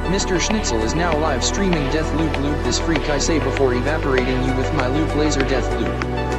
Mr. Schnitzel is now live streaming Deathloop. Loop this freak I say before evaporating you with my Loop-Lazer Deathloop.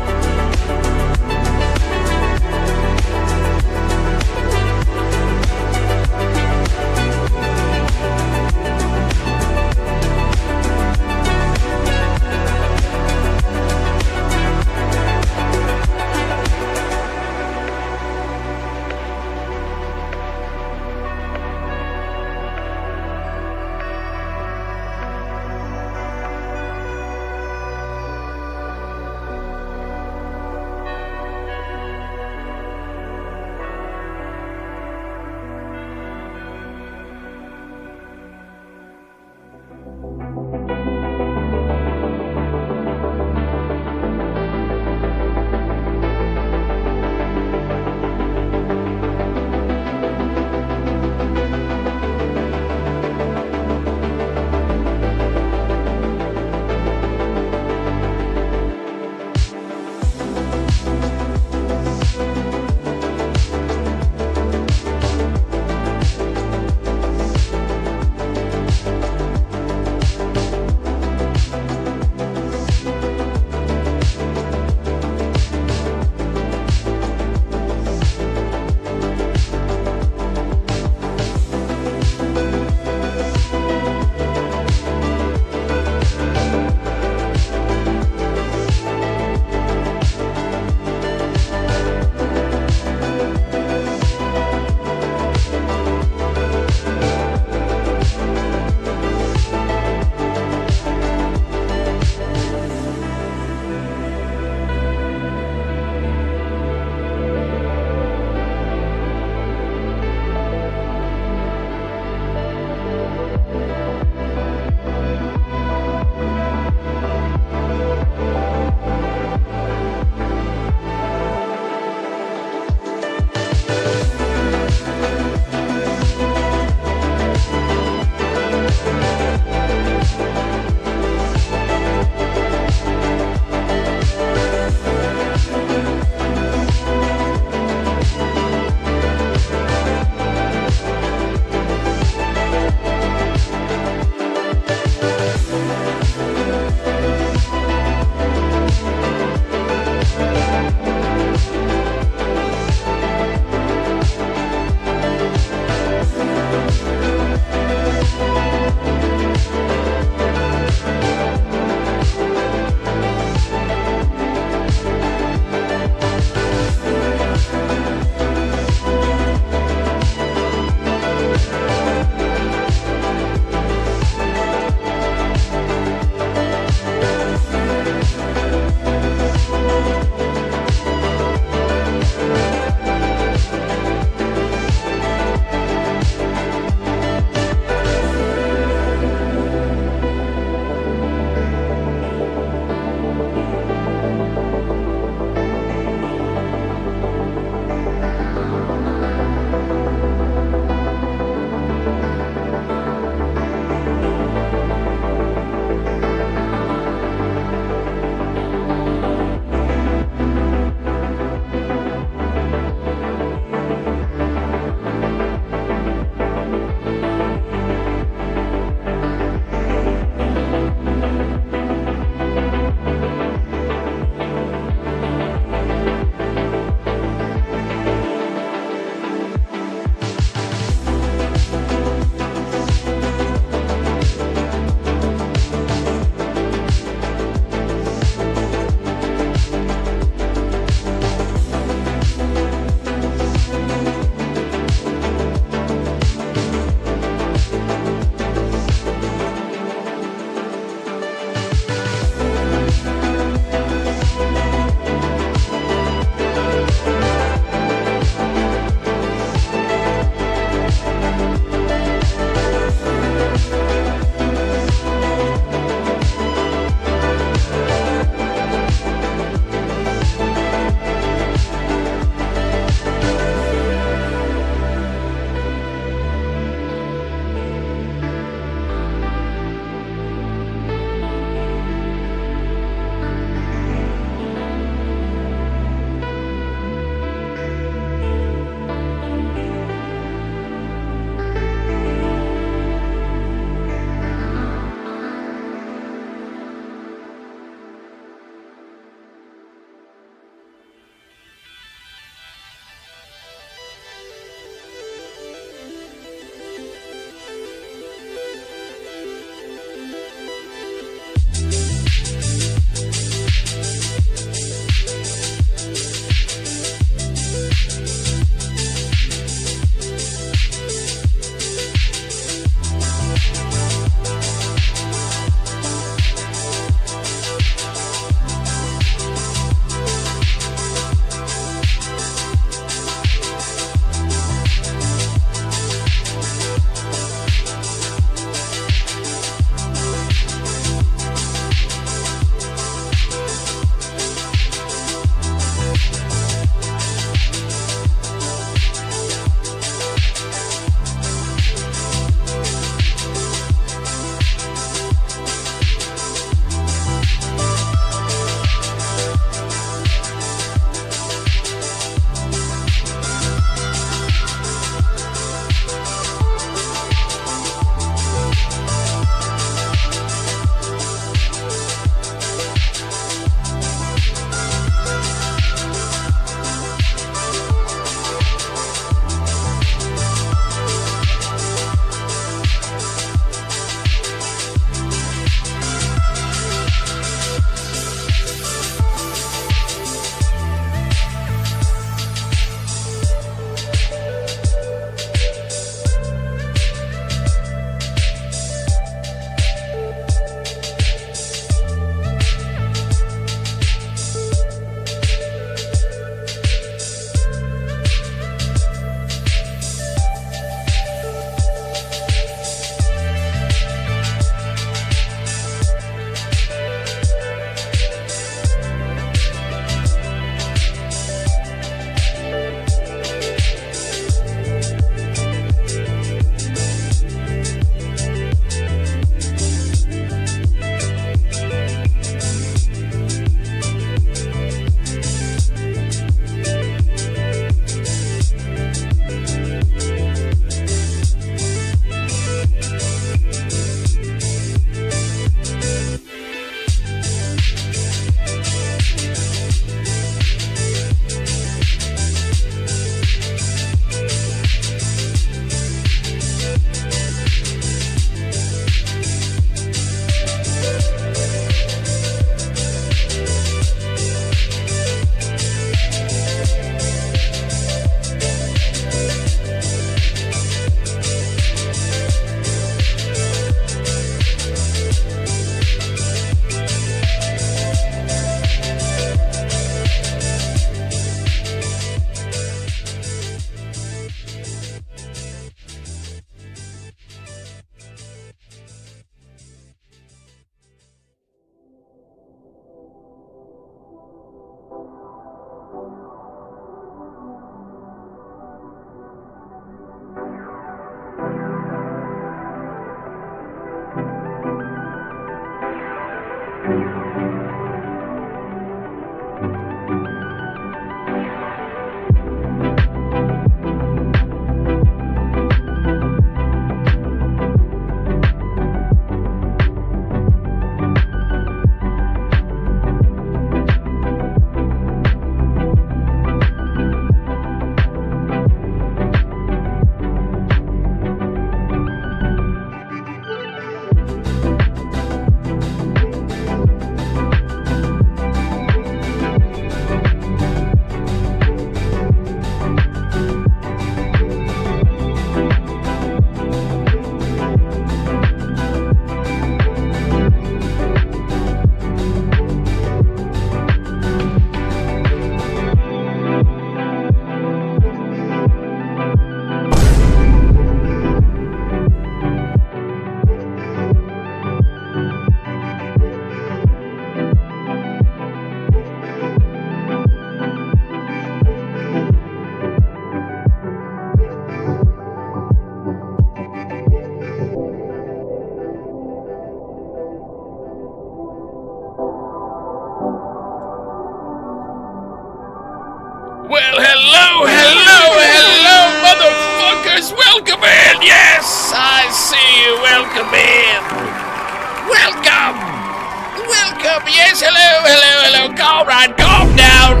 right, calm down,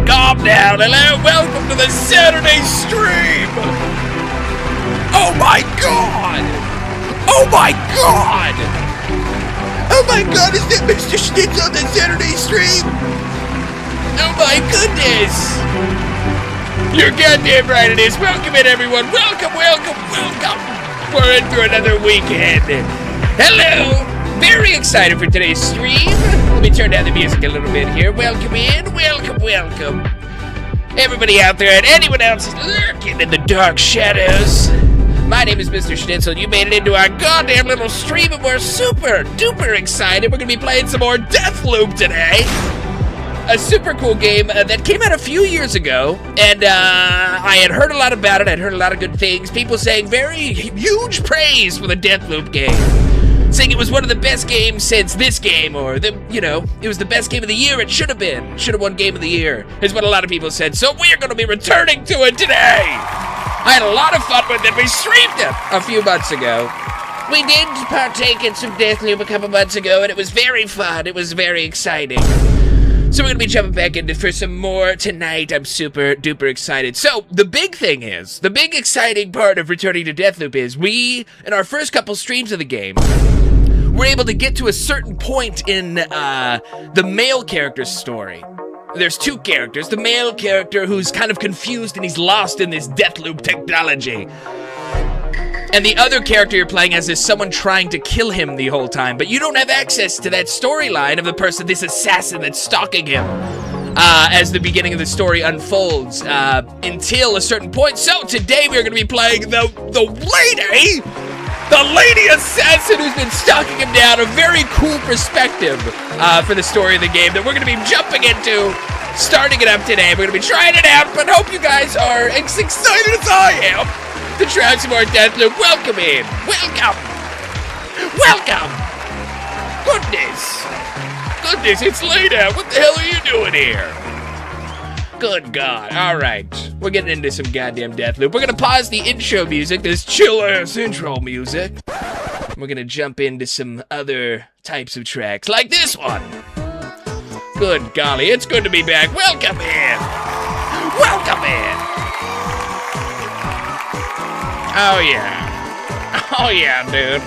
hello, welcome to the Saturday stream! Oh my god! Oh my god! Oh my god, is that Mr. Schnitz on the Saturday stream? Oh my goodness! You're goddamn right it is. Welcome in, everyone. Welcome. We're in for another weekend. Hello. Very excited for today's stream. Let me turn down the music a little bit here. Welcome in. Welcome. Everybody out there and anyone else is lurking in the dark shadows. My name is Mr. Schnitzel. You made it into our goddamn little stream and we're super duper excited. We're going to be playing some more Deathloop today. A super cool game that came out a few years ago, and I had heard a lot about it. I'd heard a lot of good things. People saying very huge praise for the Deathloop game, saying it was one of the best games since this game, or it was the best game of the year. It should have won Game of the Year, is what a lot of people said. So we're going to be returning to it today. I had a lot of fun with it. We streamed it a few months ago. We did partake in some Deathloop a couple months ago, and it was very fun. It was very exciting. So we're going to be jumping back into for some more tonight. I'm super duper excited. So the big exciting part of returning to Deathloop is we, in our first couple streams of the game, were able to get to a certain point in the male character's story. There's two characters. The male character who's kind of confused and he's lost in this Deathloop technology. And the other character you're playing as is someone trying to kill him the whole time, but you don't have access to that storyline of the person, this assassin that's stalking him, as the beginning of the story unfolds, until a certain point. So today we're going to be playing the lady assassin who's been stalking him down. A very cool perspective for the story of the game that we're going to be jumping into, starting it up today. We're going to be trying it out, but hope you guys are as excited as I am to try some more Deathloop. Welcome in. Welcome. Goodness, it's late out. What the hell are you doing here? Good God. All right. We're getting into some goddamn Deathloop. We're going to pause the intro music, this chill-ass intro music. We're going to jump into some other types of tracks, like this one. Good golly, it's good to be back. Welcome in. Oh yeah, dude.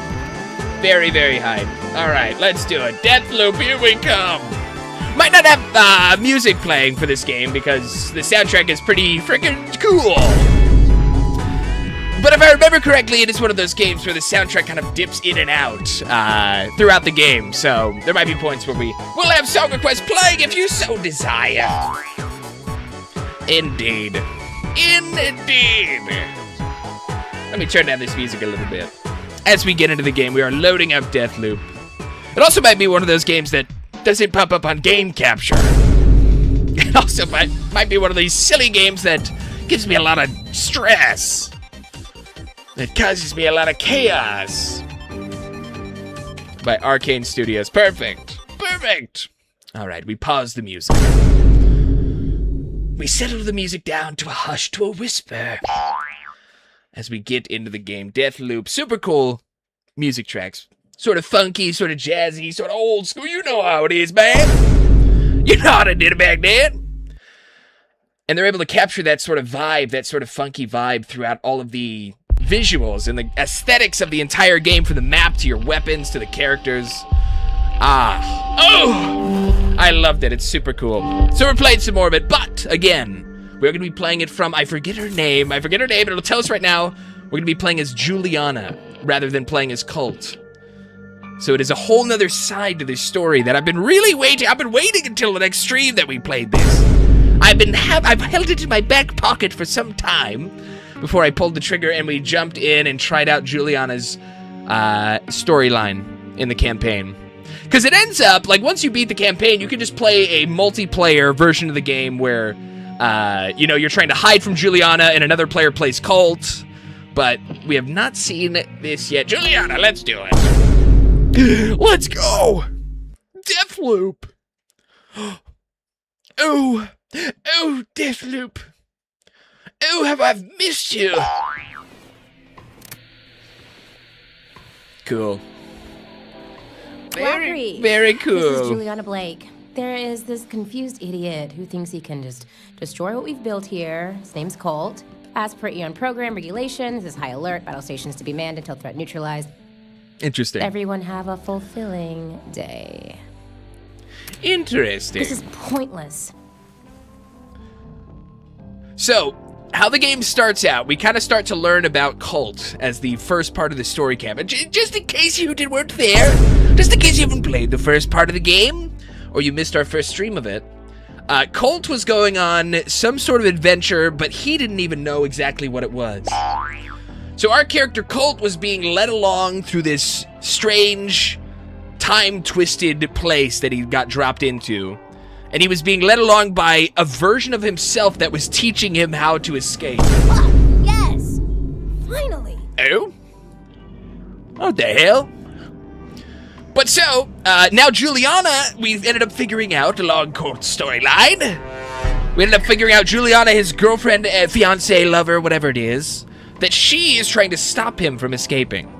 Very, very hype. Alright, let's do it. Deathloop, here we come. Might not have music playing for this game because the soundtrack is pretty freaking cool. But if I remember correctly, it is one of those games where the soundtrack kind of dips in and out throughout the game. So there might be points where we will have song requests playing if you so desire. Indeed. Let me turn down this music a little bit. As we get into the game, we are loading up Deathloop. It also might be one of those games that doesn't pop up on game capture. It also might be one of these silly games that gives me a lot of stress. That causes me a lot of chaos. By Arcane Studios. Perfect. Alright, we pause the music. We settle the music down to a hush, to a whisper. As we get into the game, Deathloop, super cool music tracks. Sort of funky, sort of jazzy, sort of old school. You know how it is, man. You know how they did it back then. And they're able to capture that sort of vibe, that sort of funky vibe throughout all of the visuals and the aesthetics of the entire game, from the map to your weapons to the characters. I loved it. It's super cool. So we're playing some more of it, but again, we're going to be playing it from, I forget her name, and it'll tell us right now, we're going to be playing as Juliana, rather than playing as Colt. So it is a whole nother side to this story that I've been waiting until the next stream that we played this. I've held it in my back pocket for some time, before I pulled the trigger and we jumped in and tried out Juliana's storyline in the campaign. Because it ends up, like, once you beat the campaign, you can just play a multiplayer version of the game where you're trying to hide from Juliana and another player plays Colt, but we have not seen this yet. Juliana, let's do it. Let's go. Deathloop. Oh, Deathloop. Oh, have I missed you? Cool. Very cool. This is Juliana Blake. There is this confused idiot who thinks he can just destroy what we've built here. His name's Colt. As per Eon program regulations, this is high alert, battle stations to be manned until threat neutralized. Interesting. Everyone have a fulfilling day. Interesting. This is pointless. So, how the game starts out, we kind of start to learn about Colt as the first part of the story camp. And just in case you weren't there, just in case you haven't played the first part of the game, or you missed our first stream of it, Colt was going on some sort of adventure, but he didn't even know exactly what it was. So our character Colt was being led along through this strange, time-twisted place that he got dropped into. And he was being led along by a version of himself that was teaching him how to escape. Fuck, yes! Finally! Oh? What the hell? But so, now Juliana, we've ended up figuring out along Colt's storyline. We ended up figuring out Juliana, his girlfriend, fiance, lover, whatever it is, that she is trying to stop him from escaping.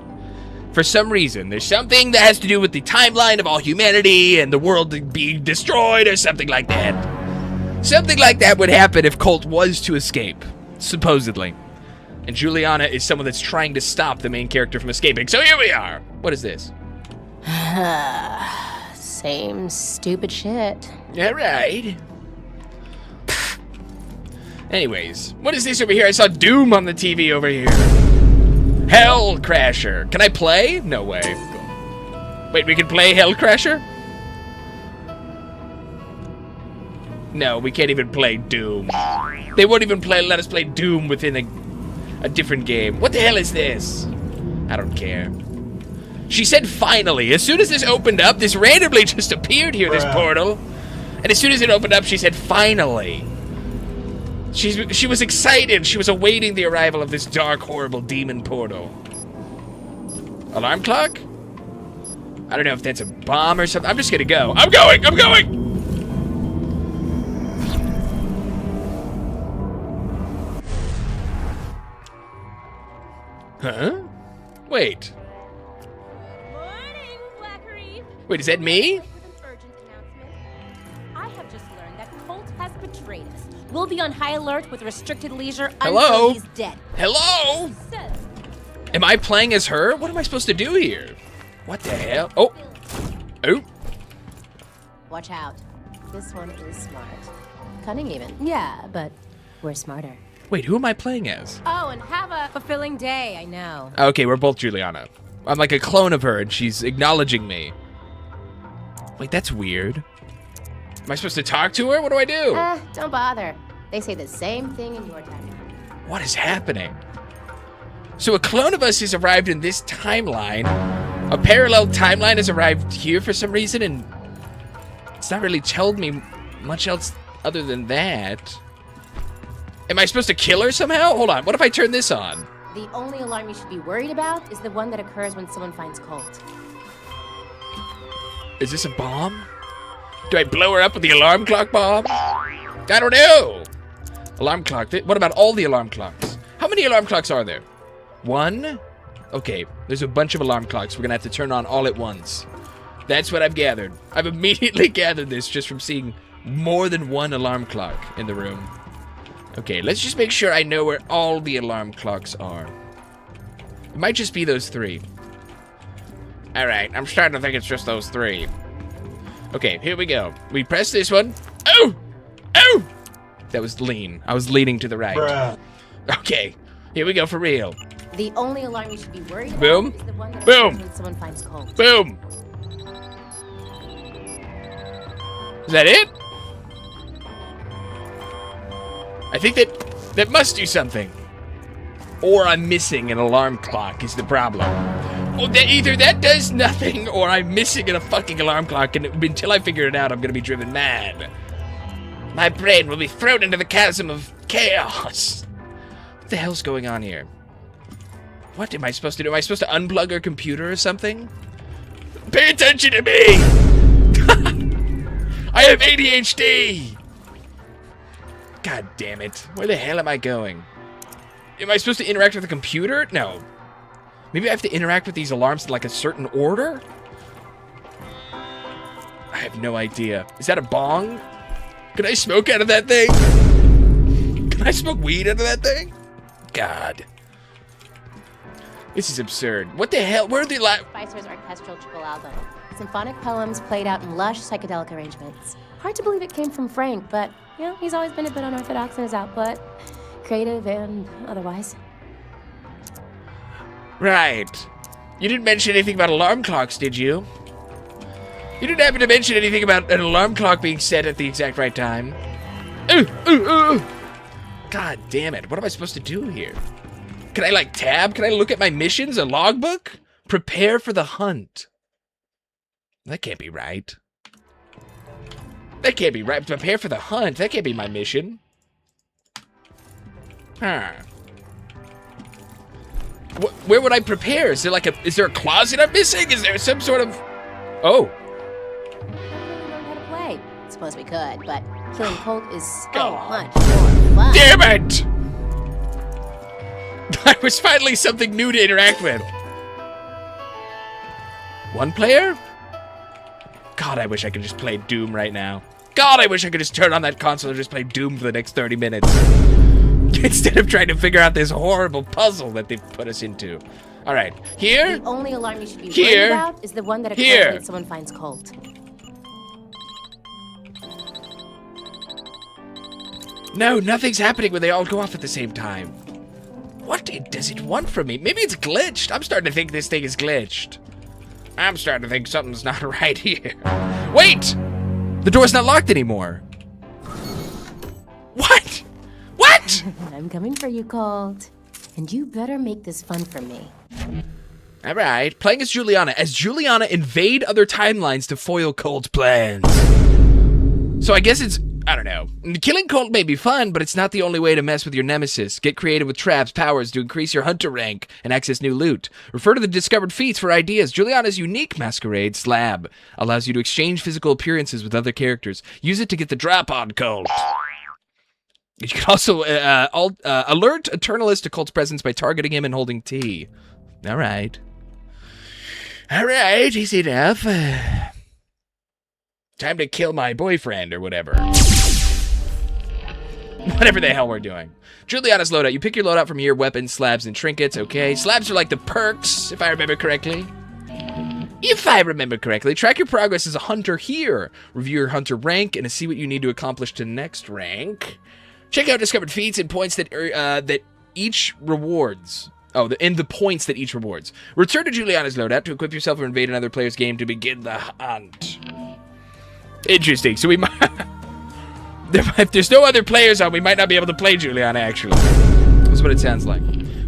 For some reason. There's something that has to do with the timeline of all humanity and the world being destroyed or something like that. Something like that would happen if Colt was to escape, supposedly. And Juliana is someone that's trying to stop the main character from escaping. So here we are. What is this? Same stupid shit. All right. Anyways, what is this over here? I saw Doom on the TV over here. Hell Crasher. Can I play? No way. Wait, we can play Hell Crasher? No, we can't even play Doom. They won't even let us play Doom within a different game. What the hell is this? I don't care. She said finally. As soon as this opened up, this randomly just appeared here, this portal. And as soon as it opened up, she said finally. She was excited. She was awaiting the arrival of this dark, horrible demon portal. Alarm clock? I don't know if that's a bomb or something. I'm just gonna go. I'm going! I'm going! Huh? Wait. Morning, Blackery. Wait, is that me? With an urgent announcement. I have just learned that Colt has betrayed us. We'll be on high alert with restricted leisure Hello? until he's dead. Hello? So, Am I playing as her? What am I supposed to do here? What the hell? Oh. Oh. watch out. This one is smart. Cunning even. Yeah, but we're smarter. Wait, who am I playing as? Oh, and have a fulfilling day, I know. Okay, we're both Juliana. I'm like a clone of her, and she's acknowledging me. Wait, that's weird. Am I supposed to talk to her? What do I do? Don't bother. They say the same thing in your time. What is happening? So a clone of us has arrived in this timeline. A parallel timeline has arrived here for some reason, and it's not really told me much else other than that. Am I supposed to kill her somehow? Hold on, what if I turn this on? The only alarm you should be worried about is the one that occurs when someone finds Colt. Is this a bomb? Do I blow her up with the alarm clock bomb? I don't know. Alarm clock. What about all the alarm clocks? How many alarm clocks are there? One? Okay, there's a bunch of alarm clocks we're gonna have to turn on all at once. That's what I've gathered. I've immediately gathered this just from seeing more than one alarm clock in the room. Okay, let's just make sure I know where all the alarm clocks are. It might just be those three. Alright, I'm starting to think it's just those three. Okay, here we go. We press this one. Oh! Oh! That was lean. I was leaning to the right. Bruh. Okay, here we go for real. The only alarm you should be worried about Boom. is the one that Boom. occurs when someone finds Colt. Boom! Is that it? I think that must do something. Or I'm missing an alarm clock is the problem. Well, either that does nothing, or I'm missing a fucking alarm clock, and until I figure it out, I'm gonna be driven mad. My brain will be thrown into the chasm of chaos. What the hell's going on here? What am I supposed to do? Am I supposed to unplug her computer or something? Pay attention to me! I have ADHD! God damn it. Where the hell am I going? Am I supposed to interact with the computer? No. Maybe I have to interact with these alarms in like a certain order? I have no idea. Is that a bong? Can I smoke out of that thing? Can I smoke weed out of that thing? God. This is absurd. What the hell? Where are the Spicer's orchestral triple album. Symphonic poems played out in lush psychedelic arrangements. Hard to believe it came from Frank, but, you know, he's always been a bit unorthodox in his output. Creative and otherwise. Right. You didn't mention anything about alarm clocks, did you? You didn't happen to mention anything about an alarm clock being set at the exact right time. God damn it. What am I supposed to do here? Can I, like, tab? Can I look at my missions? A logbook? Prepare for the hunt. That can't be right. That can't be right. Prepare for the hunt. That can't be my mission. Huh. Where would I prepare? Is there like is there a closet I'm missing? Is there some sort of... Oh. I don't really know how to play. Suppose we could, but killing Colt is so much more fun. Damn it! That was finally something new to interact with. One player? God, I wish I could just play Doom right now. God, I wish I could just turn on that console and just play Doom for the next 30 minutes. Instead of trying to figure out this horrible puzzle that they've put us into. Alright, here. The only alarm you should be worried about is the one that occurs when someone finds Colt. No, nothing's happening when they all go off at the same time. What does it want from me? Maybe it's glitched. I'm starting to think this thing is glitched. I'm starting to think something's not right here. Wait! The door's not locked anymore. What? What? I'm coming for you, Colt. And you better make this fun for me. Alright, playing as Juliana. As Juliana invade other timelines to foil Colt's plans. So I guess it's... I don't know. Killing Colt may be fun, but it's not the only way to mess with your nemesis. Get creative with traps, powers to increase your hunter rank, and access new loot. Refer to the discovered feats for ideas. Juliana's unique masquerade, Slab, allows you to exchange physical appearances with other characters. Use it to get the drop on Colt. You can also alert Eternalist to Colt's presence by targeting him and holding T. Alright. Alright, easy enough. Time to kill my boyfriend or whatever. Whatever the hell we're doing. Juliana's loadout. You pick your loadout from here. Weapons, slabs, and trinkets. Okay. Slabs are like the perks, if I remember correctly. Track your progress as a hunter here. Review your hunter rank and see what you need to accomplish to next rank. Check out discovered feats and points that each rewards. Oh, and the points that each rewards. Return to Juliana's loadout to equip yourself or invade another player's game to begin the hunt. Interesting. So we might... if there's no other players on, we might not be able to play Juliana, actually. That's what it sounds like.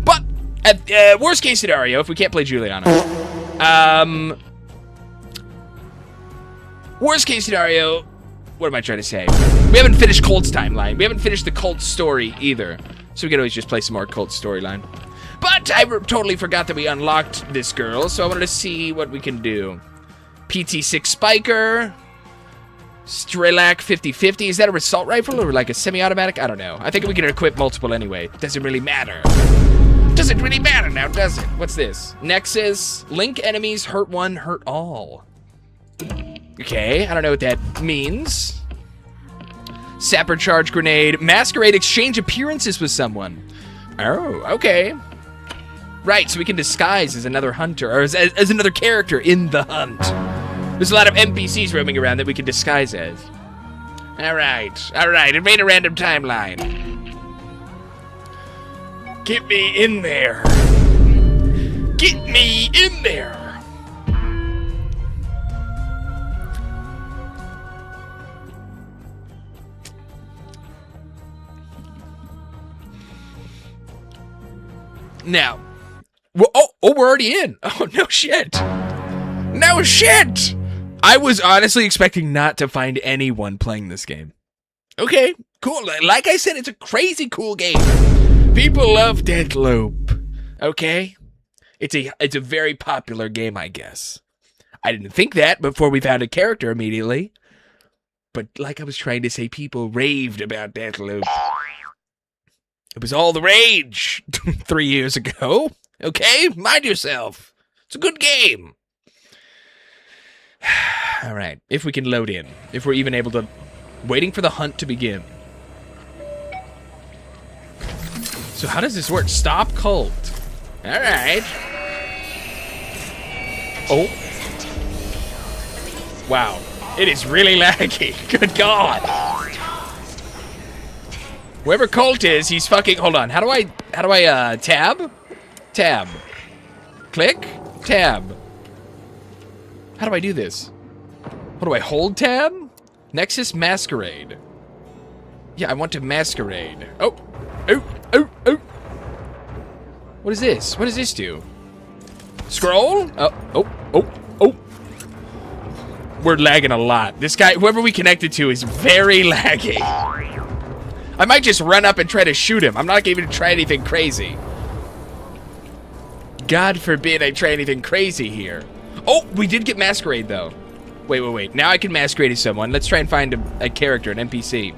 But, at worst case scenario, if we can't play Juliana... worst case scenario... What am I trying to say? We haven't finished Colt's timeline. We haven't finished the Colt story, either. So we can always just play some more Colt storyline. But I totally forgot that we unlocked this girl, so I wanted to see what we can do. PT6 Spiker... Strelak 50-50. Is that a assault rifle or like a semi-automatic? I don't know. I think we can equip multiple anyway. Doesn't really matter. Doesn't really matter now, does it? What's this? Nexus. Link enemies. Hurt one, hurt all. Okay, I don't know what that means. Sapper charge grenade. Masquerade. Exchange appearances with someone. Oh, okay. Right, so we can disguise as another hunter, or as another character in the hunt. There's a lot of NPCs roaming around that we can disguise as. Alright. It made a random timeline. Get me in there. Get me in there. Now. Oh, we're already in. Oh, no shit. No shit. I was honestly expecting not to find anyone playing this game. Okay, cool. Like I said, it's a crazy cool game. People love Deathloop. Okay? It's a very popular game, I guess. I didn't think that before we found a character immediately. But like I was trying to say, people raved about Deathloop. It was all the rage 3 years ago. Okay? Mind yourself. It's a good game. Alright, if we can load in. If we're even able to... Waiting for the hunt to begin. So how does this work? Stop cult. Alright. Oh. Wow. It is really laggy. Good God. Whoever cult is, he's fucking... Hold on. How do I tab? Tab. Click. Tab. How do I do this? What do I hold tab? Nexus Masquerade. Yeah, I want to masquerade. Oh. Oh. Oh. Oh. What is this? What does this do? Scroll? Oh. Oh. Oh. Oh. We're lagging a lot. This guy, whoever we connected to, is very laggy. I might just run up and try to shoot him. I'm not even gonna try anything crazy. God forbid I try anything crazy here. Oh, we did get Masquerade, though. Wait, wait, wait. Now I can Masquerade as someone. Let's try and find a character, an NPC.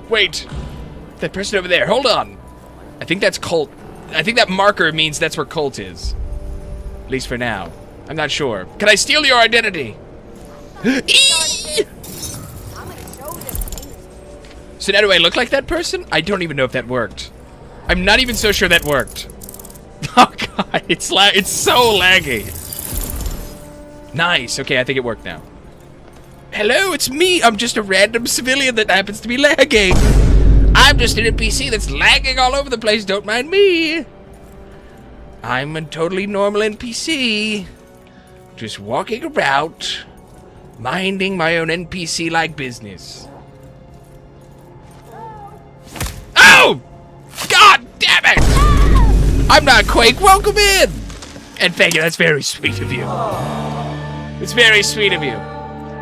Wait. That person over there. Hold on. I think that's Colt. I think that marker means that's where Colt is. At least for now. I'm not sure. Can I steal your identity? So now do I look like that person? I don't even know if that worked. I'm not even so sure that worked. Oh God, it's so laggy. Nice. Okay, I think it worked now. Hello, it's me. I'm just a random civilian that happens to be lagging. I'm just an NPC that's lagging all over the place. Don't mind me. I'm a totally normal NPC. Just walking around, minding my own NPC-like business. Oh! God damn it! I'm not Quake. Welcome in! And thank you. That's very sweet of you. It's very sweet of you.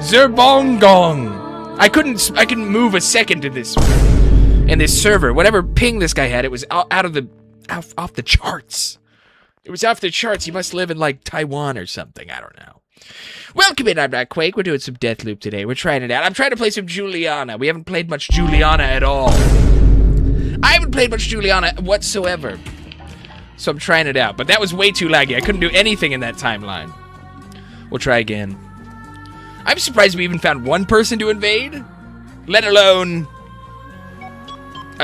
Zerbongong. I couldn't move a second in this server. Whatever ping this guy had, it was off the charts. It was off the charts. He must live in like Taiwan or something. I don't know. Welcome in. I'm not Quake. We're doing some Deathloop today. We're trying it out. I'm trying to play some Juliana. We haven't played much Juliana at all. I haven't played much Juliana whatsoever. So I'm trying it out. But that was way too laggy. I couldn't do anything in that timeline. We'll try again. I'm surprised we even found one person to invade. Let alone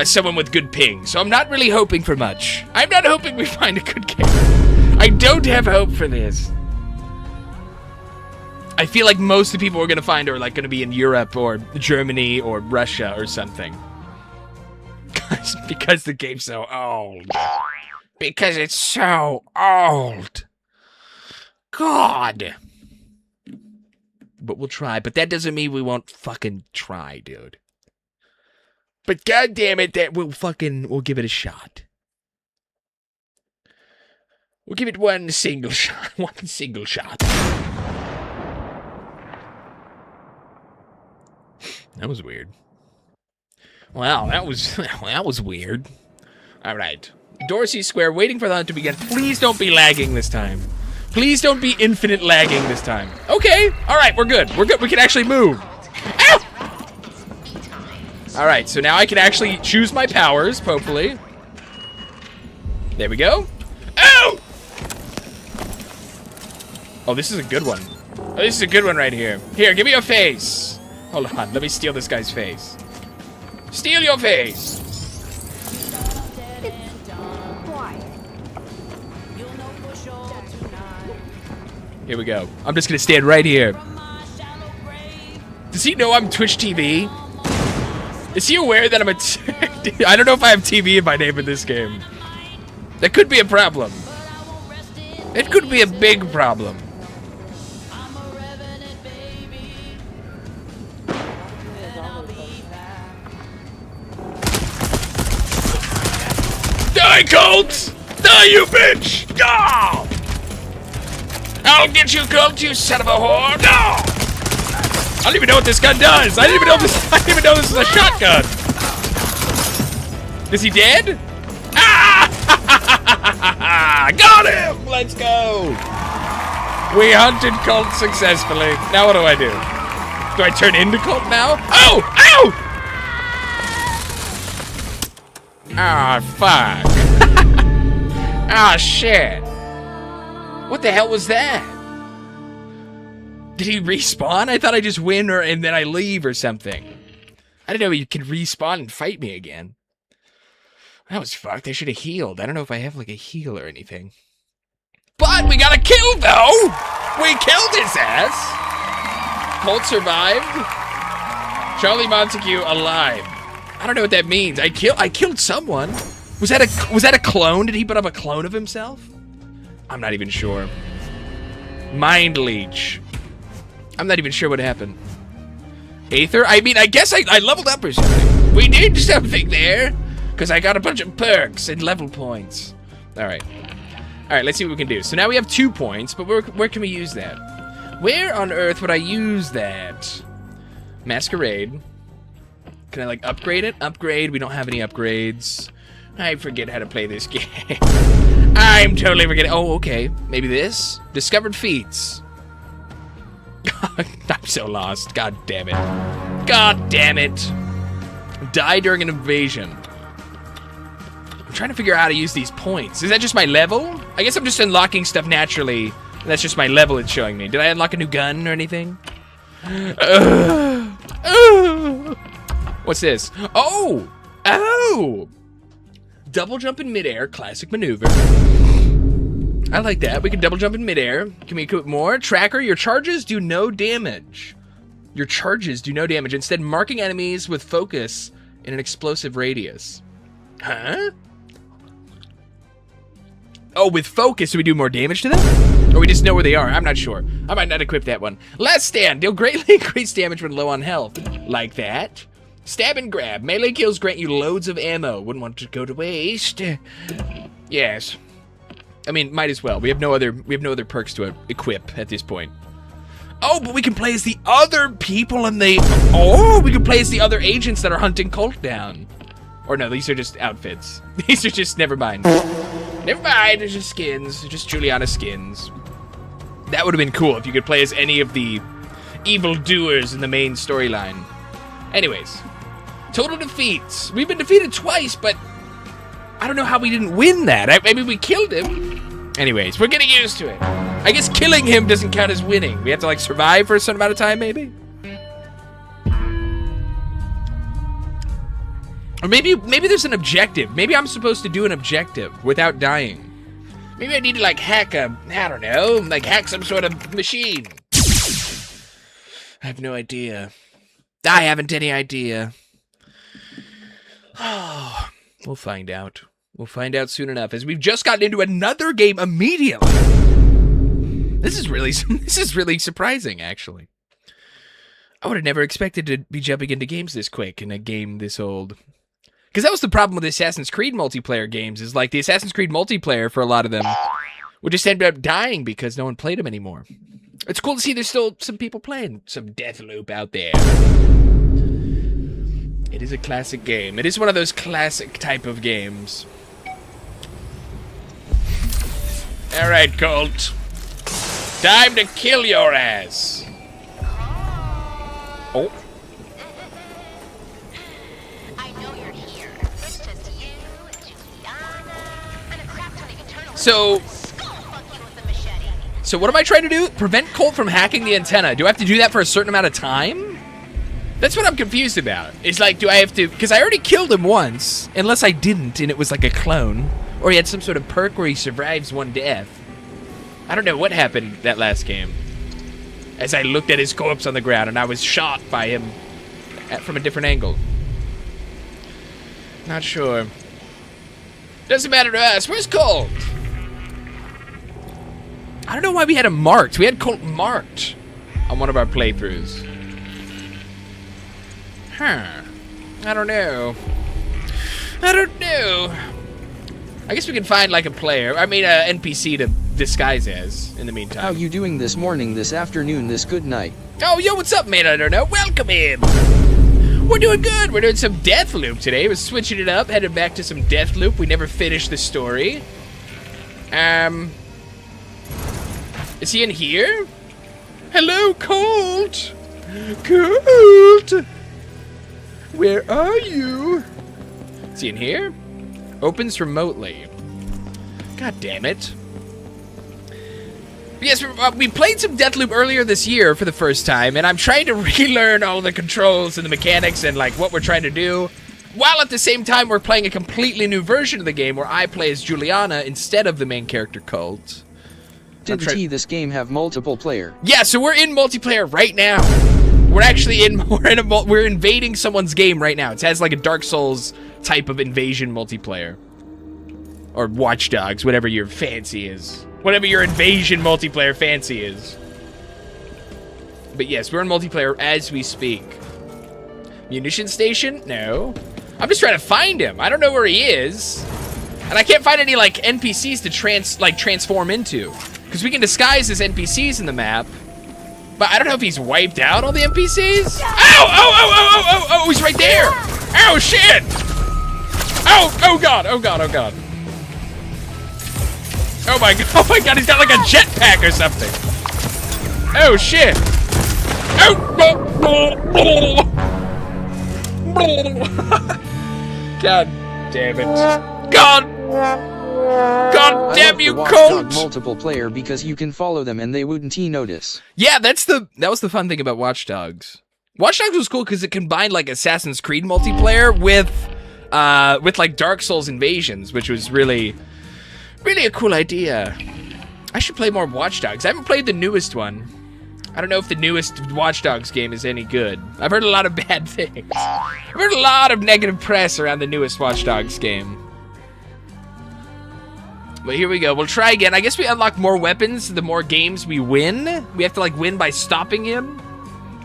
someone with good ping. So I'm not really hoping for much. I'm not hoping we find a good game. I don't have hope for this. I feel like most of the people we're going to find are like going to be in Europe or Germany or Russia or something. Because the game's so old. Because it's so old. God. But we'll try. But that doesn't mean we won't fucking try, dude. But god damn it, that we'll give it a shot. We'll give it one single shot. One single shot. That was weird. Wow, that was weird. Alright. Dorsey Square, waiting for the hunt to begin. Please don't be lagging this time. Please don't be infinite lagging this time. Okay, alright, we're good. We're good. We can actually move. Ow! Alright, so now I can actually choose my powers, hopefully. There we go. Oh! Oh, this is a good one. Oh, this is a good one right here. Here, give me your face. Hold on, let me steal this guy's face. Steal your face! Here we go. I'm just gonna stand right here. Does he know I'm Twitch TV? Is he aware that I'm a I don't know if I have TV in my name in this game. That could be a problem. It could be a big problem. Die, Colt! Die, you bitch! No! I'll get you, Colt, you son of a whore! No! I don't even know what this gun does! I didn't even know this is a shotgun! Is he dead? Ah! Got him! Let's go! We hunted Colt successfully. Now what do I do? Do I turn into Colt now? Oh! Ow! Ah, fuck. Ah, shit. What the hell was that? Did he respawn? I thought I just win and then I leave or something. I didn't know he could respawn and fight me again. That was fucked. I should have healed. I don't know if I have like a heal or anything. But we got a kill though! We killed his ass! Colt survived. Charlie Montague alive. I don't know what that means. I killed someone. Was that a clone? Did he put up a clone of himself? I'm not even sure. Mind leech. I'm not even sure what happened. Aether? I mean, I guess I leveled up or something. We did something there. Because I got a bunch of perks and level points. Alright. Alright, let's see what we can do. So now we have 2 points, but where can we use that? Where on earth would I use that? Masquerade. Can I, like, upgrade it? Upgrade. We don't have any upgrades. I forget how to play this game. I'm totally forgetting. Oh, okay. Maybe this? Discovered feats. I'm so lost. God damn it. God damn it. Die during an invasion. I'm trying to figure out how to use these points. Is that just my level? I guess I'm just unlocking stuff naturally. And that's just my level it's showing me. Did I unlock a new gun or anything? What's this? Oh! Oh! Double jump in midair, classic maneuver. I like that. We can double jump in midair. Can we equip more? Tracker, your charges do no damage. Your charges do no damage. Instead, marking enemies with focus in an explosive radius. Huh? Oh, with focus, do we do more damage to them? Or we just know where they are? I'm not sure. I might not equip that one. Last stand. Deal greatly increased damage when low on health. Like that. Stab and grab. Melee kills grant you loads of ammo. Wouldn't want to go to waste. Yes. I mean, might as well. We have no other perks to equip at this point. Oh, but we can play as the other people and we can play as the other agents that are hunting Colt down. Or no, these are just outfits. These are just, never mind. Never mind, they're just skins. They're just Juliana skins. That would have been cool if you could play as any of the evildoers in the main storyline. Anyways, total defeats. We've been defeated twice, but I don't know how we didn't win that. Maybe we killed him. Anyways, we're getting used to it. I guess killing him doesn't count as winning. We have to, like, survive for a certain amount of time, maybe? Or maybe there's an objective. Maybe I'm supposed to do an objective without dying. Maybe I need to, like, hack I don't know, like, hack some sort of machine. I have no idea. I haven't any idea. Oh, we'll find out. We'll find out soon enough, as we've just gotten into another game immediately. This is really surprising, actually. I would have never expected to be jumping into games this quick in a game this old. Because that was the problem with Assassin's Creed multiplayer games, is like the Assassin's Creed multiplayer for a lot of them would just end up dying because no one played them anymore. It's cool to see there's still some people playing some Deathloop out there. It is a classic game. It is one of those classic type of games. Alright, Colt. Time to kill your ass. Oh. I know you're here. It's just you, Juliana, and a crap ton of eternal skull-fuck you with a machete. So what am I trying to do? Prevent Colt from hacking the antenna. Do I have to do that for a certain amount of time? That's what I'm confused about. It's like, do I have to... Because I already killed him once. Unless I didn't, and it was like a clone. Or he had some sort of perk where he survives one death. I don't know what happened that last game. As I looked at his corpse on the ground, and I was shot by him from a different angle. Not sure. Doesn't matter to us. Where's Colt? I don't know why we had him marked. We had Colt marked on one of our playthroughs. Huh. I don't know. I guess we can find, like, a player. I mean, an NPC to disguise as in the meantime. How you doing this morning, this afternoon, this good night? Oh, yo, what's up, man? I don't know. Welcome in. We're doing good. We're doing some Deathloop today. We're switching it up, headed back to some Deathloop. We never finished the story. Is he in here? Hello, Colt. Colt. Where are you? Is he in here? Opens remotely. God damn it. Yes, we played some Deathloop earlier this year for the first time, and I'm trying to relearn all the controls and the mechanics and, like, what we're trying to do, while at the same time we're playing a completely new version of the game where I play as Juliana instead of the main character, Colt. Didn't this game have multiple player? Yeah, so we're in multiplayer right now. We're actually we're invading someone's game right now. It has, like, a Dark Souls type of invasion multiplayer. Or Watch Dogs, whatever your fancy is. Whatever your invasion multiplayer fancy is. But yes, we're in multiplayer as we speak. Munition station? No. I'm just trying to find him. I don't know where he is. And I can't find any, like, NPCs to transform into. Because we can disguise as NPCs in the map. But I don't know if he's wiped out all the NPCs. Oh, he's right there. Oh, shit. Oh, God. Oh, God. Oh my god, he's got like a jetpack or something. Oh shit. Oh. God damn it. God damn you, Colt. Multiple player because you can follow them and they wouldn't notice. Yeah, that was the fun thing about Watch Dogs. Watch Dogs was cool because it combined like Assassin's Creed multiplayer with like Dark Souls invasions, which was really a cool idea. I should play more Watch Dogs. I haven't played the newest one. I don't know if the newest Watch Dogs game is any good. I've heard a lot of bad things. I've heard a lot of negative press around the newest Watch Dogs game. But here we go. We'll try again. I guess we unlock more weapons the more games we win. We have to, like, win by stopping him.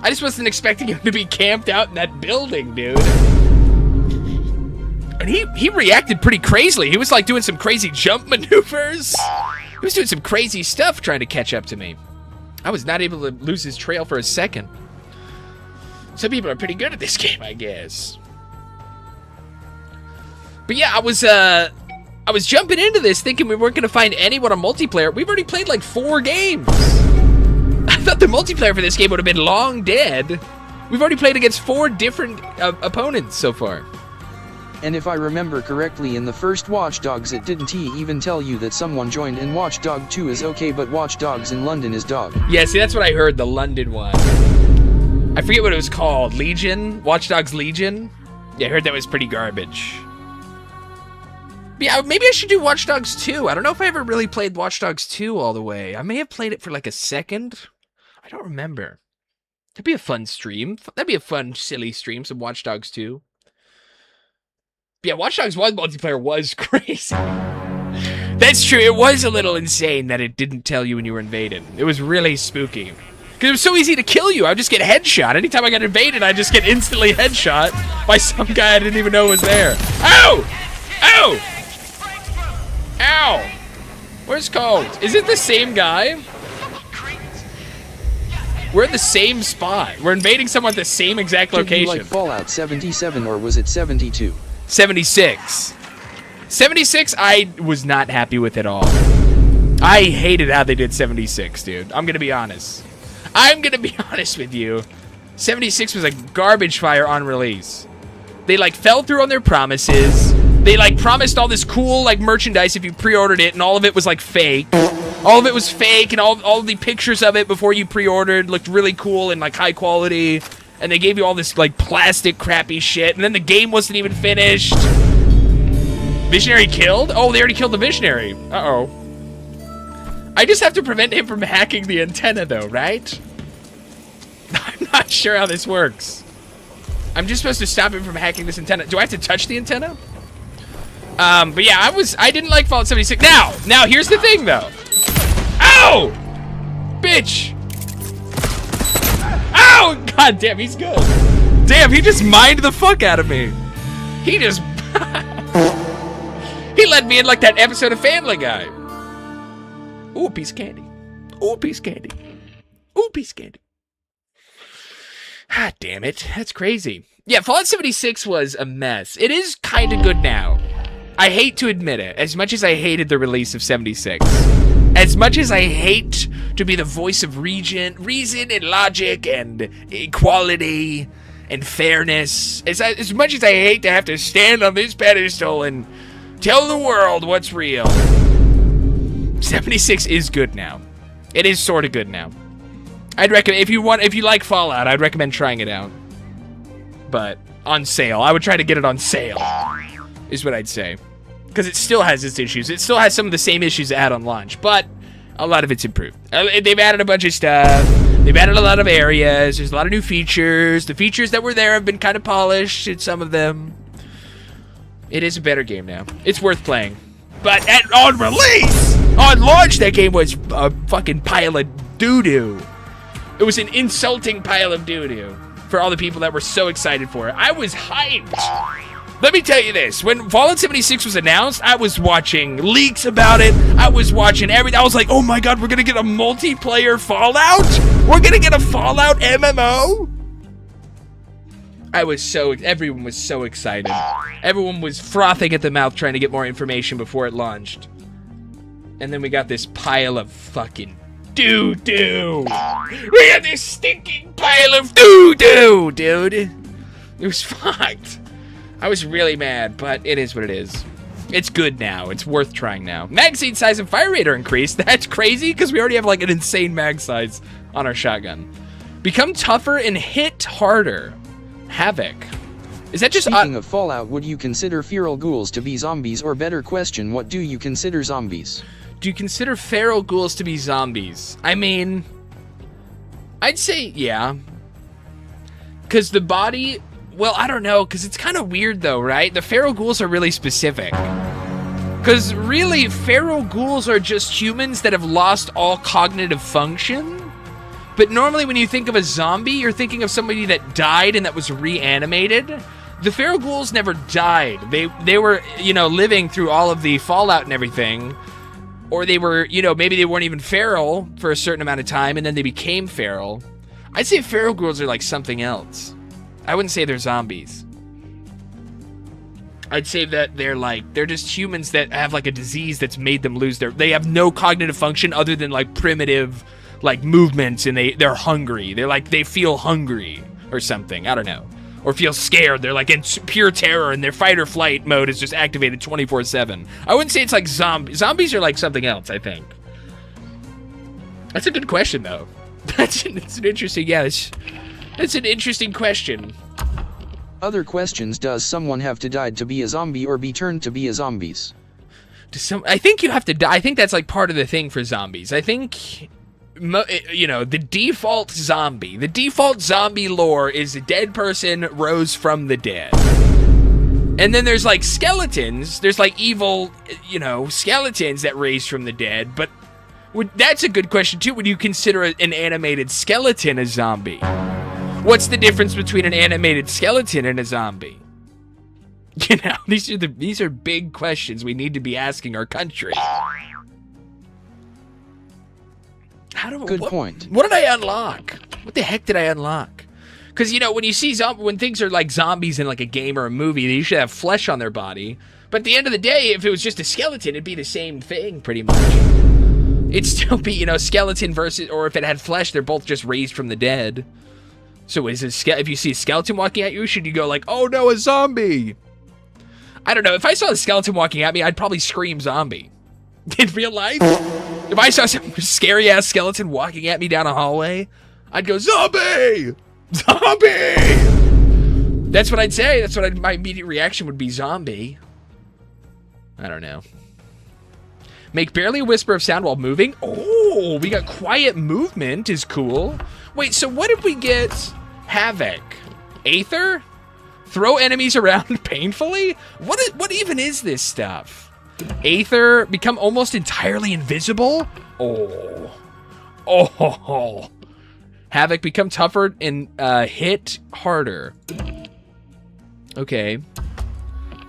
I just wasn't expecting him to be camped out in that building, dude. And he reacted pretty crazily. He was like doing some crazy jump maneuvers. He was doing some crazy stuff trying to catch up to me. I was not able to lose his trail for a second. Some people are pretty good at this game, I guess. But yeah, I was jumping into this thinking we weren't going to find anyone on multiplayer. We've already played like 4 games. I thought the multiplayer for this game would have been long dead. We've already played against 4 different opponents so far. And if I remember correctly, in the first Watch Dogs it didn't even tell you that someone joined, and Watch Dog 2 is okay, but Watch Dogs in London is dog. Yeah, see, that's what I heard, the London one. I forget what it was called. Legion? Watch Dogs Legion? Yeah, I heard that was pretty garbage. But yeah, maybe I should do Watch Dogs 2. I don't know if I ever really played Watch Dogs 2 all the way. I may have played it for like a second. I don't remember. That'd be a fun stream. That'd be a fun, silly stream, some Watch Dogs 2. Yeah, Watch Dogs 1 multiplayer was crazy. That's true. It was a little insane that it didn't tell you when you were invaded. It was really spooky. Because it was so easy to kill you. I would just get headshot. Anytime I got invaded, I'd just get instantly headshot by some guy I didn't even know was there. Ow! Ow! Ow! Where's Colt? Is it the same guy? We're in the same spot. We're invading someone at the same exact location. Did you like Fallout 77 or was it 72? 76. 76, I was not happy with at all. I hated how they did 76, dude. I'm gonna be honest. I'm gonna be honest with you. 76 was a garbage fire on release. They, like, fell through on their promises. They, like, promised all this cool, like, merchandise if you pre-ordered it, and all of it was, like, fake. All of it was fake, and all the pictures of it before you pre-ordered looked really cool and, like, high quality. And they gave you all this, like, plastic crappy shit, and then the game wasn't even finished. Visionary killed? Oh, they already killed the Visionary. Uh-oh. I just have to prevent him from hacking the antenna, though, right? I'm not sure how this works. I'm just supposed to stop him from hacking this antenna. Do I have to touch the antenna? But yeah, I didn't like Fallout 76. Now, here's the thing, though. Ow! Bitch! Ow! God damn, he's good. Damn, he just mined the fuck out of me. He just... he let me in like that episode of Family Guy. Ooh, a piece of candy. Ooh, a piece of candy. Ooh, a piece of candy. Ah, damn it. That's crazy. Yeah, Fallout 76 was a mess. It is kind of good now. I hate to admit it, as much as I hated the release of 76. As much as I hate to be the voice of reason and logic and equality and fairness, as much as I hate to have to stand on this pedestal and tell the world what's real, 76 is good now. It is sort of good now. I'd recommend, if you like Fallout, I'd recommend trying it out. But on sale. I would try to get it on sale, is what I'd say. Because it still has its issues. It still has some of the same issues it had on launch, but a lot of it's improved. They've added a bunch of stuff. They've added a lot of areas. There's a lot of new features. The features that were there have been kind of polished in some of them. It is a better game now. It's worth playing. But on release, on launch, that game was a fucking pile of doo-doo. It was an insulting pile of doo-doo for all the people that were so excited for it. I was hyped. Let me tell you this. When Fallout 76 was announced, I was watching leaks about it. I was watching everything. I was like, oh my god, we're going to get a multiplayer Fallout? We're going to get a Fallout MMO? Everyone was so excited. Everyone was frothing at the mouth trying to get more information before it launched. And then we got this pile of fucking doo-doo. We had this stinking pile of doo-doo, dude. It was fucked. I was really mad, but it is what it is. It's good now. It's worth trying now. Magazine size and fire rate are increased. That's crazy, because we already have like an insane mag size on our shotgun. Become tougher and hit harder. Havoc. Is that just... Speaking of Fallout, would you consider feral ghouls to be zombies, or better question, what do you consider zombies? Do you consider feral ghouls to be zombies? I mean, I'd say yeah. Because the body... Well, I don't know, because it's kind of weird, though, right? The feral ghouls are really specific. Because, really, feral ghouls are just humans that have lost all cognitive function. But normally, when you think of a zombie, you're thinking of somebody that died and that was reanimated. The feral ghouls never died. They were, you know, living through all of the Fallout and everything. Or they were, you know, maybe they weren't even feral for a certain amount of time, and then they became feral. I'd say feral ghouls are like something else. I wouldn't say they're zombies. I'd say that they're just humans that have like a disease that's made them lose they have no cognitive function other than like primitive like movements, and they're hungry. They feel hungry or something. I don't know. Or feel scared. They're like in pure terror, and their fight or flight mode is just activated 24/7. I wouldn't say it's like zombies. Zombies are like something else, I think. That's a good question though. It's an interesting, it's an interesting question. Other questions: does someone have to die to be a zombie or be turned to be a zombies? I think you have to die. I think that's like part of the thing for zombies. I think, you know, the default zombie lore is a dead person rose from the dead. And then there's like skeletons. There's like evil, you know, skeletons that raise from the dead. But that's a good question too. Would you consider an animated skeleton a zombie? What's the difference between an animated skeleton and a zombie? You know, these are big questions we need to be asking our country. Good point. What did I unlock? What the heck did I unlock? Because, you know, when you see when things are like zombies in like a game or a movie, they usually have flesh on their body. But at the end of the day, if it was just a skeleton, it'd be the same thing, pretty much. It'd still be, you know, skeleton versus, or if it had flesh, they're both just raised from the dead. So if you see a skeleton walking at you, should you go like, oh no, a zombie? I don't know. If I saw a skeleton walking at me, I'd probably scream zombie. In real life? If I saw some scary-ass skeleton walking at me down a hallway, I'd go, zombie! Zombie! That's what I'd say. My immediate reaction would be zombie. I don't know. Make barely a whisper of sound while moving. Oh, we got quiet movement is cool. Wait, so what did we get? Havoc. Aether? Throw enemies around painfully? What even is this stuff? Aether, become almost entirely invisible? Oh. Havoc, become tougher and hit harder. Okay.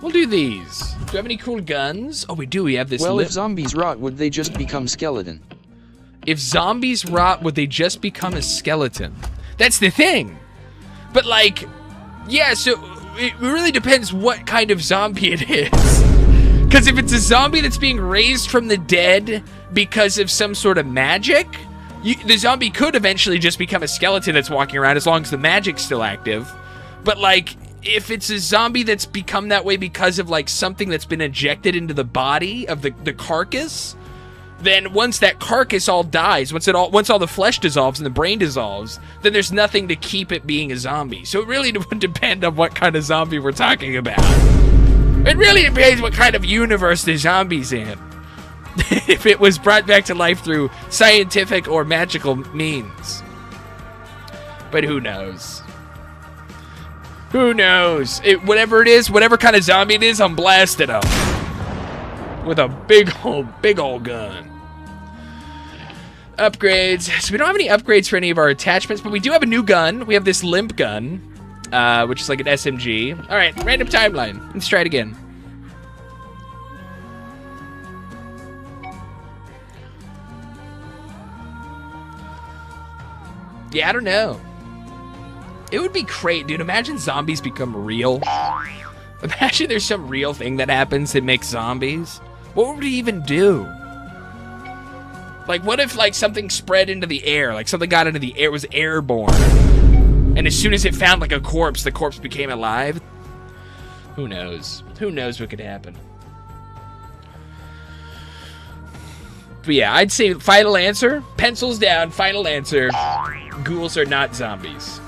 We'll do these. Do we have any cool guns? Oh, we do. We have this. Well, if zombies rot, would they just become skeleton? If zombies rot, would they just become a skeleton? That's the thing. But like, yeah, so it really depends what kind of zombie it is. Because if it's a zombie that's being raised from the dead because of some sort of magic, the zombie could eventually just become a skeleton that's walking around as long as the magic's still active. But like, if it's a zombie that's become that way because of like something that's been injected into the body of the carcass, then once that carcass all dies, once all the flesh dissolves and the brain dissolves, then there's nothing to keep it being a zombie. So it really would depend on what kind of zombie we're talking about. It really depends what kind of universe the zombie's in. If it was brought back to life through scientific or magical means. But who knows? Who knows? Whatever it is, whatever kind of zombie it is, I'm blasting them. With a big old gun. Upgrades. So we don't have any upgrades for any of our attachments, but we do have a new gun. We have this limp gun, which is like an SMG. All right, random timeline. Let's try it again. Yeah, I don't know. It would be great, dude. Imagine zombies become real. Imagine there's some real thing that happens that makes zombies. What would we even do? Like, what if, like, something spread into the air? Like, something got into the air, was airborne. And as soon as it found, like, a corpse, the corpse became alive? Who knows? Who knows what could happen? But yeah, I'd say final answer. Pencils down, final answer. Ghouls are not zombies.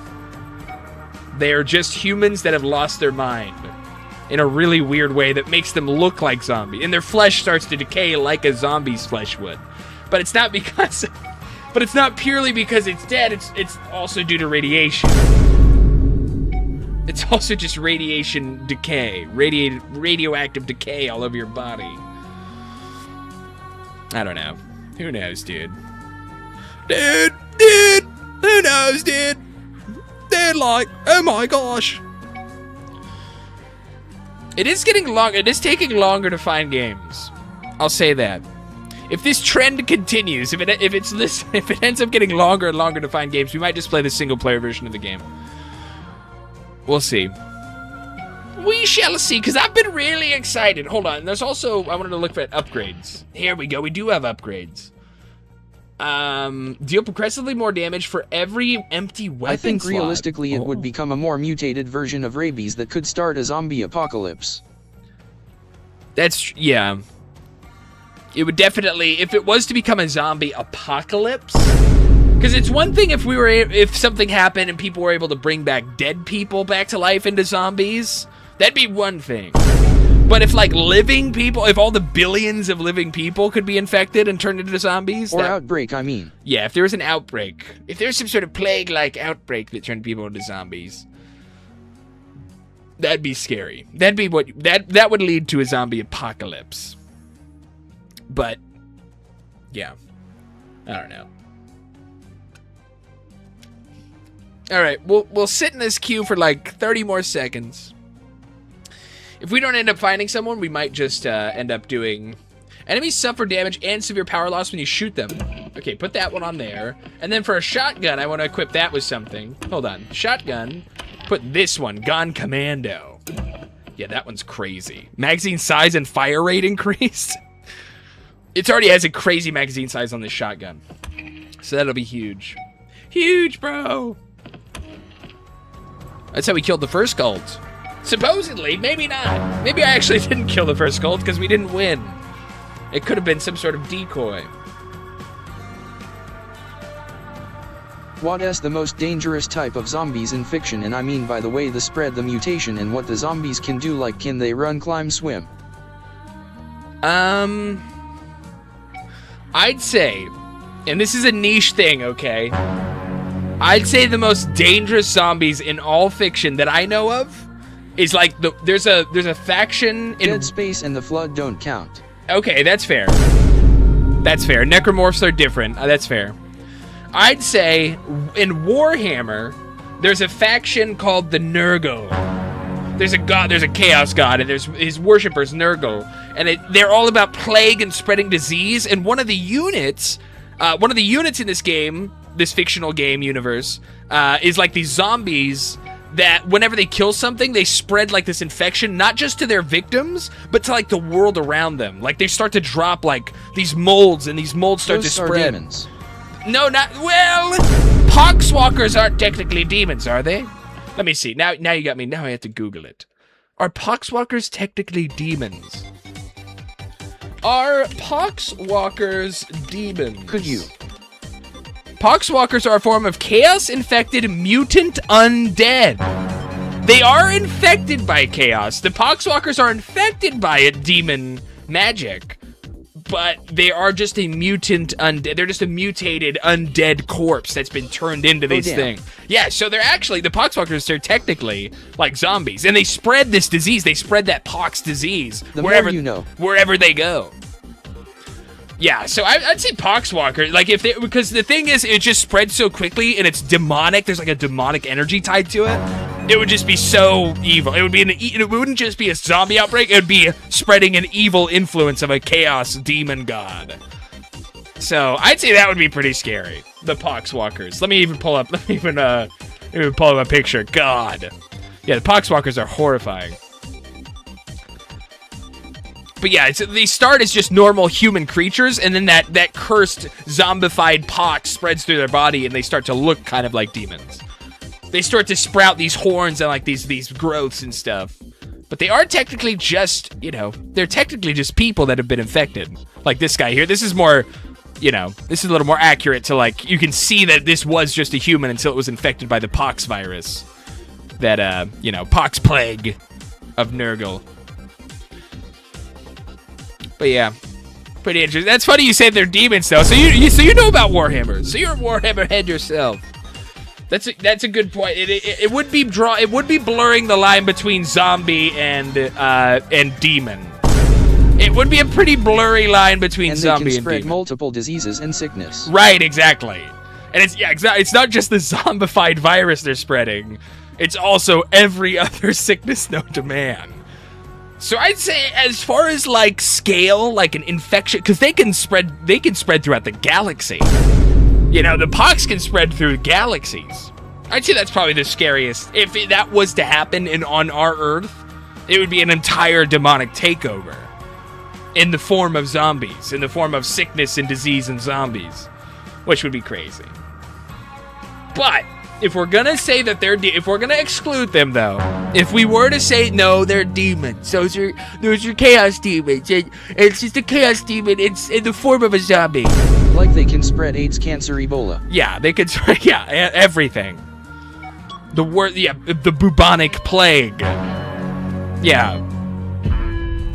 They are just humans that have lost their mind in a really weird way that makes them look like zombies. And their flesh starts to decay like a zombie's flesh would. But it's not because... But it's not purely because it's dead. It's also due to radiation. It's also just radiation decay. Radioactive decay all over your body. I don't know. Who knows, dude? Dude! Who knows, dude? Dude, like, oh my gosh. It is getting long. It is taking longer to find games. I'll say that. If this trend continues, if it ends up getting longer and longer to find games, we might just play the single player version of the game. We'll see. We shall see, because I've been really excited. Hold on. There's also, I wanted to look at upgrades. Here we go. We do have upgrades. Deal progressively more damage for every empty weapon I think slot. realistically it would become a more mutated version of rabies that could start a zombie apocalypse. That's, yeah. It would definitely, if it was to become a zombie apocalypse, because it's one thing if something happened and people were able to bring back dead people back to life into zombies, that'd be one thing. But if, like, living people, if all the billions of living people could be infected and turned into zombies... Or outbreak, I mean. Yeah, if there was an outbreak. If there was some sort of plague-like outbreak that turned people into zombies, that'd be scary. That'd be what... That would lead to a zombie apocalypse. But, yeah. I don't know. Alright, we'll sit in this queue for, like, 30 more seconds. If we don't end up finding someone, we might just end up doing... Enemies suffer damage and severe power loss when you shoot them. Okay, put that one on there. And then for a shotgun, I want to equip that with something. Hold on. Shotgun. Put this one. Gun Commando. Yeah, that one's crazy. Magazine size and fire rate increased. It already has a crazy magazine size on this shotgun. So that'll be huge. Huge, bro. That's how we killed the first cult. Supposedly, maybe not. Maybe I actually didn't kill the first cult because we didn't win. It could have been some sort of decoy. What is the most dangerous type of zombies in fiction, and I mean by the way the spread, the mutation, and what the zombies can do, like can they run, climb, swim? I'd say, and this is a niche thing, okay? I'd say the most dangerous zombies in all fiction that I know of is like there's a faction in Dead Space and the Flood don't count. Okay, that's fair. That's fair. Necromorphs are different. That's fair. I'd say in Warhammer, there's a faction called the Nurgle. There's a god, there's a chaos god, and there's his worshippers, Nurgle, and they're all about plague and spreading disease. And one of the units in this game, this fictional game universe, is like these zombies that whenever they kill something, they spread like this infection, not just to their victims, but to like the world around them. Like they start to drop like these molds, and these molds start Those to are spread. demons. No, not, well, poxwalkers aren't technically demons, are they? Let me see. Now you got me. Now I have to Google it. Are poxwalkers technically demons? Are Poxwalkers demons? Could you? Poxwalkers are a form of chaos-infected mutant undead. They are infected by chaos. The Poxwalkers are infected by a demon magic, but they are just a mutant undead. They're just a mutated undead corpse that's been turned into this thing. Yeah, so they're actually, the Poxwalkers are technically like zombies, and they spread this disease. They spread that pox disease wherever they go. Yeah, so I'd say Poxwalker, like because the thing is, it just spreads so quickly and it's demonic. There's like a demonic energy tied to it. It would just be so evil. It would be it wouldn't just be a zombie outbreak. It would be spreading an evil influence of a chaos demon god. So I'd say that would be pretty scary. The Poxwalkers. Let me even pull up a picture. God, yeah, the Poxwalkers are horrifying. But yeah, they start as just normal human creatures, and then that cursed zombified pox spreads through their body, and they start to look kind of like demons. They start to sprout these horns and like these growths and stuff. But they are technically just, they're technically just people that have been infected. Like this guy here. This is more, this is a little more accurate to like, you can see that this was just a human until it was infected by the pox virus. That, pox plague of Nurgle. But yeah, pretty interesting. That's funny you say they're demons though. So you know about Warhammer. So you're a Warhammer head yourself. That's a good point. It would be blurring the line between zombie and demon. It would be a pretty blurry line between zombie and demon. And they can spread multiple diseases and sickness. Right, exactly. And it's not just the zombified virus they're spreading. It's also every other sickness known to man. So I'd say, as far as like scale, like an infection, because they can spread throughout the galaxy. The pox can spread through galaxies. I'd say that's probably the scariest. If that was to happen on our Earth, it would be an entire demonic takeover in the form of zombies, in the form of sickness and disease and zombies, which would be crazy. But if we're gonna say that if we're gonna exclude them, though, if we were to say no, they're demons. Those are chaos demons. It's just a chaos demon. It's in the form of a zombie. Like they can spread AIDS, cancer, Ebola. Yeah, they could spread. Yeah, everything. The bubonic plague. Yeah.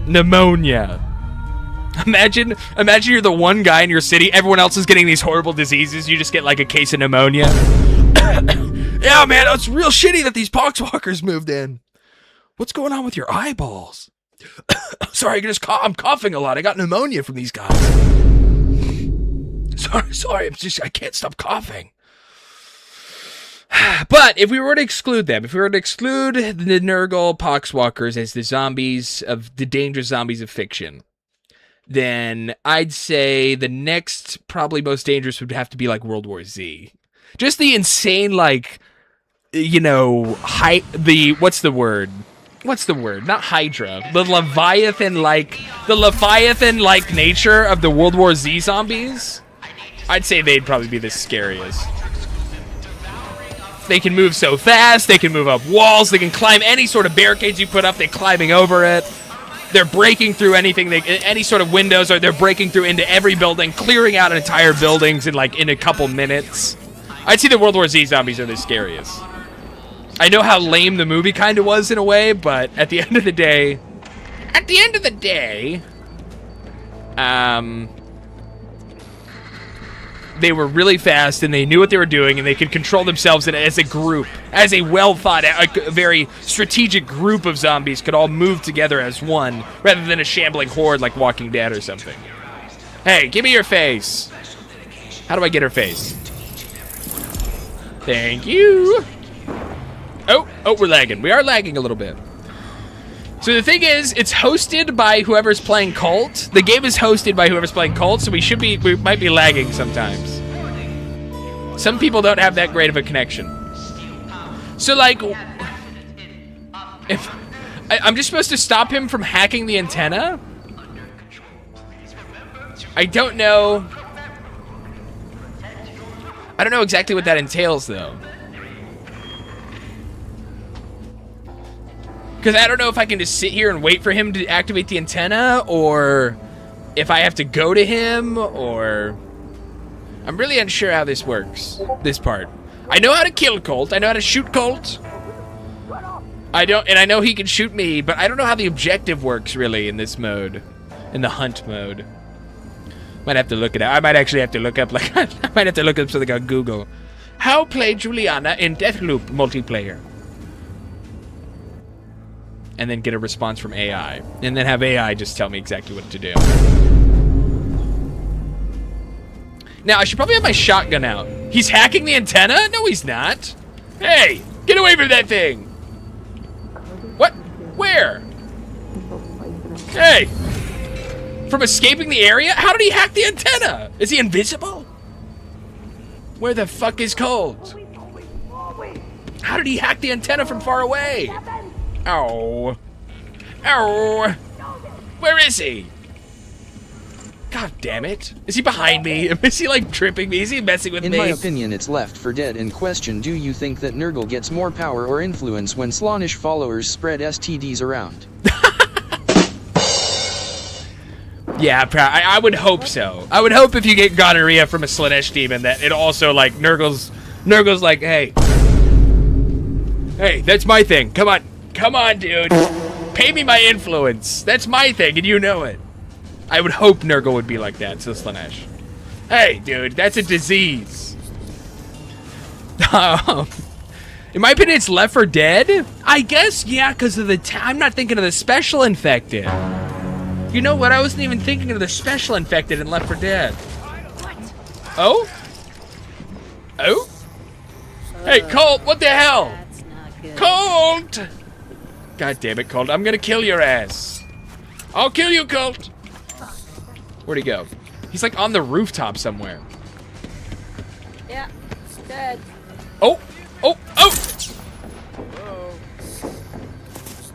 Pneumonia. Imagine you're the one guy in your city. Everyone else is getting these horrible diseases. You just get like a case of pneumonia. Yeah, man, it's real shitty that these Poxwalkers moved in. What's going on with your eyeballs? Sorry, I'm coughing a lot. I got pneumonia from these guys. Sorry, I can't stop coughing. But if we were to exclude them, if we were to exclude the Nurgle Poxwalkers as the dangerous zombies of fiction, then I'd say the next probably most dangerous would have to be like World War Z. Just the insane, like, what's the word? Not Hydra. The Leviathan-like nature of the World War Z zombies. I'd say they'd probably be the scariest. They can move so fast, they can move up walls, they can climb any sort of barricades you put up, they're climbing over it. They're breaking through anything, any sort of windows, or they're breaking through into every building, clearing out entire buildings in a couple minutes. I'd say the World War Z zombies are the scariest. I know how lame the movie kind of was in a way, but at the end of the day, they were really fast and they knew what they were doing and they could control themselves as a group, as a a very strategic group of zombies could all move together as one rather than a shambling horde like Walking Dead or something. Hey, give me your face. How do I get her face? Thank you. Oh, we're lagging. We are lagging a little bit. So the thing is, it's hosted by whoever's playing Cult. The game is hosted by whoever's playing Cult, so we might be lagging sometimes. Some people don't have that great of a connection. So like, if I'm just supposed to stop him from hacking the antenna? I don't know. I don't know exactly what that entails, though. Because I don't know if I can just sit here and wait for him to activate the antenna, or if I have to go to him or... I'm really unsure how this works, this part. I know how to kill Colt. I know how to shoot Colt. I know he can shoot me, but I don't know how the objective works really in this mode, in the hunt mode. Might have to look it up. I might actually have to look up, like, I might have to look up something on Google. How play Juliana in Deathloop multiplayer? And then get a response from AI. And then have AI just tell me exactly what to do. Now, I should probably have my shotgun out. He's hacking the antenna? No, he's not. Hey, get away from that thing. What? Where? Hey. From escaping the area? How did he hack the antenna? Is he invisible? Where the fuck is Colt? How did he hack the antenna from far away? Ow. Ow. Where is he? God damn it. Is he behind me? Is he like tripping me? Is he messing with me? In my opinion, it's Left 4 Dead in question. Do you think that Nurgle gets more power or influence when Slaanesh followers spread STDs around? Yeah, I would hope so. I would hope if you get gonorrhea from a Slaanesh demon that it also like Nurgle's like, hey, that's my thing. Come on, dude. Pay me my influence. That's my thing, and you know it. I would hope Nurgle would be like that to Slaanesh. Hey, dude, that's a disease. In my opinion, it's Left 4 Dead. I guess, yeah, because of the I'm not thinking of the special infected. You know what? I wasn't even thinking of the special infected in Left 4 Dead. Oh? Oh? Hey, Colt, what the hell? Colt! God damn it, Colt. I'm gonna kill your ass. I'll kill you, Colt. Where'd he go? He's like on the rooftop somewhere. Yeah, dead. Oh! Oh! Oh!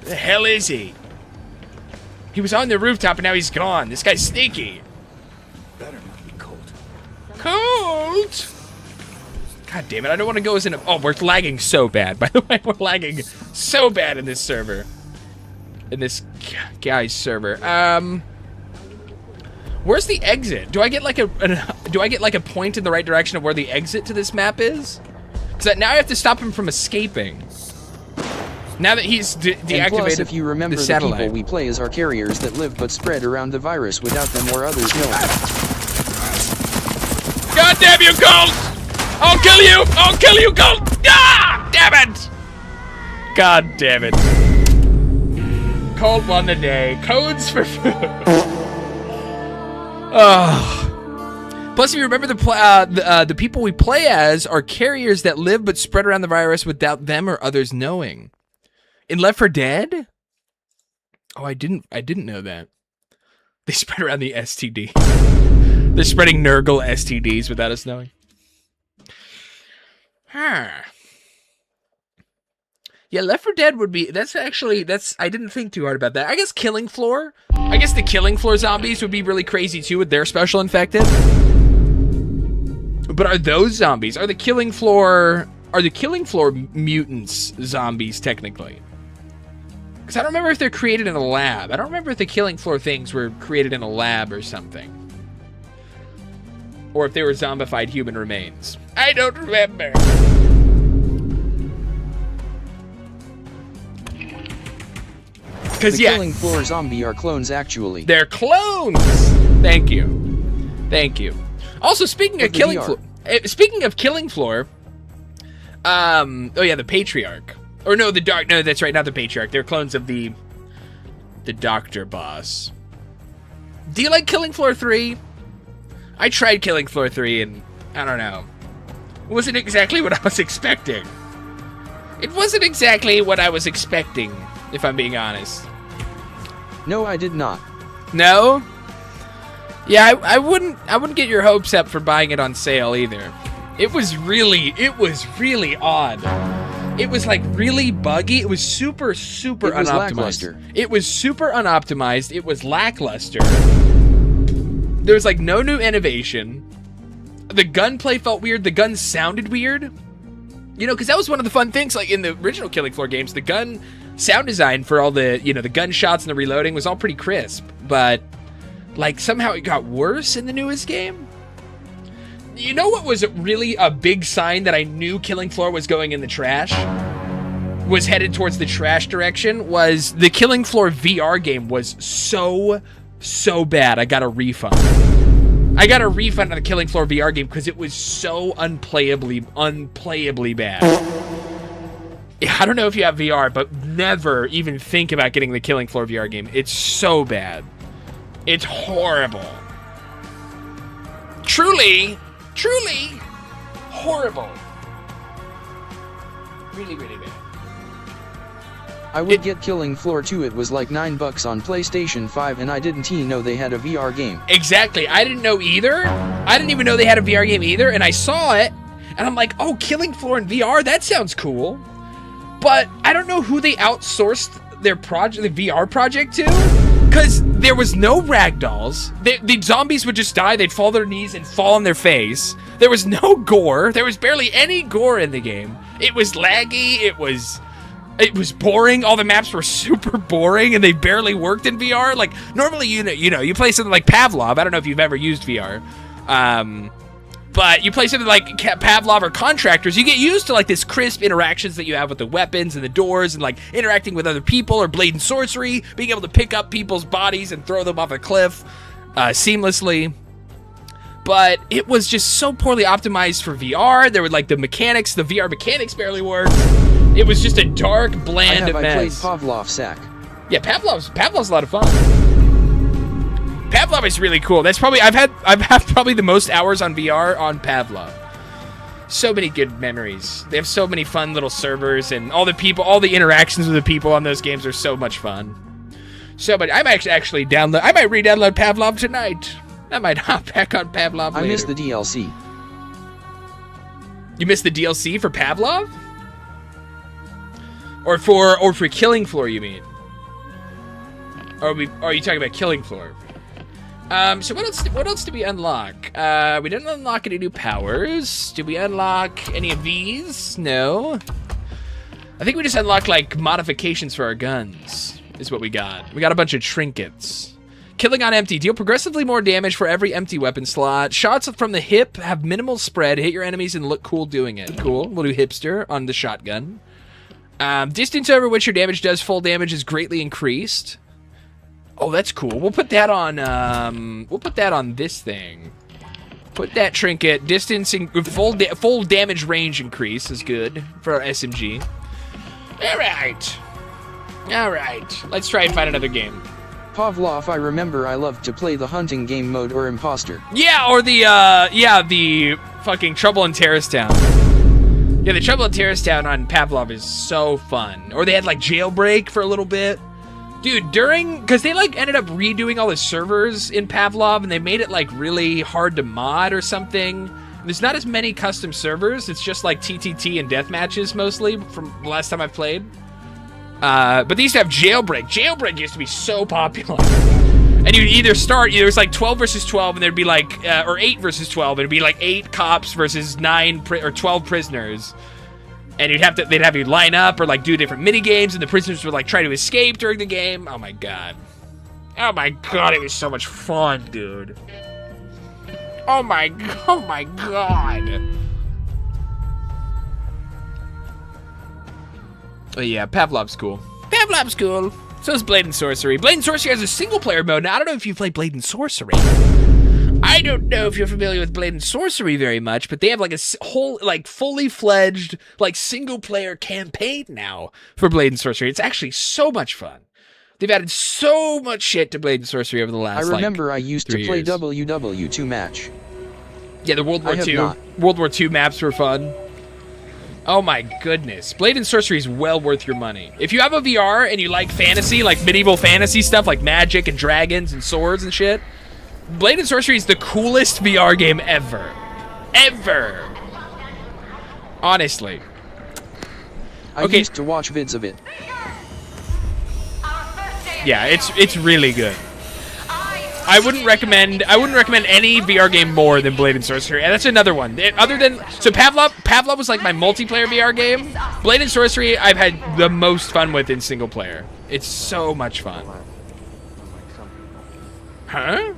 The hell is he? He was on the rooftop and now he's gone. This guy's sneaky. Better not be Colt. Colt! God damn it, I don't want to go as an... Oh, we're lagging so bad. By the way, we're lagging so bad in this server. In this guy's server. Where's the exit? Do I get like a point in the right direction of where the exit to this map is? Because now I have to stop him from escaping. Now that he's deactivated and plus, if you remember, the people we play as are carriers that live but spread around the virus without them or others knowing. God damn you, Colt! I'll kill you! I'll kill you, Colt! Ah! Damn it! God damn it. Colt won the day. Codes for food. Plus, if you remember, the people we play as are carriers that live but spread around the virus without them or others knowing. In Left 4 Dead? Oh, I didn't know that. They spread around the STD. They're spreading Nurgle STDs without us knowing. Huh. Yeah, Left 4 Dead would be... I didn't think too hard about that. I guess Killing Floor? I guess the Killing Floor zombies would be really crazy too with their special infected. But are those zombies? Are the Killing Floor mutants zombies technically? Because I don't remember if they're created in a lab. I don't remember if the Killing Floor things were created in a lab or something. Or if they were zombified human remains. I don't remember. The Killing Floor zombie are clones, actually. They're clones! Thank you. Thank you. Also, speaking of Killing Floor, oh yeah, the Patriarch. Or no, no, that's right, not the Patriarch. They're clones of the Doctor Boss. Do you like Killing Floor 3? I tried Killing Floor 3 and I don't know. It wasn't exactly what I was expecting. It wasn't exactly what I was expecting, if I'm being honest. No, I did not. No? Yeah, I wouldn't get your hopes up for buying it on sale either. It was really odd. It was like really buggy. It was super unoptimized. Lackluster. It was super unoptimized. It was lackluster. There was like no new innovation. The gunplay felt weird. The gun sounded weird. You know, because that was one of the fun things, like in the original Killing Floor games, the gun sound design for all the, you know, the gunshots and the reloading was all pretty crisp. But Like, somehow it got worse in the newest game. You know what was really a big sign that I knew Killing Floor was going in the trash? Was headed towards the trash direction? Was the Killing Floor VR game was so bad. I got a refund. I got a refund on the Killing Floor VR game because it was so unplayably bad. I don't know if you have VR, but never even think about getting the Killing Floor VR game. It's so bad. It's horrible. Truly horrible. Really bad. I would get Killing Floor 2. It was like $9 on PlayStation 5, and I didn't even know they had a VR game. Exactly. I didn't know either. I didn't even know they had a VR game either, and I saw it, and I'm like, oh, Killing Floor in VR? That sounds cool. But I don't know who they outsourced their project, the VR project to, because there was no ragdolls. The zombies would just die. They'd fall to their knees and fall on their face. There was no gore. There was barely any gore in the game. It was laggy. It was boring. All the maps were super boring, and they barely worked in VR. Like, normally, you play something like Pavlov. I don't know if you've ever used VR. But you play something like Pavlov or Contractors, you get used to like this crisp interactions that you have with the weapons and the doors and like interacting with other people, or Blade and Sorcery, being able to pick up people's bodies and throw them off a cliff seamlessly. But it was just so poorly optimized for VR. There were like the VR mechanics barely worked. It was just a dark, bland mess. I played Pavlov Sack. Yeah, Pavlov's a lot of fun. Pavlov is really cool. That's probably I've had probably the most hours on VR on Pavlov. So many good memories. They have so many fun little servers, and all the interactions with the people on those games are so much fun. So, but I might actually I might re-download Pavlov tonight. I might hop back on Pavlov later. I missed the DLC. You missed the DLC for Pavlov? Or for Killing Floor, you mean? Or are you talking about Killing Floor? So what else did we unlock? We didn't unlock any new powers. Did we unlock any of these? No. I think we just unlocked like modifications for our guns is what we got. We got a bunch of trinkets. Killing on empty. Deal progressively more damage for every empty weapon slot. Shots from the hip have minimal spread. Hit your enemies and look cool doing it. Cool. We'll do hipster on the shotgun. Distance over which your damage does full damage is greatly increased. Oh, that's cool. We'll put that on this thing. Put that trinket. Distancing full damage range increase is good for our SMG. All right. Let's try and find another game. Pavlov, I remember I loved to play the hunting game mode or imposter. Yeah, or the fucking Trouble in Terrorist Town. Yeah, the Trouble in Terrorist Town on Pavlov is so fun. Or they had like Jailbreak for a little bit. Dude, because they like ended up redoing all the servers in Pavlov, and they made it like really hard to mod or something. There's not as many custom servers. It's just like TTT and death matches mostly from the last time I played. But they used to have Jailbreak. Jailbreak used to be so popular. And you'd either was like 12 versus 12, and there'd be like, or 8 versus 12, and it'd be like 8 cops versus 12 prisoners. And they'd have you line up or like do different mini games, and the prisoners would like try to escape during the game. Oh my god, it was so much fun, dude. Oh my god. Oh yeah, Pavlov's cool. So is Blade and Sorcery. Blade and Sorcery has a single player mode. Now I don't know if you play Blade and Sorcery. I don't know if you're familiar with Blade and Sorcery very much, but they have like a whole, like fully fledged, like single player campaign now for Blade and Sorcery. It's actually so much fun. They've added so much shit to Blade and Sorcery over the last, I remember I used to play years. WW2 match. Yeah, the World War II maps were fun. Oh my goodness. Blade and Sorcery is well worth your money. If you have a VR and you like fantasy, like medieval fantasy stuff, like magic and dragons and swords and shit, Blade and Sorcery is the coolest VR game ever. Honestly. I used to watch vids of it. Yeah, it's really good. I wouldn't recommend any VR game more than Blade and Sorcery. And that's another one. Pavlov was like my multiplayer VR game. Blade and Sorcery I've had the most fun with in single player. It's so much fun. Huh?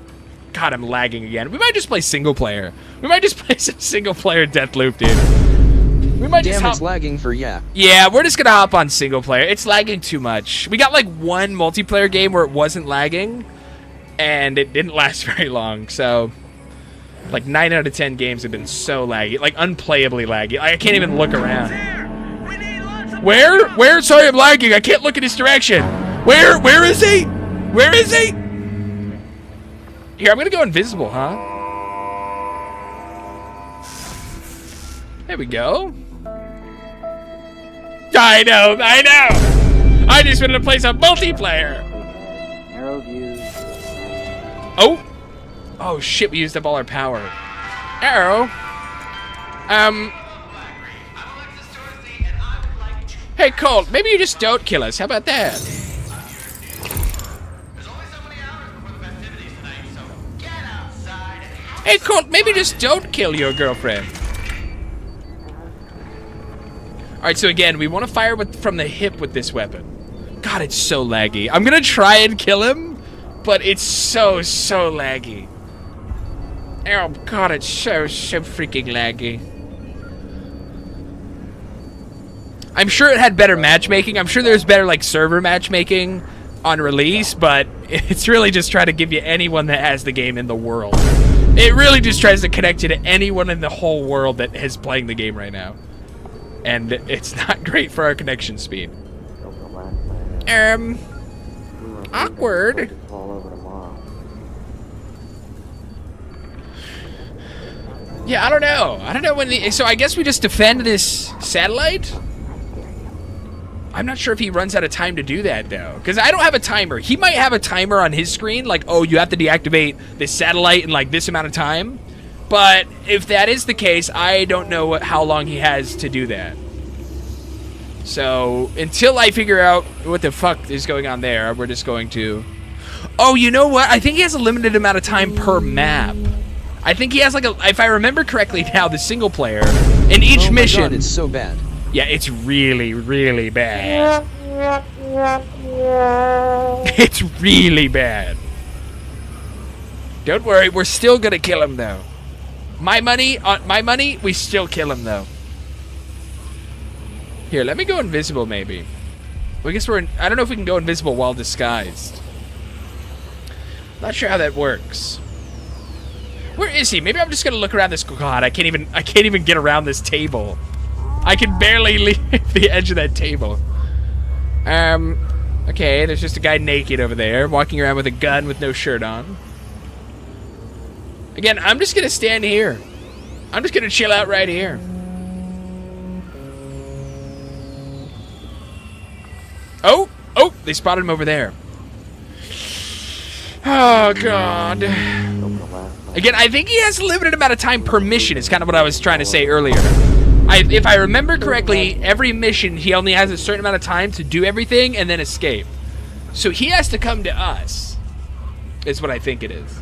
God, I'm lagging again. We might just play single player. We might just play some single player Deathloop, dude. We might just Damn, hop. it's lagging for yeah. Yeah, we're just gonna hop on single player. It's lagging too much. We got like one multiplayer game where it wasn't lagging, and it didn't last very long. So, like 9 out of 10 games have been so laggy, like unplayably laggy. I can't even look around. Where? Where? Sorry, I'm lagging. I can't look in his direction. Where? Where is he? Where is he? Here, I'm gonna go invisible, huh? There we go. I know. I just wanted to play some multiplayer. Arrow views. Oh. Oh shit, we used up all our power. Arrow. Hey Colt, maybe you just don't kill us. How about that? Hey Colt, maybe just don't kill your girlfriend. Alright, so again, we want to fire from the hip with this weapon. God, it's so laggy. I'm gonna try and kill him, but it's so laggy. Oh God, it's so freaking laggy. I'm sure it had better matchmaking. I'm sure there's better like server matchmaking on release, but it's really just trying to give you anyone that has the game in the world. It really just tries to connect you to anyone in the whole world that is playing the game right now. And it's not great for our connection speed. Awkward. Yeah, I don't know. I don't know when so I guess we just defend this satellite? I'm not sure if he runs out of time to do that, though. Because I don't have a timer. He might have a timer on his screen, like, oh, you have to deactivate this satellite in, like, this amount of time. But if that is the case, I don't know how long he has to do that. So, until I figure out what the fuck is going on there, we're just going to... Oh, you know what? I think he has a limited amount of time per map. I think he has, like, if I remember correctly now, the single player, in each mission... Oh my God, it's so bad. Yeah, it's really, really bad. It's really bad. Don't worry, we're still gonna kill him, though. My money, we still kill him, though. Here, let me go invisible, maybe. Well, I guess I don't know if we can go invisible while disguised. Not sure how that works. Where is he? Maybe I'm just gonna look around this. God, I can't even get around this table. I can barely leave the edge of that table. Okay, there's just a guy naked over there, walking around with a gun with no shirt on. Again, I'm just gonna stand here. I'm just gonna chill out right here. Oh, they spotted him over there. Oh, God. Again, I think he has a limited amount of time per mission, is kind of what I was trying to say earlier. If I remember correctly, every mission, he only has a certain amount of time to do everything and then escape. So he has to come to us, is what I think it is.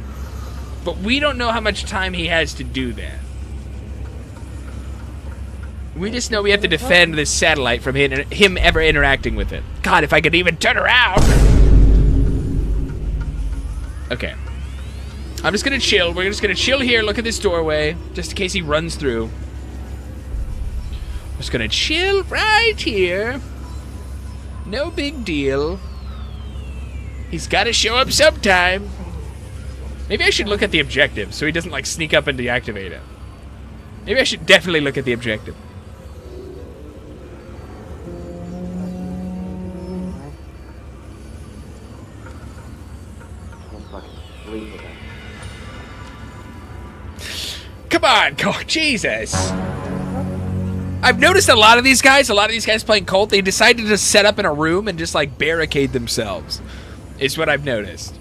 But we don't know how much time he has to do that. We just know we have to defend this satellite from him ever interacting with it. God, if I could even turn around! Okay. I'm just gonna chill. We're just gonna chill here, look at this doorway, just in case he runs through. Just gonna chill right here. No big deal. He's gotta show up sometime. Maybe I should look at the objective so he doesn't like sneak up and deactivate it. Maybe I should definitely look at the objective. Come on, Colt. Jesus. I've noticed a lot of these guys playing Colt, they decided to set up in a room and just like barricade themselves. Is what I've noticed.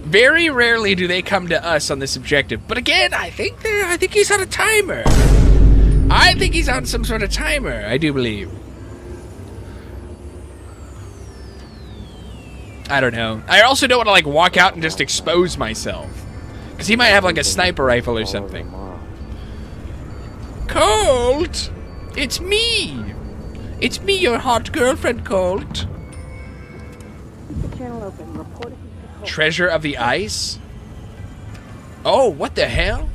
Very rarely do they come to us on this objective. But again, I think he's on a timer. I think he's on some sort of timer, I do believe. I don't know. I also don't want to like walk out and just expose myself. Because he might have like a sniper rifle or something. Colt! It's me! It's me, your hot girlfriend, Colt. Channel open. Report if you see Colt. Treasure of the Ice? Oh, what the hell?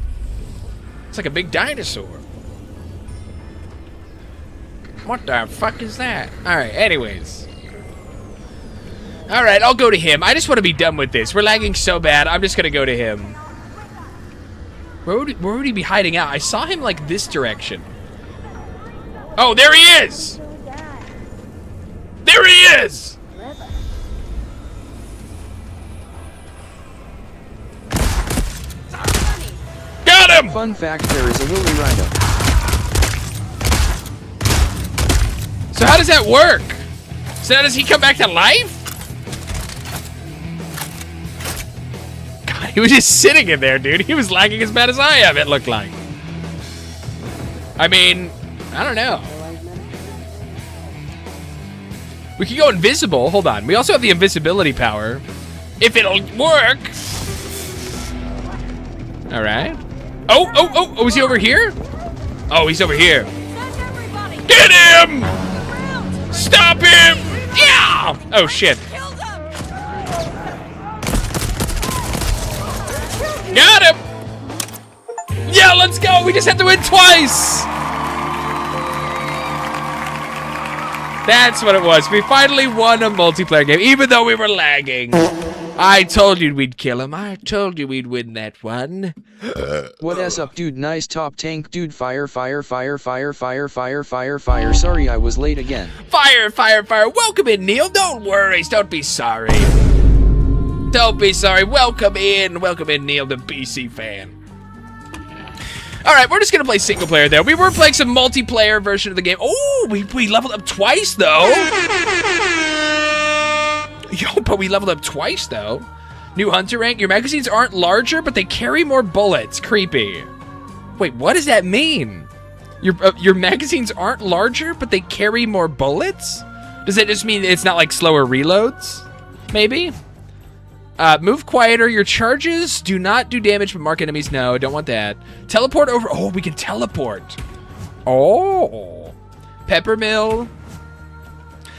It's like a big dinosaur. What the fuck is that? Alright, anyways. Alright, I'll go to him. I just want to be done with this. We're lagging so bad, I'm just going to go to him. Where would he be hiding out? I saw him, like, this direction. Oh, there he is! There he is! Got him! Fun fact, there is a woolly rhino. So how does that work? So how does he come back to life? God, he was just sitting in there, dude. He was lagging as bad as I am, it looked like. I mean, I don't know. We could go invisible. Hold on. We also have the invisibility power. If it'll work. All right. Oh, is he over here? Oh, he's over here. Get him! Stop him! Yeah! Oh, shit. Got him! Yeah, let's go! We just have to win twice! That's what it was. We finally won a multiplayer game, even though we were lagging. I told you we'd kill him. I told you we'd win that one. What s up, dude? Nice top tank, dude. Fire, fire, fire, fire, fire, fire, fire, fire. Sorry, I was late again. Fire, fire, fire. Welcome in, Neil. Don't worry. Don't be sorry. Don't be sorry. Welcome in, Neil, the BC fan. All right, we're just gonna play single player there. We were playing some multiplayer version of the game. Oh, we leveled up twice though. Yo, but we leveled up twice though. New hunter rank. Your magazines aren't larger, but they carry more bullets. Creepy. Wait, what does that mean? Your magazines aren't larger, but they carry more bullets? Does that just mean it's not like slower reloads? Maybe. Move quieter. Your charges do not do damage, but mark enemies. No, don't want that. Teleport over. Oh, we can teleport. Oh. Peppermill.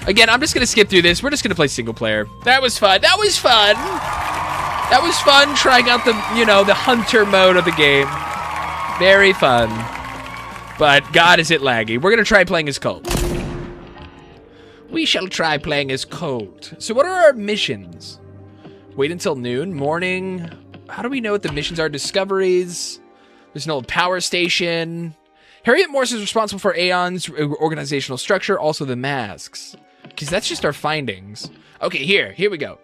Again, I'm just going to skip through this. We're just going to play single player. That was fun. That was fun. That was fun trying out the, the hunter mode of the game. Very fun. But God, is it laggy. We're going to try playing as Colt. We shall try playing as Colt. So what are our missions? Wait until noon. Morning. How do we know what the missions are? Discoveries. There's an old power station. Harriet Morse is responsible for Aeon's organizational structure, also the masks. Because that's just our findings. Okay, here we go.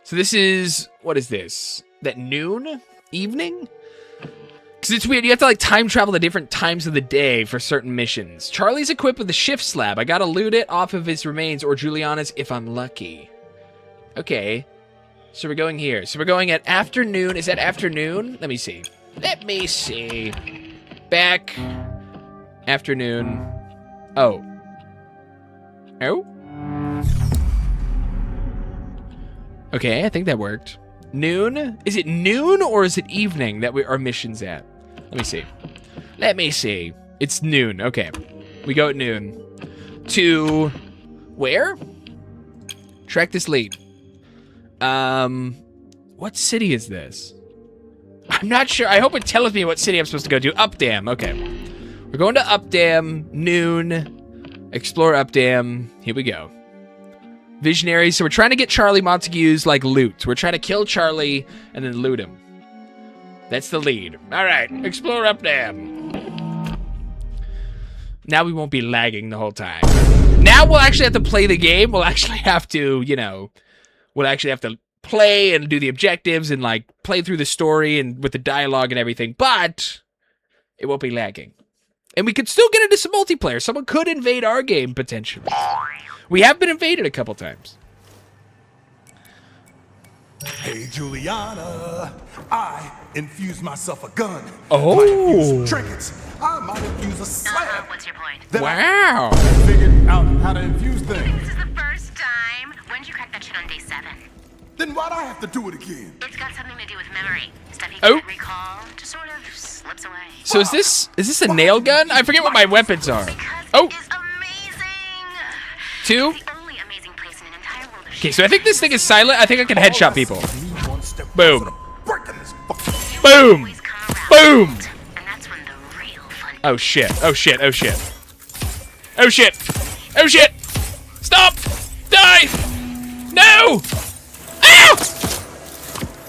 So this is, what is this? That noon? Evening? Because it's weird, you have to like time travel to different times of the day for certain missions. Charlie's equipped with a shift slab. I gotta loot it off of his remains, or Juliana's if I'm lucky. Okay. So we're going here. So we're going at afternoon. Is that afternoon? Let me see. Back. Afternoon. Oh. Okay, I think that worked. Noon? Is it noon or is it evening that our mission's at? Let me see. It's noon. Okay. We go at noon. To where? Track this lead. What city is this? I'm not sure. I hope it tells me what city I'm supposed to go to. Updam. Okay. We're going to Updam. Noon. Explore Updam. Here we go. Visionary. So we're trying to get Charlie Montague's, like, loot. We're trying to kill Charlie and then loot him. That's the lead. All right. Explore Updam. Now we won't be lagging the whole time. Now we'll actually have to play the game. We'll actually have to, we'll actually have to play and do the objectives and like play through the story and with the dialogue and everything, but it won't be lagging. And we could still get into some multiplayer. Someone could invade our game potentially. We have been invaded a couple times. Hey, Juliana, I infused myself a gun. Oh. I might infuse some trinkets. I might infuse a slab. What's your point? Then Wow. I figured out how to infuse things. This is the first time. When did you crack that shit on day 7? Then why'd I have to do it again? It's got something to do with memory. Stuff you Oh. can't recall just sort of slips away. So is this a nail gun? I forget what my weapons are. Because Oh. it is amazing. 2. It's the only amazing place in an entire world of Okay, so I think this thing is silent. I think I can headshot people. Boom. Breaking this fucking Boom. Boom. And that's when the real fun. Oh shit. Oh shit. Oh shit. Oh shit. Oh shit. Stop. Die. No. Ow.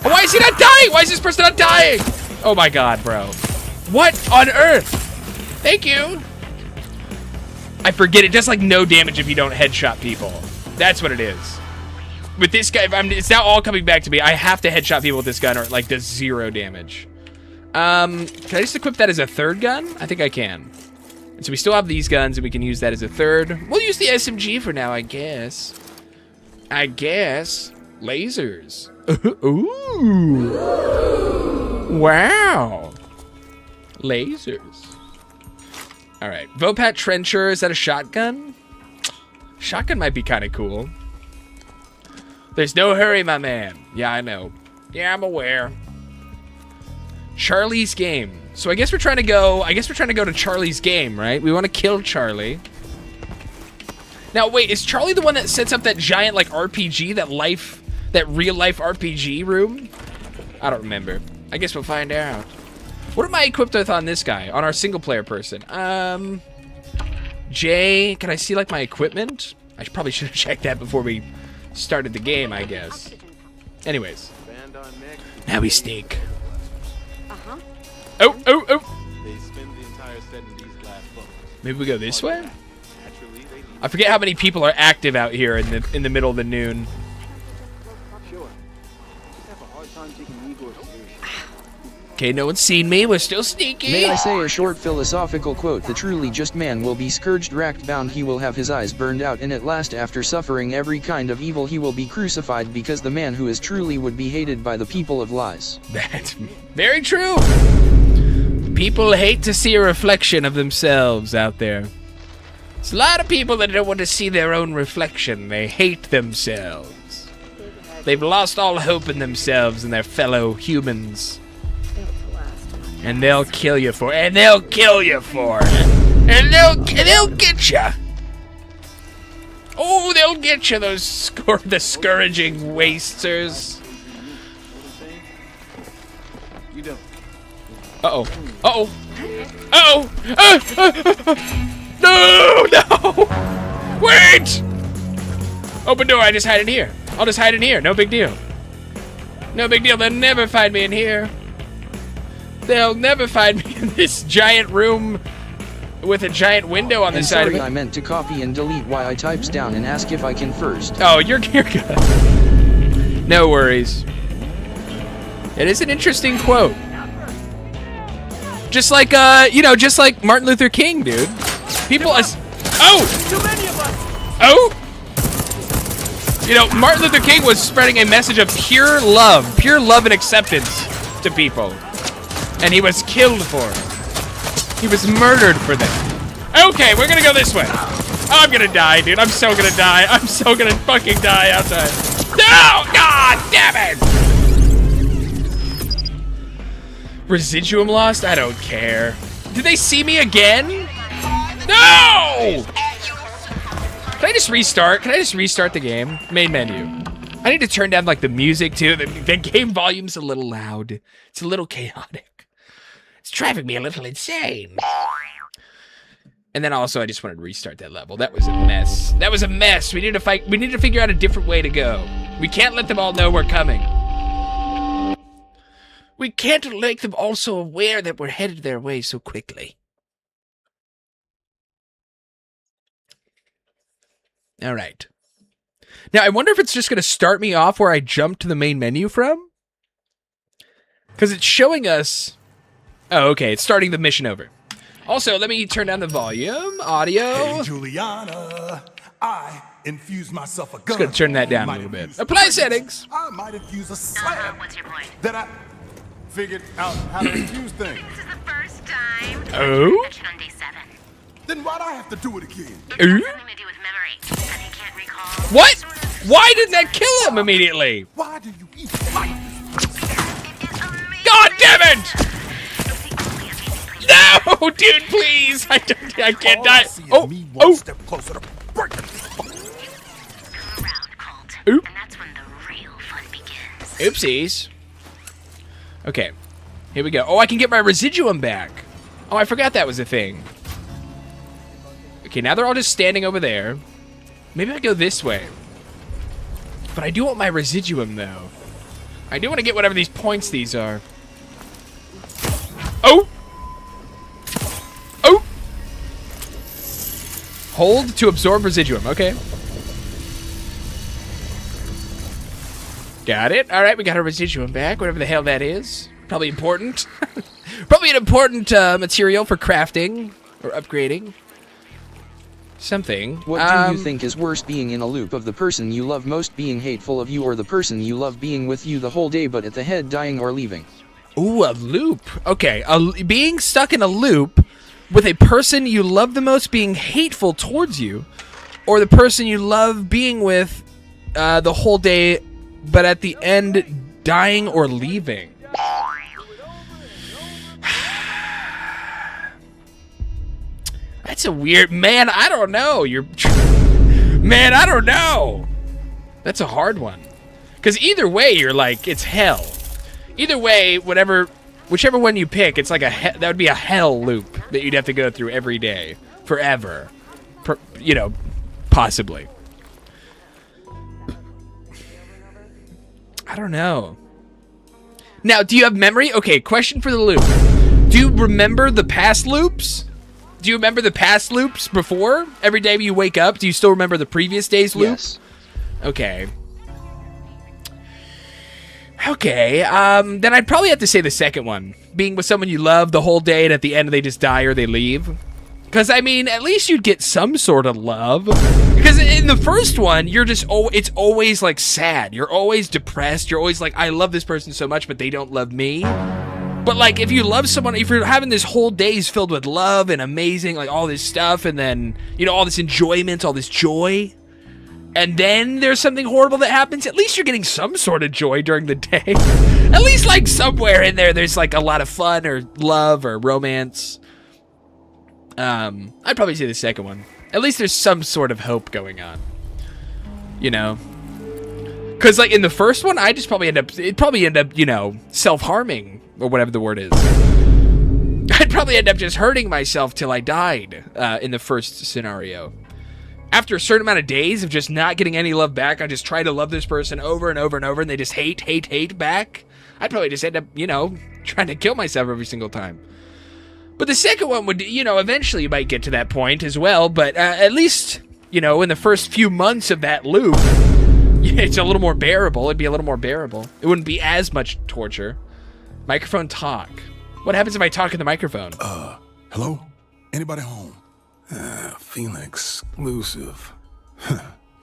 Why is he not dying? Why is this person not dying? Oh my god, bro. What on earth? Thank you. I forget it does like no damage if you don't headshot people. That's what it is. With this guy, it's now all coming back to me. I have to headshot people with this gun or it like does 0 damage. Can I just equip that as a third gun? I think I can. And so we still have these guns and we can use that as a third. We'll use the SMG for now, I guess. Lasers. Ooh. Wow. Lasers. All right. Vopat Trencher, is that a shotgun? Shotgun might be kind of cool. There's no hurry, my man. Yeah, I know. Yeah, I'm aware. Charlie's game. So I guess we're trying to go to Charlie's game, right? We want to kill Charlie. Now, wait, is Charlie the one that sets up that giant, like, RPG, that real-life RPG room? I don't remember. I guess we'll find out. What am I equipped with on this guy? On our single-player person? Jay, can I see, like, my equipment? I probably should have checked that before we started the game, I guess. Anyways. Now we sneak. Oh, oh, oh! Maybe we go this way? I forget how many people are active out here in the middle of the noon. Okay, no one's seen me. We're still sneaky. May I say a short philosophical quote? The truly just man will be scourged, racked, bound. He will have his eyes burned out, and at last, after suffering every kind of evil, he will be crucified, because the man who is truly would be hated by the people of lies. That's very true. People hate to see a reflection of themselves out there. There's a lot of people that don't want to see their own reflection. They hate themselves. They've lost all hope in themselves and their fellow humans. And they'll kill you for it. And they'll kill you for it. And they'll get you. Oh, they'll get you, those the scourging wasters. Uh-oh. Uh-oh. Uh-oh. No! No! Wait! Open door, I just hide in here. I'll just hide in here. No big deal. No big deal. They'll never find me in here. They'll never find me in this giant room with a giant window on the side of it. I meant to copy and delete why I types down and ask if I can first. Oh, you're good. No worries. It is an interesting quote. Just like, just like Martin Luther King, dude. People Too many of us! Oh! You know, Martin Luther King was spreading a message of pure love and acceptance to people. And he was killed for it. He was murdered for that. Okay, we're gonna go this way. I'm gonna die, dude. I'm so gonna die. I'm so gonna fucking die outside. No! God damn it! Residuum lost? I don't care. Did they see me again? No! Can I just restart? Can I just restart the game? Main menu. I need to turn down, like, the music, too. The game volume's a little loud. It's a little chaotic. It's driving me a little insane. And then also, I just wanted to restart that level. That was a mess. That was a mess. We need to fight. We need to figure out a different way to go. We can't let them all know we're coming. We can't make them also aware that we're headed their way so quickly. All right. Now, I wonder if it's just going to start me off where I jumped to the main menu from? Because it's showing us... Oh, okay. It's starting the mission over. Also, let me turn down the volume. Audio. Hey, Juliana, I infuse myself a gun. Just going to turn that down a little bit. Apply settings. I might infuse a slab. What's your point? That I figured out how to infuse things. This is the first time. Oh? Mentioned on day 7. Then why'd I have to do it again? It has something to do with memory, and he can't recall. What? Why didn't that kill him immediately? Why do you even like this? God damn it! No, dude, please! I can't die. Oh, oh! Step closer to breaking. Oop. And that's when the real fun begins. Oopsies. Okay. Here we go. Oh, I can get my residuum back. Oh, I forgot that was a thing. Okay, now they're all just standing over there. Maybe I go this way. But I do want my residuum, though. I do want to get whatever these points these are. Oh! Oh! Hold to absorb residuum. Okay. Got it. All right, we got our residuum back, whatever the hell that is. Probably important. Probably an important material for crafting or upgrading. Something. What do you think is worse, being in a loop of the person you love most being hateful of you, or the person you love being with you the whole day but at the head dying or leaving? Ooh, a loop. Okay, being stuck in a loop with a person you love the most being hateful towards you, or the person you love being with the whole day but at the end dying or leaving. That's a weird... Man, I don't know. Man, I don't know. That's a hard one. Because either way, you're like, it's hell. Either way, whichever one you pick, it's like that would be a hell loop that you'd have to go through every day. Forever. You know, possibly. I don't know. Now, do you have memory? Okay, question for the loop. Do you remember the past loops? Do you remember the past loops before? Every day you wake up, do you still remember the previous day's loop? Yes. Okay. Okay, then I'd probably have to say the second one. Being with someone you love the whole day and at the end they just die or they leave. Because, I mean, at least you'd get some sort of love. Because in the first one, you're just, it's always, like, sad. You're always depressed. You're always like, I love this person so much, but they don't love me. But, like, if you love someone, if you're having this whole days filled with love and amazing, like, all this stuff, and then, you know, all this enjoyment, all this joy, and then there's something horrible that happens, at least you're getting some sort of joy during the day. At least, like, somewhere in there's, like, a lot of fun or love or romance. I'd probably say the second one. At least there's some sort of hope going on. You know? Because, like, in the first one, it'd probably end up, you know, self-harming, or whatever the word is. I'd probably end up just hurting myself till I died, in the first scenario. After a certain amount of days of just not getting any love back, I just try to love this person over and over and over, and they just hate back. I'd probably just end up, you know, trying to kill myself every single time. But the second one would, you know, eventually you might get to that point as well, but at least, you know, in the first few months of that loop, it's a little more bearable. It'd be a little more bearable. It wouldn't be as much torture. Microphone talk. What happens if I talk in the microphone? Hello? Anybody home? Feeling exclusive.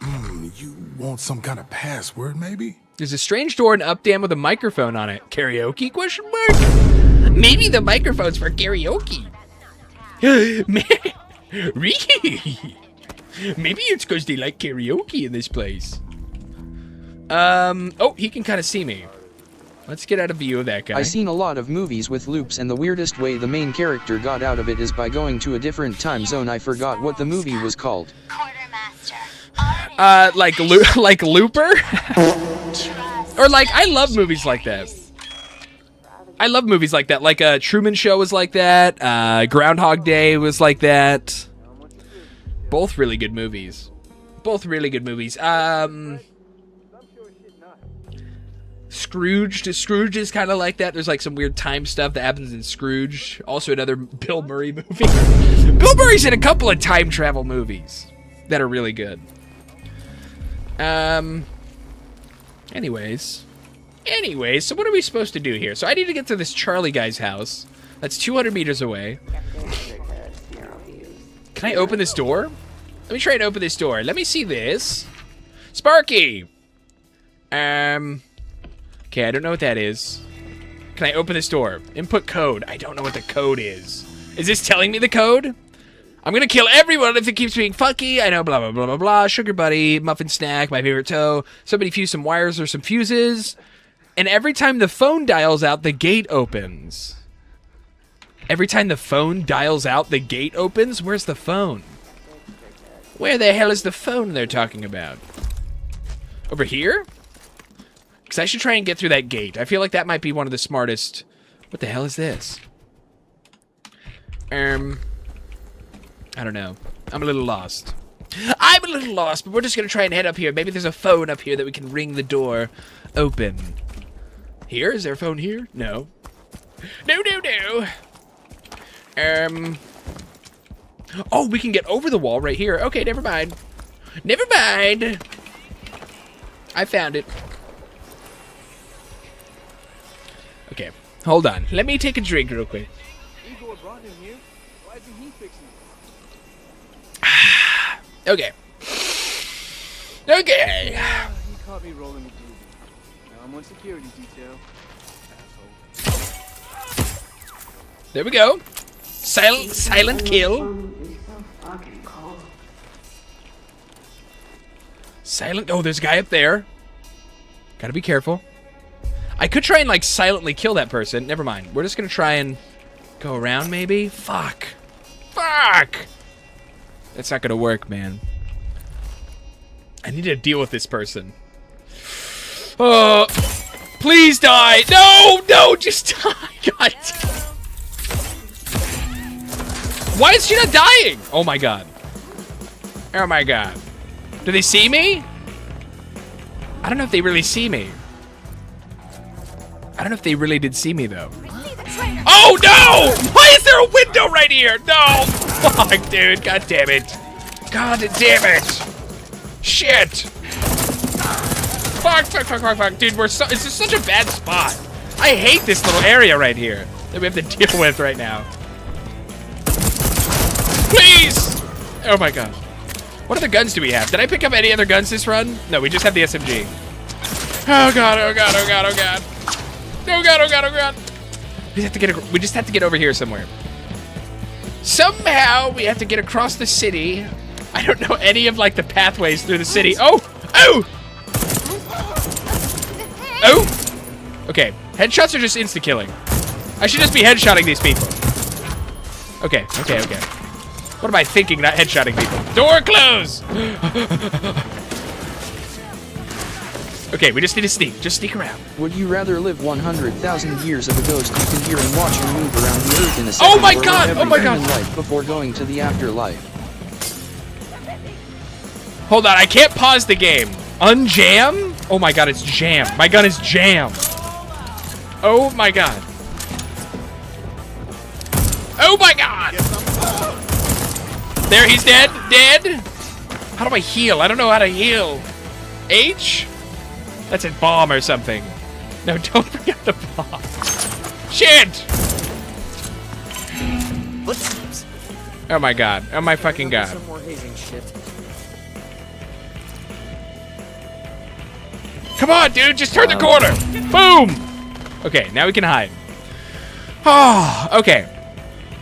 You want some kind of password, maybe? There's a strange door in Updam with a microphone on it. Karaoke, question mark? Maybe the microphone's for karaoke. Maybe it's because they like karaoke in this place. Oh, he can kind of see me. Let's get out of view of that guy. I've seen a lot of movies with loops, and the weirdest way the main character got out of it is by going to a different time zone. I forgot what the movie was called. Like Looper? Or like, I love movies like that. I love movies like that. Like Truman Show was like that. Groundhog Day was like that. Both really good movies. Both really good movies. Scrooge is kind of like that. There's like some weird time stuff that happens in Scrooge. Also another Bill Murray movie. Bill Murray's in a couple of time travel movies that are really good. Anyways, so what are we supposed to do here? So I need to get to this Charlie guy's house. That's 200 meters away. Can I open this door? Let me try and open this door. Let me see this. Sparky! Okay, I don't know what that is. Can I open this door? Input code. I don't know what the code is. Is this telling me the code? I'm gonna kill everyone if it keeps being funky. I know, blah, blah, blah, blah, blah. Sugar buddy, muffin snack, my favorite toe. Somebody fuse some wires or some fuses. And every time the phone dials out, the gate opens. Every time the phone dials out, the gate opens? Where's the phone? Where the hell is the phone they're talking about? Over here? Because I should try and get through that gate. I feel like that might be one of the smartest... What the hell is this? I don't know. I'm a little lost. I'm a little lost, but we're just going to try and head up here. Maybe there's a phone up here that we can ring the door open. Here? Is there a phone here? No. No, no, no. Oh, we can get over the wall right here. Okay, never mind. Never mind. I found it. Okay, hold on. Let me take a drink real quick. Igor brought him here. Why isn't he fixing it? Okay. Okay. He caught me rolling the groovy. Now I'm on security detail. Asshole. There we go. Silent kill. Silent. Oh, there's a guy up there. Gotta be careful. I could try and, like, silently kill that person. Never mind. We're just gonna try and go around, maybe? Fuck. Fuck! That's not gonna work, man. I need to deal with this person. Oh, please die! No! No! Just die! God damn. Why is she not dying? Oh my god. Oh my god. Do they see me? I don't know if they really see me. I don't know if they really did see me, though. Oh, no! Why is there a window right here? No! Fuck, dude. God damn it. God damn it. Shit. Fuck, fuck, fuck, fuck, fuck. Dude, it's just such a bad spot. I hate this little area right here that we have to deal with right now. Please! Oh, my God. What other guns do we have? Did I pick up any other guns this run? No, we just have the SMG. Oh, God, oh, God, oh, God, oh, God. Oh god, oh god, oh god. We just have to get over here somewhere. Somehow we have to get across the city. I don't know any of like the pathways through the city. Oh! Oh! Oh! Okay, headshots are just insta-killing. I should just be headshotting these people. Okay, okay, okay. What am I thinking, not headshotting people? Door close! Okay, we just need to sneak. Just sneak around. Would you rather live 100,000 years of a ghost you can hear and watch him move around the earth in a second? Oh my god! Oh my god! Life before going to the afterlife. Hold on, I can't pause the game. Unjam? Oh my god, it's jam. My gun is jam. Oh my god. Oh my god! There, he's dead. Dead. How do I heal? I don't know how to heal. H? That's a bomb or something. No, don't forget the bomb. Shit! Oh my god. Oh my fucking god. Some more hazing shit. Come on, dude. Just turn the corner. Boom! Okay, now we can hide. Oh, okay.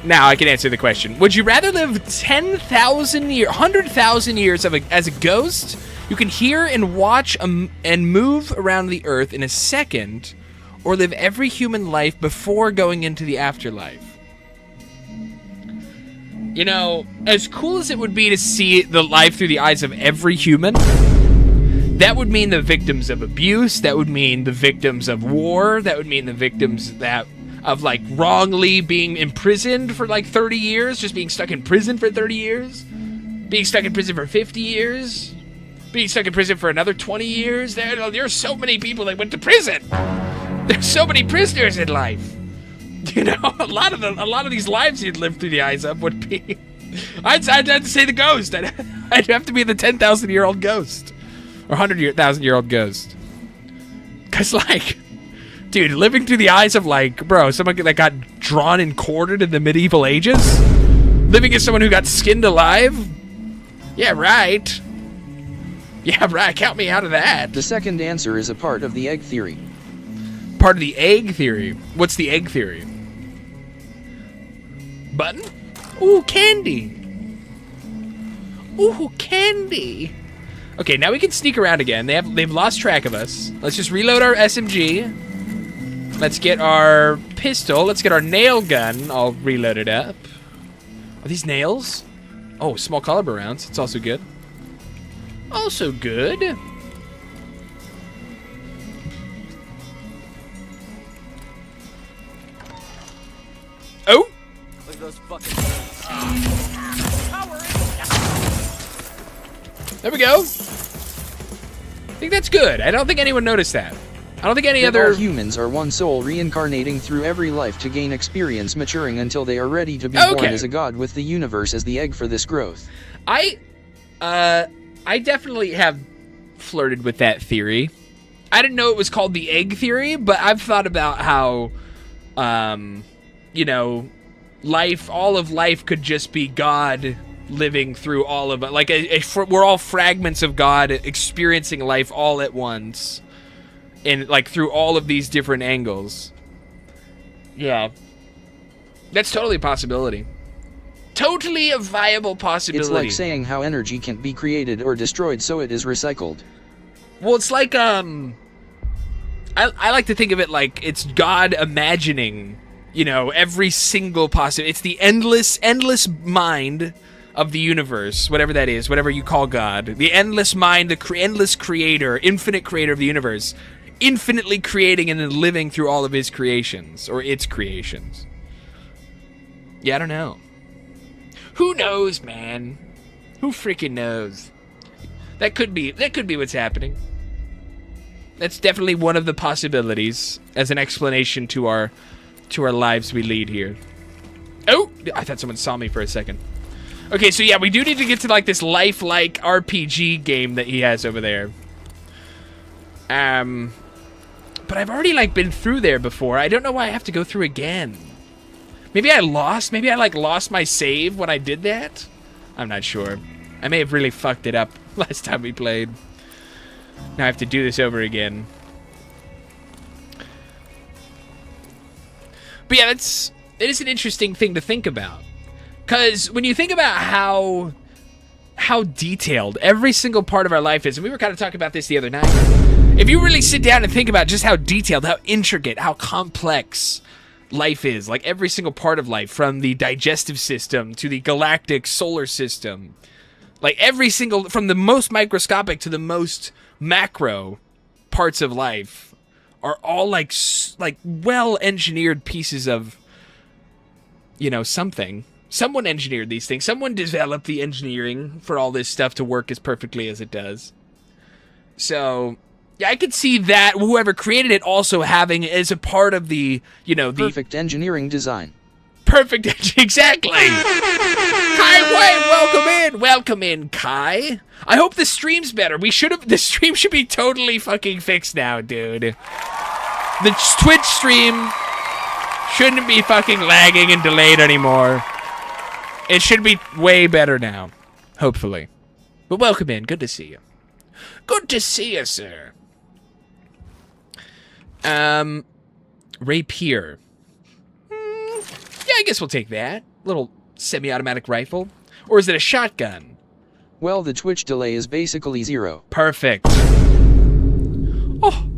Now I can answer the question. Would you rather live 10,000 years, 100,000 years as a ghost? You can hear and watch and move around the earth in a second, or live every human life before going into the afterlife. You know, as cool as it would be to see the life through the eyes of every human, that would mean the victims of abuse, that would mean the victims of war, that would mean the victims of like wrongly being imprisoned for like 30 years, just being stuck in prison for 30 years, being stuck in prison for 50 years, being stuck in prison for another 20 years. There are so many people that went to prison. There's so many prisoners in life. You know, a lot of these lives you'd live through the eyes of would be. I'd have to say the ghost. I'd have to be the 10,000-year-old ghost, or 100,000-year-old ghost. Cause like, dude, living through the eyes of like, bro, someone that got drawn and quartered in the medieval ages, living as someone who got skinned alive. Yeah, right. Yeah, right. Count me out of that. The second answer is a part of the egg theory. Part of the egg theory. What's the egg theory? Button? Ooh, candy. Ooh, candy. Okay, now we can sneak around again. They've lost track of us. Let's just reload our SMG. Let's get our pistol. Let's get our nail gun all reloaded up. Are these nails? Oh, small caliber rounds. It's also good. Also good. There we go. I think that's good. I don't think anyone noticed that. I don't think any That other... all humans are one soul reincarnating through every life to gain experience, maturing until they are ready to be born as a god with the universe as the egg for this growth. I definitely have flirted with that theory. I didn't know it was called the egg theory, but I've thought about how, you know, all of life could just be God living through all of it. Like, we're all fragments of God experiencing life all at once. And, like, through all of these different angles. Yeah. That's totally a possibility. Totally a viable possibility. It's like saying how energy can't be created or destroyed, so it is recycled. Well, it's like, I like to think of it like it's God imagining, you know, every single possible... It's the endless mind of the universe, whatever that is, whatever you call God. The endless mind, the endless creator, infinite creator of the universe, infinitely creating and then living through all of his creations, or its creations. Yeah, I don't know. Who knows, man? Who freaking knows? That could be what's happening. That's definitely one of the possibilities as an explanation to our lives we lead here. Oh, I thought someone saw me for a second. Okay, so yeah, we do need to get to like this lifelike RPG game that he has over there. But I've already like been through there before. I don't know why I have to go through again. Maybe I lost my save when I did that? I'm not sure. I may have really fucked it up last time we played. Now I have to do this over again. But yeah, it is an interesting thing to think about. Because when you think about how detailed every single part of our life is, and we were kind of talking about this the other night, if you really sit down and think about just how detailed, how intricate, how complex life is, like every single part of life, from the digestive system to the galactic solar system, like every single, from the most microscopic to the most macro parts of life are all like well-engineered pieces of, you know, something. Someone engineered these things. Someone developed the engineering for all this stuff to work as perfectly as it does. So, yeah, I could see that whoever created it also having as a part of the, you know, the perfect engineering design. Perfect, exactly. Kai, welcome in, Kai. I hope the stream's better. The stream should be totally fucking fixed now, dude. The Twitch stream shouldn't be fucking lagging and delayed anymore. It should be way better now, hopefully. But welcome in. Good to see you. Good to see you, sir. Rapier. Yeah, I guess we'll take that. Little semi-automatic rifle. Or is it a shotgun? Well, the Twitch delay is basically 0. Perfect. Oh.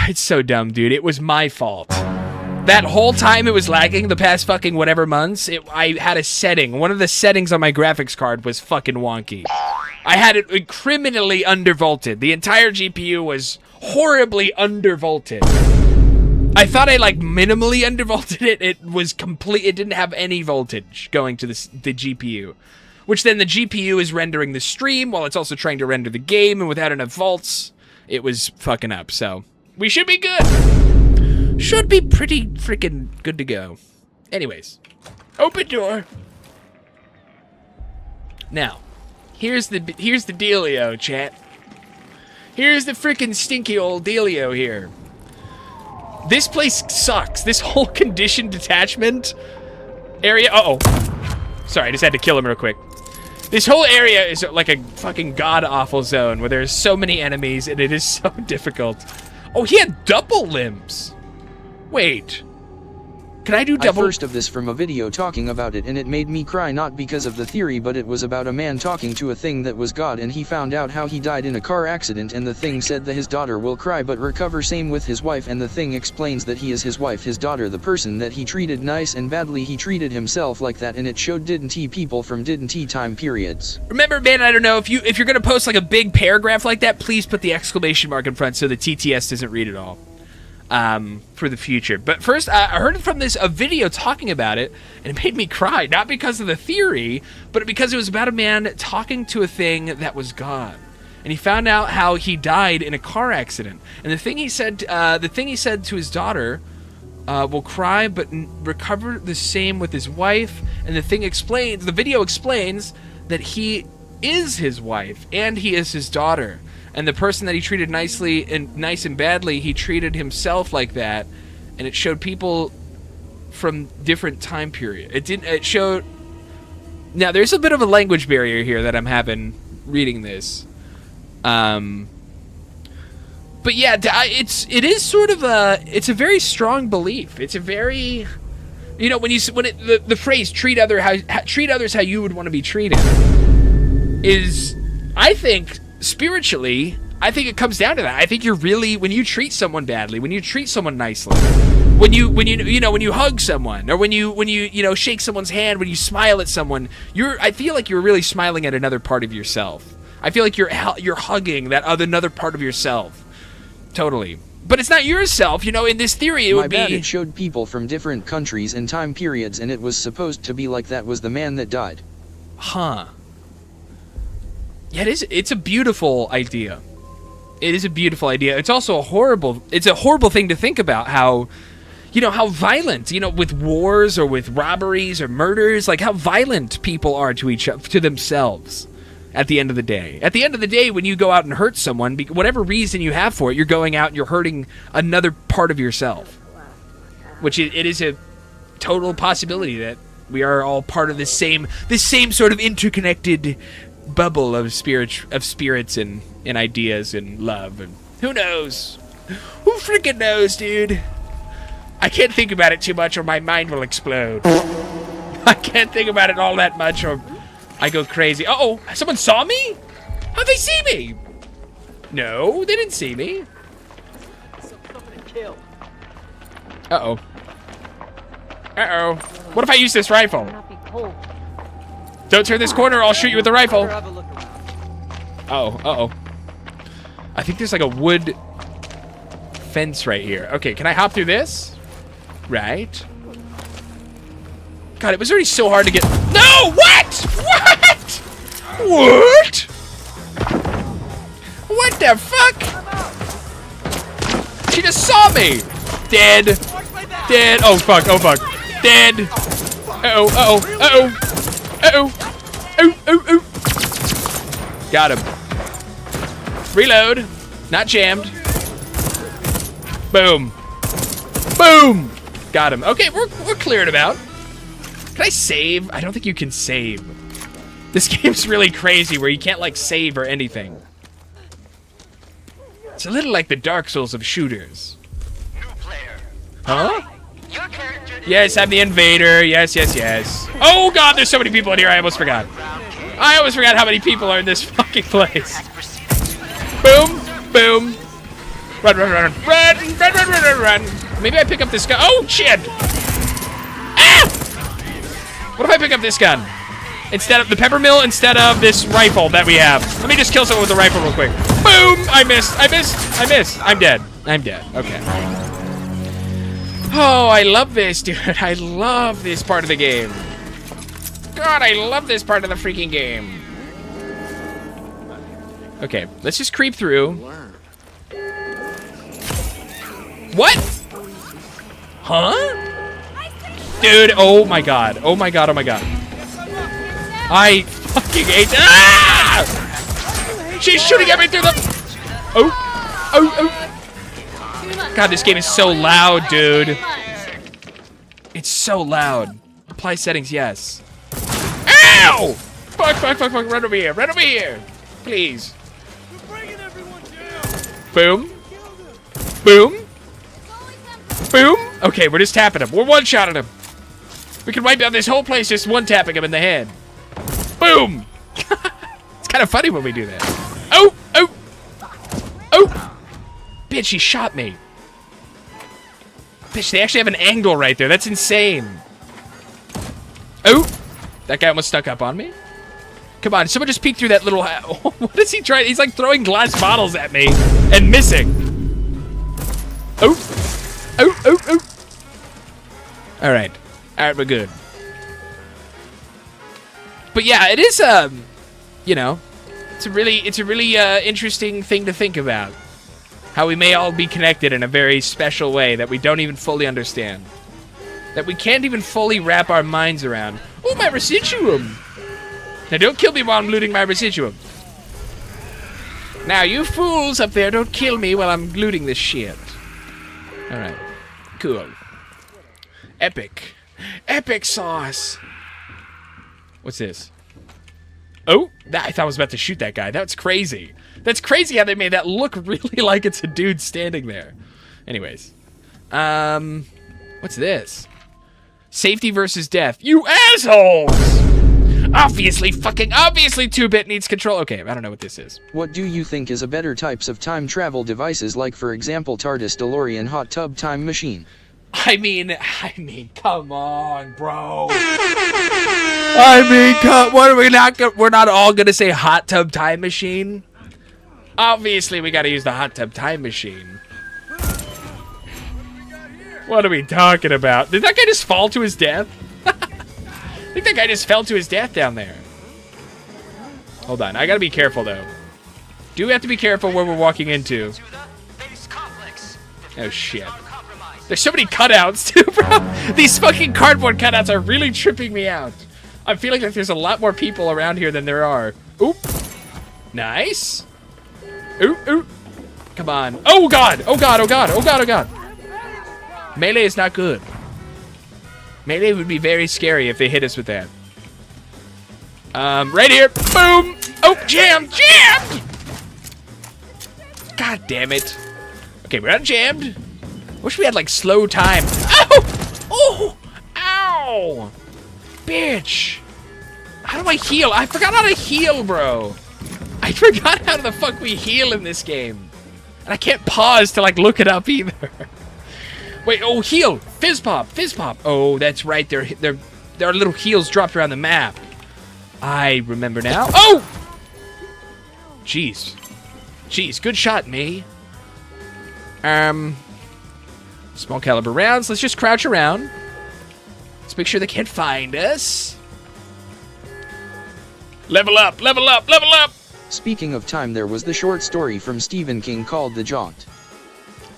It's so dumb, dude. It was my fault. That whole time it was lagging, the past fucking whatever months, I had a setting. One of the settings on my graphics card was fucking wonky. I had it criminally undervolted. The entire GPU was horribly undervolted. I thought I like minimally undervolted it. It was complete. It didn't have any voltage going to the GPU. Which then the GPU is rendering the stream while it's also trying to render the game, and without enough volts, it was fucking up. So, we should be good. Should be pretty freaking good to go. Anyways, open door. Now, here's the dealio, chat. Here's the freaking stinky old dealio here. This place sucks. This whole conditioned detachment area. Uh-oh. Sorry, I just had to kill him real quick. This whole area is like a fucking god-awful zone where there's so many enemies and it is so difficult. Oh, he had double limbs. Wait. Can I do double? I first of this from a video talking about it, and it made me cry, not because of the theory, but it was about a man talking to a thing that was God, and he found out how he died in a car accident, and the thing said that his daughter will cry but recover. Same with his wife, and the thing explains that he is his wife, his daughter, the person that he treated nice and badly. He treated himself like that, and it showed didn't he people from didn't he time periods. Remember, man, I don't know, if you're gonna post like a big paragraph like that, please put the exclamation mark in front so the TTS doesn't read it all. for the future. But first, I heard from a video talking about it, and it made me cry. Not because of the theory, but because it was about a man talking to a thing that was gone. And he found out how he died in a car accident. And the thing he said to his daughter, will cry but recover the same with his wife. And the video explains that he is his wife and he is his daughter. And the person that he treated nice and badly, he treated himself like that. And it showed people from different time period. It showed. Now there's a bit of a language barrier here that I'm having reading this. But yeah, it is sort of it's a very strong belief. It's a very, the phrase treat others how you would want to be treated is, I think, spiritually, I think it comes down to that. I think when you treat someone badly, when you treat someone nicely, when you hug someone, or when you shake someone's hand, when you smile at someone, I feel like you're really smiling at another part of yourself. I feel like you're hugging that another part of yourself. Totally. But it's not yourself, in this theory it would be... It showed people from different countries and time periods, and it was supposed to be like that was the man that died. Huh. Yeah, it's a beautiful idea. It is a beautiful idea. It's also a horrible thing to think about, how violent, with wars or with robberies or murders, like how violent people are to themselves. At the end of the day, when you go out and hurt someone, whatever reason you have for it, you're going out and you're hurting another part of yourself. Which it is a total possibility that we are all part of this same sort of interconnected bubble of spirits and ideas and love. And who knows? Who freaking knows, dude? I can't think about it too much or my mind will explode. I can't think about it all that much or I go crazy. Uh-oh, someone saw me? How'd they see me? No, they didn't see me. Uh-oh. Uh-oh. What if I use this rifle? Don't turn this corner, I'll shoot you with the rifle. Uh-oh, uh-oh. I think there's like a wood fence right here. Okay, can I hop through this? Right. God, it was already so hard to get... No! What? What? What the fuck? She just saw me! Dead. Dead. Oh, fuck. Oh, fuck. Dead. Uh-oh. Uh-oh. Uh-oh. Uh-oh. Oh, oh, oh. Got him. Reload. Not jammed. Boom. Boom! Got him. Okay, we're cleared about. Can I save? I don't think you can save. This game's really crazy where you can't, like, save or anything. It's a little like the Dark Souls of shooters. New player. Huh? Your character. Yes, I'm the invader. Yes, yes, yes. Oh, God, there's so many people in here. I almost forgot. I almost forgot how many people are in this fucking place. Boom. Boom. Run, run, run, run. Run, run, run, run, run, run. Maybe I pick up this gun. Oh, shit. Ah! What if I pick up this gun? Instead of the pepper mill, instead of this rifle that we have. Let me just kill someone with the rifle real quick. Boom! I missed. I missed. I missed. I'm dead. I'm dead. Okay. Oh, I love this, dude. I love this part of the game. God, I love this part of the freaking game. Okay, let's just creep through. What? Huh? Dude, oh my god. Oh my god, oh my god. I fucking hate that. Ah! She's shooting at me through the... Oh. Oh, oh. God, this game is so loud, dude. It's so loud. Apply settings, yes. Ow! Fuck, fuck, fuck, fuck. Run over here. Run over here. Please. Boom. Boom. Boom. Okay, we're just tapping him. We're one-shotting him. We can wipe out this whole place just one-tapping him in the head. Boom! It's kind of funny when we do that. Oh! Oh! Oh! Bitch, he shot me. Bitch, they actually have an angle right there. That's insane. Oh! That guy almost stuck up on me. Come on, someone just peek through that little... What is he trying? He's like throwing glass bottles at me and missing. Oh! All right, we're good. But yeah, it is you know, it's a really interesting thing to think about. How we may all be connected in a very special way that we don't even fully understand. That we can't even fully wrap our minds around. Oh, my residuum! Now don't kill me while I'm looting my residuum. Now, you fools up there, don't kill me while I'm looting this shit. Alright. Cool. Epic. Epic sauce! What's this? Oh! I thought I was about to shoot that guy. That's crazy. That's crazy how they made that look really like it's a dude standing there. Anyways. What's this? Safety versus death. You assholes! Obviously 2-bit needs control. Okay, I don't know what this is. What do you think is a better types of time travel devices, like for example TARDIS, DeLorean, hot tub time machine? I mean, come on, bro. What are we not? We're not all gonna say hot tub time machine. Obviously, we gotta use the hot tub time machine. What are we talking about? Did that guy just fall to his death? I think that guy just fell to his death down there. Hold on, I gotta be careful though. Do we have to be careful where we're walking into? Oh shit. There's so many cutouts too, bro. These fucking cardboard cutouts are really tripping me out. I'm feeling like there's a lot more people around here than there are. Oop. Nice. Oop. Come on. Oh god. Oh god. Melee is not good. Melee would be very scary if they hit us with that. Right here. Boom. Oh, jammed. God damn it. Okay, we're not jammed. Wish we had like slow time. Ow! Ow! Bitch. How do I heal? I forgot how to heal, bro. I forgot how the fuck we heal in this game. And I can't pause to like look it up either. Wait, oh, heal! Fizz pop! Oh, that's right, there are little heals dropped around the map. I remember now. Oh! Jeez, good shot, me. Small caliber rounds, let's just crouch around. Let's make sure they can't find us. Level up! Speaking of time, there was the short story from Stephen King called The Jaunt.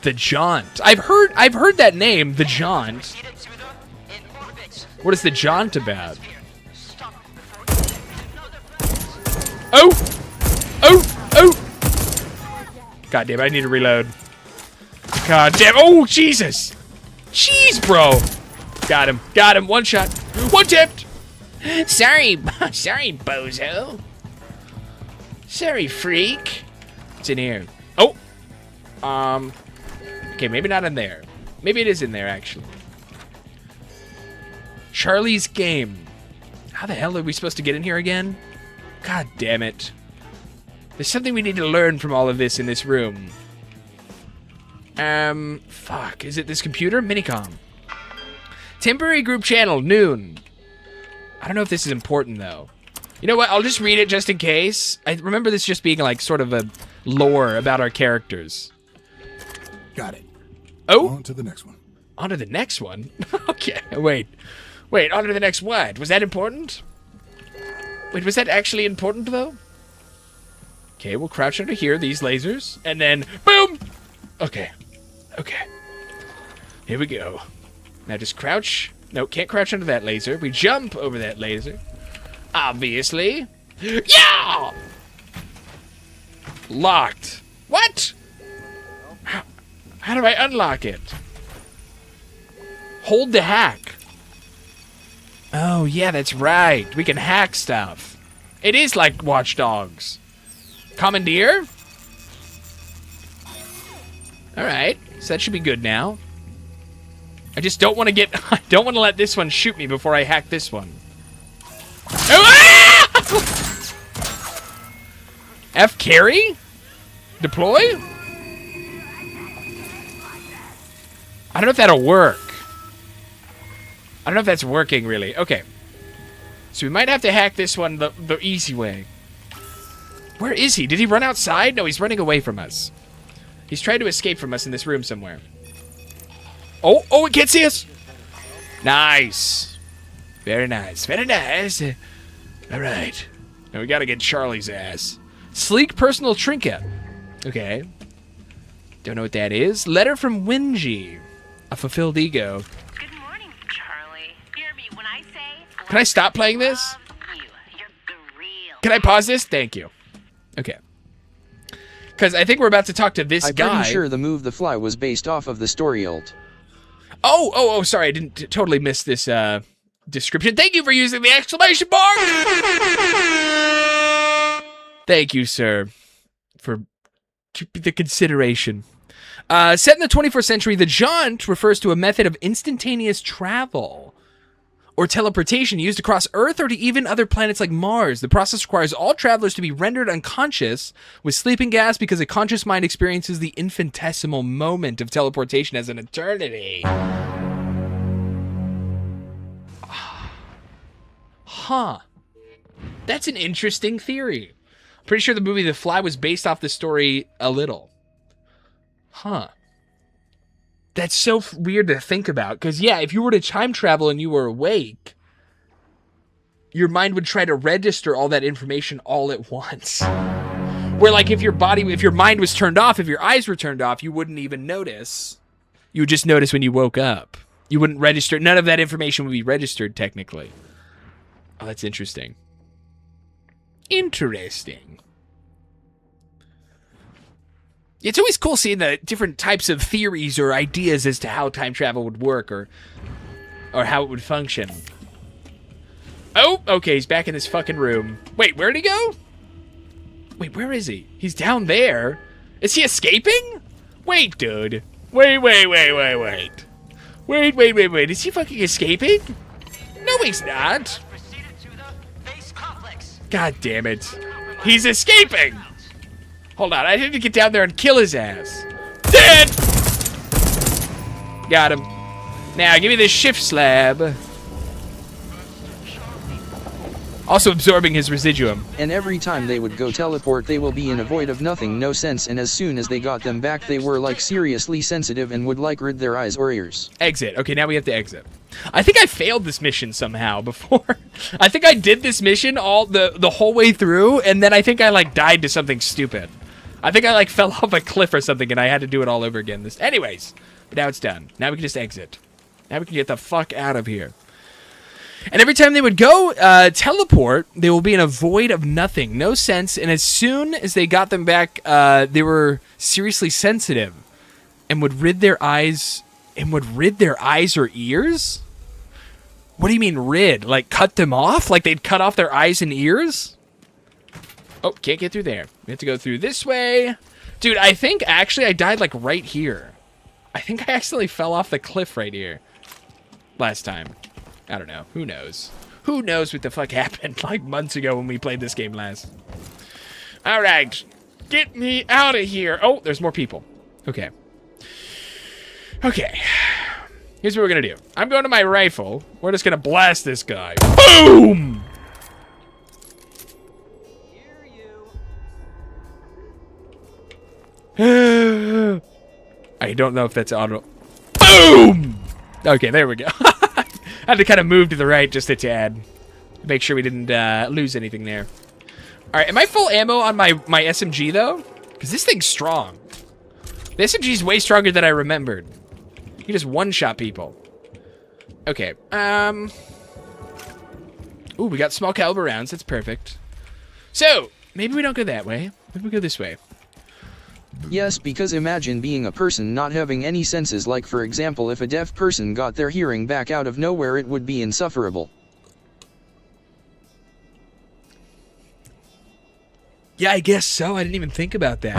The Jaunt. I've heard that name, The Jaunt. What is The Jaunt about? Oh! God damn, I need to reload. God damn. Oh, Jesus. Jeez, bro. Got him. One shot. One tipped. Sorry, bozo. Sorry, freak. It's in here. Oh. Okay, maybe not in there. Maybe it is in there, actually. Charlie's game. How the hell are we supposed to get in here again? God damn it. There's something we need to learn from all of this in this room. Fuck. Is it this computer? Minicom. Temporary group channel, noon. I don't know if this is important, though. You know what? I'll just read it just in case. I remember this just being, like, sort of a lore about our characters. Got it. Oh! On to the next one. On to the next one? Okay, wait, on to the next what? Was that important? Wait, was that actually important, though? Okay, we'll crouch under here, these lasers, and then, boom! Okay. Here we go. Now just crouch. No, can't crouch under that laser. We jump over that laser. Obviously. Yeah! Locked. What? How do I unlock it? Hold to hack. Oh, yeah, that's right. We can hack stuff. It is like Watch Dogs. Commandeer? Alright, so that should be good now. I just don't want to I don't want to let this one shoot me before I hack this one. Oh, ah! F carry? Deploy? I don't know if that'll work. I don't know if that's working, really. Okay. So we might have to hack this one the easy way. Where is he? Did he run outside? No, he's running away from us. He's trying to escape from us in this room somewhere. Oh, it can't see us. Nice. Very nice. Very nice. All right. Now we got to get Charlie's ass. Sleek personal trinket. Okay. Don't know what that is. Letter from Wingy. A fulfilled ego. Good morning, Charlie. Hear me when I say... Can I stop playing this? You're real. Can I pause this? Thank you. Okay. Because I think we're about to talk to this guy. I'm pretty sure the move the fly was based off of the story ult. Oh, sorry. I didn't totally miss this description. Thank you for using the exclamation bar. Thank you, sir, for the consideration. Set in the 21st century, the jaunt refers to a method of instantaneous travel or teleportation used across Earth or to even other planets like Mars. The process requires all travelers to be rendered unconscious with sleeping gas because a conscious mind experiences the infinitesimal moment of teleportation as an eternity. Huh. That's an interesting theory. Pretty sure the movie The Fly was based off the story a little. Huh. That's so weird to think about. Because, yeah, if you were to time travel and you were awake, your mind would try to register all that information all at once. Where, like, if your mind was turned off, if your eyes were turned off, you wouldn't even notice. You would just notice when you woke up. You wouldn't register. None of that information would be registered, technically. Oh, that's interesting. Interesting. It's always cool seeing the different types of theories or ideas as to how time travel would work or how it would function. Oh, okay, he's back in his fucking room. Wait, where'd he go? Wait, where is he? He's down there. Is he escaping? Wait, dude. Wait. Wait. Is he fucking escaping? No, he's not. God damn it. He's escaping. Hold on, I need to get down there and kill his ass. Dead! Got him. Now, give me this shift slab. Also absorbing his residuum. And every time they would go teleport, they will be in a void of nothing, no sense, and as soon as they got them back, they were like seriously sensitive and would like rid their eyes or ears. Exit. Okay, now we have to exit. I think I failed this mission somehow before. I think I did this mission all the whole way through, and then I think I like died to something stupid. I think I like fell off a cliff or something, and I had to do it all over again. Anyways, but now it's done. Now we can just exit. Now we can get the fuck out of here. And every time they would go teleport, they will be in a void of nothing, no sense. And as soon as they got them back, they were seriously sensitive, and would rid their eyes or ears. What do you mean rid? Like cut them off? Like they'd cut off their eyes and ears? Oh, can't get through there. We have to go through this way. Dude, I think actually I died like right here. I think I accidentally fell off the cliff right here last time. I don't know. Who knows? Who knows what the fuck happened like months ago when we played this game last? All right. Get me out of here. Oh, there's more people. Okay. Okay. Here's what we're going to do. I'm going to my rifle. We're just going to blast this guy. Boom! I don't know if that's auto. Boom! Okay, there we go. I had to kind of move to the right just a tad. Make sure we didn't lose anything there. Alright, am I full ammo on my SMG, though? Because this thing's strong. The SMG's way stronger than I remembered. You can just one-shot people. Okay, ooh, we got small caliber rounds. That's perfect. So, maybe we don't go that way. Maybe we go this way. Yes, because imagine being a person not having any senses, like for example if a deaf person got their hearing back out of nowhere, it would be insufferable. Yeah, I guess so. I didn't even think about that.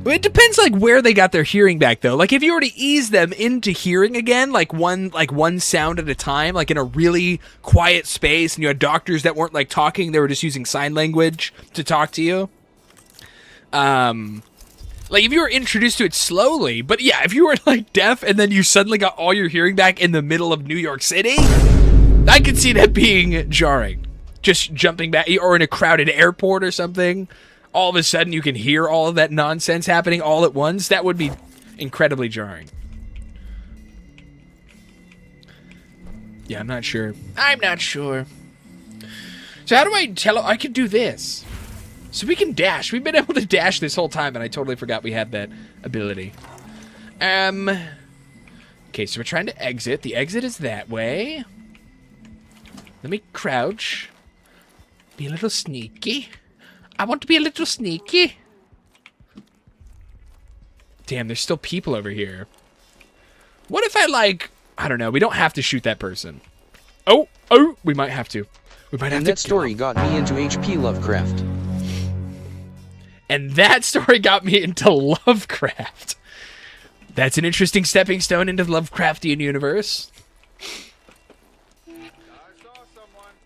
Well, it depends like where they got their hearing back though. Like if you were to ease them into hearing again, like one sound at a time, like in a really quiet space, and you had doctors that weren't like talking, they were just using sign language to talk to you. Like if you were introduced to it slowly, but yeah, if you were like deaf and then you suddenly got all your hearing back in the middle of New York City, I could see that being jarring. Just jumping back, or in a crowded airport or something, all of a sudden you can hear all of that nonsense happening all at once. That would be incredibly jarring. Yeah, I'm not sure. I'm not sure. So how do I tell... I can do this. So we can dash. We've been able to dash this whole time, and I totally forgot we had that ability. Okay, so we're trying to exit. The exit is that way. Let me crouch. Be a little sneaky. I want to be a little sneaky. Damn, there's still people over here. What if I, like... I don't know. We don't have to shoot that person. Oh, we might have to. We might have to. And that story got me into H.P. Lovecraft. And that story got me into Lovecraft. That's an interesting stepping stone into the Lovecraftian universe.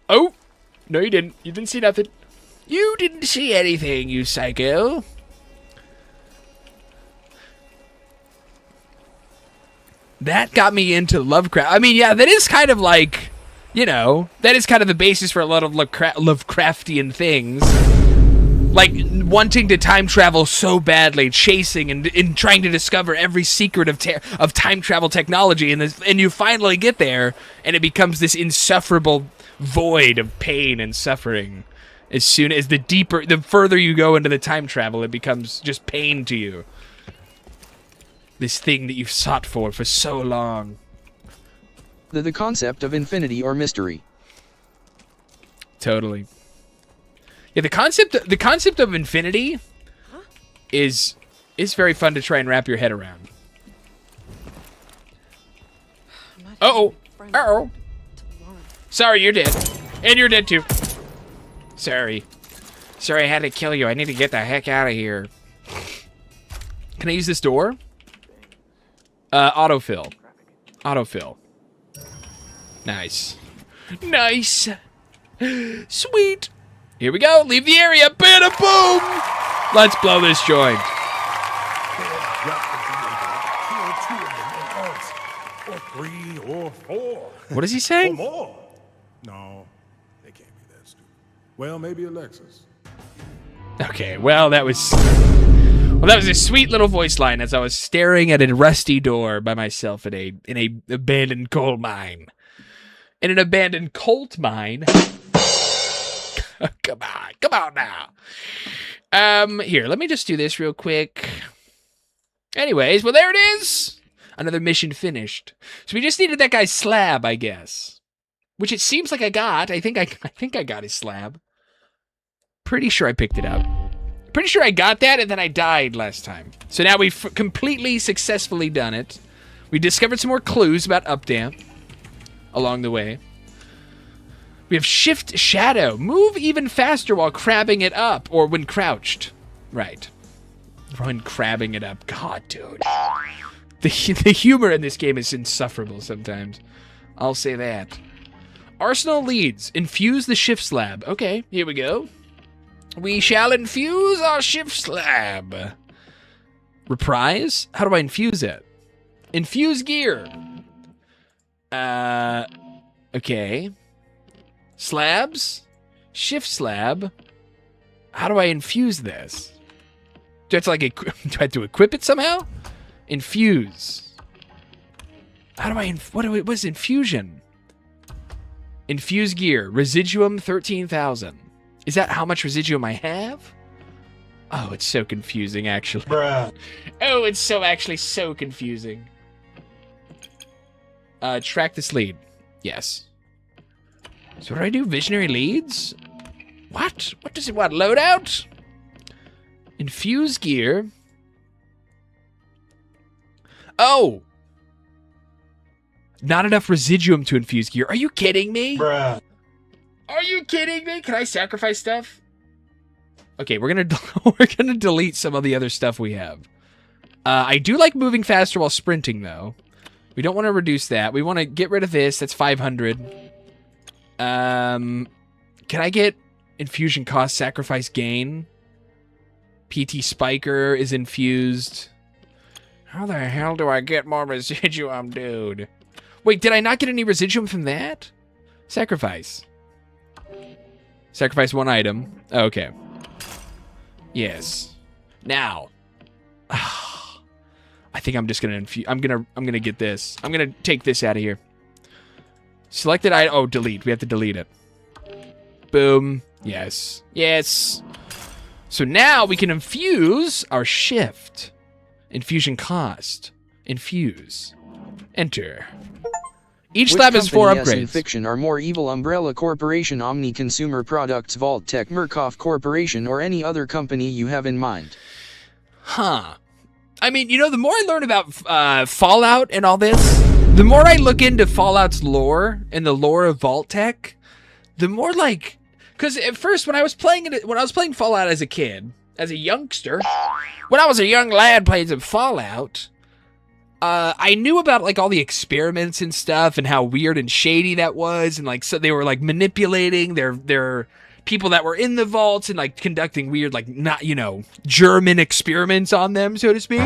Oh! No, you didn't. You didn't see nothing. You didn't see anything, you psycho. That got me into Lovecraft. I mean, yeah, that is kind of like, you know, that is kind of the basis for a lot of Lovecraftian things. Like, wanting to time travel so badly, chasing and trying to discover every secret of time travel technology, and you finally get there, and it becomes this insufferable void of pain and suffering. As soon as the further you go into the time travel, it becomes just pain to you. This thing that you've sought for so long. The concept of infinity or mystery. Totally. Yeah, the concept of infinity is very fun to try and wrap your head around. Uh-oh. Uh-oh. Sorry, you're dead. And you're dead too. Sorry. Sorry I had to kill you. I need to get the heck out of here. Can I use this door? Autofill. Autofill. Nice. Nice. Sweet. Here we go. Leave the area. Bada boom. Let's blow this joint. Or 3 or 4. What is he saying? Or more. No, they can't be that stupid. Well, maybe Alexis. Okay, well, that was a sweet little voice line as I was staring at a rusty door by myself in a abandoned coal mine. In an abandoned coal mine. Come on now. Here, let me just do this real quick. Anyways, well, there it is. Another mission finished. So we just needed that guy's slab, I guess. Which it seems like I got. I think I got his slab. Pretty sure I picked it up. Pretty sure I got that, and then I died last time. So now we've completely successfully done it. We discovered some more clues about Updam along the way. We have Shift Shadow. Move even faster while crabbing it up, or when crouched. Right. When crabbing it up. God, dude. The humor in this game is insufferable sometimes. I'll say that. Arsenal leads. Infuse the shift slab. Okay, here we go. We shall infuse our shift slab. Reprise? How do I infuse it? Infuse gear. Okay. Slabs? Shift slab? How do I infuse this? Do I have to, do I have to equip it somehow? Infuse. How do I, what is infusion? Infuse gear. Residuum 13,000. Is that how much residuum I have? Oh, it's so confusing, actually. Bruh. Oh, it's actually so confusing. Track this lead. Yes. So what do I do? Visionary leads? What? What does it want? Loadout? Infuse gear. Oh! Not enough residuum to infuse gear. Are you kidding me? Bruh. Are you kidding me? Can I sacrifice stuff? Okay, we're gonna delete some of the other stuff we have. I do like moving faster while sprinting, though. We don't want to reduce that. We want to get rid of this. That's 500. Can I get infusion cost sacrifice gain? PT Spiker is infused. How the hell do I get more residuum, dude? Wait, did I not get any residuum from that? Sacrifice. Sacrifice one item. Okay. Yes. Now. I think I'm just gonna infuse. I'm gonna get this. I'm gonna take this out of here. Selected item. Oh, delete. We have to delete it. Boom. Yes. Yes. So now we can infuse our shift. Infusion cost. Infuse. Enter. Each slab has 4 upgrades. In fiction are more evil: Umbrella Corporation, Omni Consumer Products, Vault Tech, Murkoff Corporation, or any other company you have in mind? Huh. I mean, you know, the more I learn about Fallout and all this, the more I look into Fallout's lore and the lore of Vault Tech, the more like, because at first when I was playing Fallout as a kid, as a youngster, when I was a young lad playing some Fallout, I knew about like all the experiments and stuff and how weird and shady that was, and like so they were like manipulating their people that were in the vaults and like conducting weird, like, not, you know, German experiments on them, so to speak.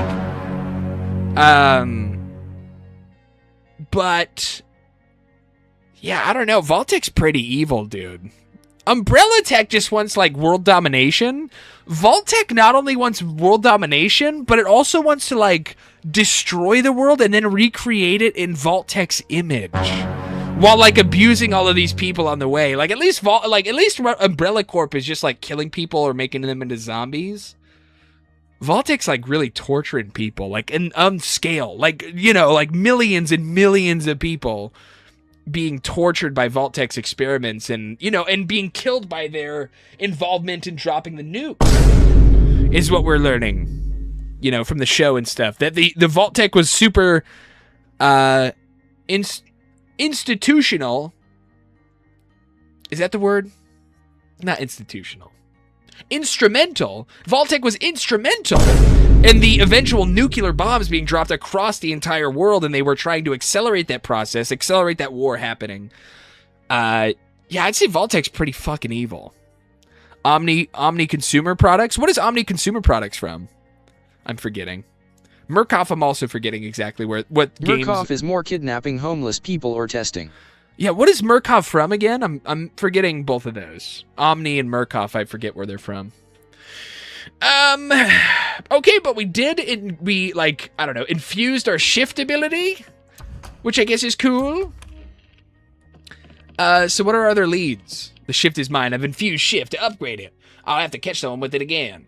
But yeah, I don't know. Vault-Tech's pretty evil, dude. Umbrella Tech just wants like world domination. Vault-Tech not only wants world domination, but it also wants to like destroy the world and then recreate it in Vault-Tech's image, while like abusing all of these people on the way. Like at least Umbrella Corp is just like killing people or making them into zombies. Vault-Tech's like really torturing people, like in scale, like, you know, like millions and millions of people being tortured by Vault-Tech's experiments, and, you know, and being killed by their involvement in dropping the nukes, is what we're learning, you know, from the show and stuff. That the Vault-Tech was super institutional. Is that the word? Not institutional. Instrumental. Vault-Tech was instrumental in the eventual nuclear bombs being dropped across the entire world, and they were trying to accelerate that process, accelerate that war happening. Yeah, I'd say Vault-Tech's pretty fucking evil. Omni Consumer Products? What is Omni Consumer Products from? I'm forgetting. Murkoff, I'm also forgetting exactly what games. Murkoff is more kidnapping homeless people or testing. Yeah, what is Murkoff from again? I'm forgetting both of those. Omni and Murkoff, I forget where they're from. Okay, but we like, I don't know, infused our shift ability, which I guess is cool. So what are our other leads? The shift is mine. I've infused shift to upgrade it. I'll have to catch someone with it again.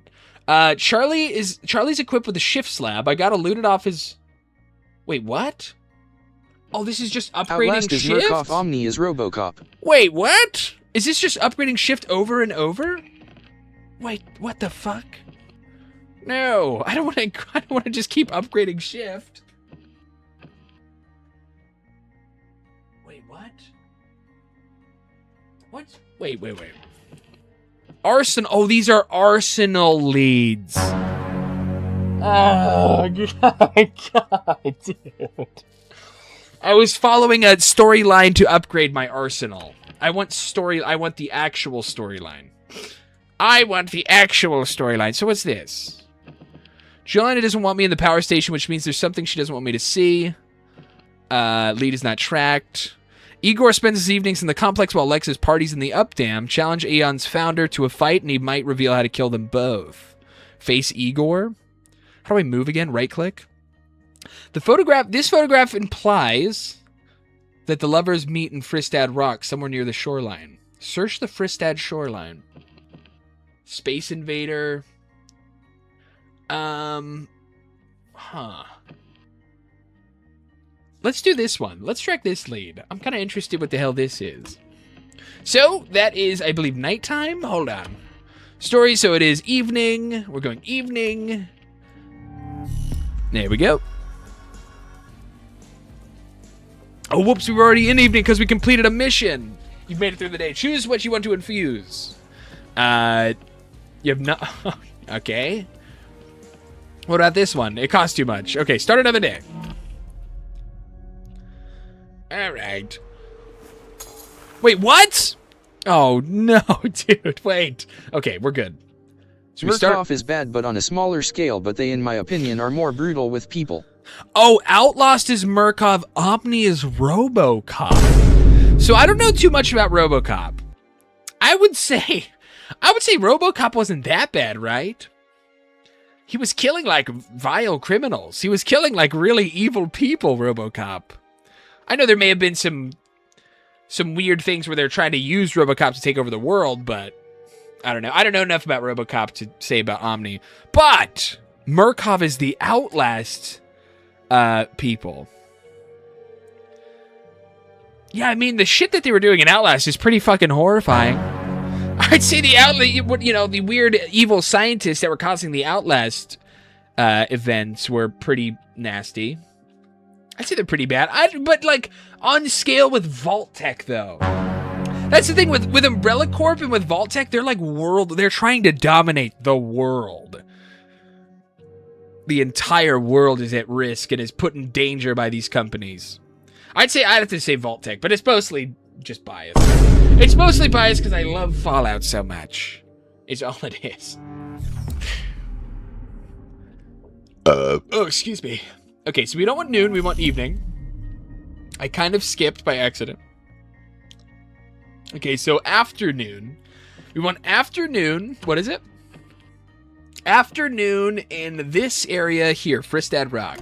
Charlie's equipped with a shift slab. I gotta loot it off his... Wait, what? Oh, this is just upgrading Outlast is shift? Murkoff, Omni is Robocop. Wait, what? Is this just upgrading shift over and over? Wait, what the fuck? No, I don't want to just keep upgrading shift. Wait, what? What? Wait. Arsenal. Oh, these are arsenal leads. Oh, God, dude. I was following a storyline to upgrade my arsenal. I want the actual storyline. So what's this? Joanna doesn't want me in the power station, which means there's something she doesn't want me to see. Lead is not tracked. Igor spends his evenings in the complex while Lexus parties in the Up Dam. Challenge Aeon's founder to a fight, and he might reveal how to kill them both. Face Igor. How do I move again? Right click. This photograph implies that the lovers meet in Fristad Rock, somewhere near the shoreline. Search the Fristad shoreline. Space Invader. Let's do this one. Let's track this lead. I'm kind of interested what the hell this is. So, that is, I believe, nighttime? Hold on. Story, so it is evening. We're going evening. There we go. Oh, whoops, we were already in evening because we completed a mission. You've made it through the day. Choose what you want to infuse. You have no... Okay. What about this one? It costs too much. Okay, start another day. Alright. Wait, what? Oh, no, dude. Wait. Okay, we're good. So Murkoff is bad but on a smaller scale, but they, in my opinion, are more brutal with people. Oh, Outlast is Murkoff, Omni is Robocop. So I don't know too much about Robocop. I would say Robocop wasn't that bad, right? He was killing, like, vile criminals. He was killing, like, really evil people, RoboCop. I know there may have been some weird things where they're trying to use RoboCop to take over the world, but I don't know. I don't know enough about RoboCop to say about Omni. But Murkoff is the Outlast people. Yeah, I mean, the shit that they were doing in Outlast is pretty fucking horrifying. I'd say the weird evil scientists that were causing the Outlast events were pretty nasty. I'd say they're pretty bad. But, like, on scale with Vault-Tec, though. That's the thing with Umbrella Corp and with Vault-Tec, they're like they're trying to dominate the world. The entire world is at risk and is put in danger by these companies. I'd have to say Vault-Tec, but it's mostly just bias. It's mostly biased because I love Fallout so much. It's all it is. Oh, excuse me. Okay, so we don't want noon, we want evening. I kind of skipped by accident. Okay, so afternoon. We want afternoon. What is it? Afternoon in this area here, Fristad Rock.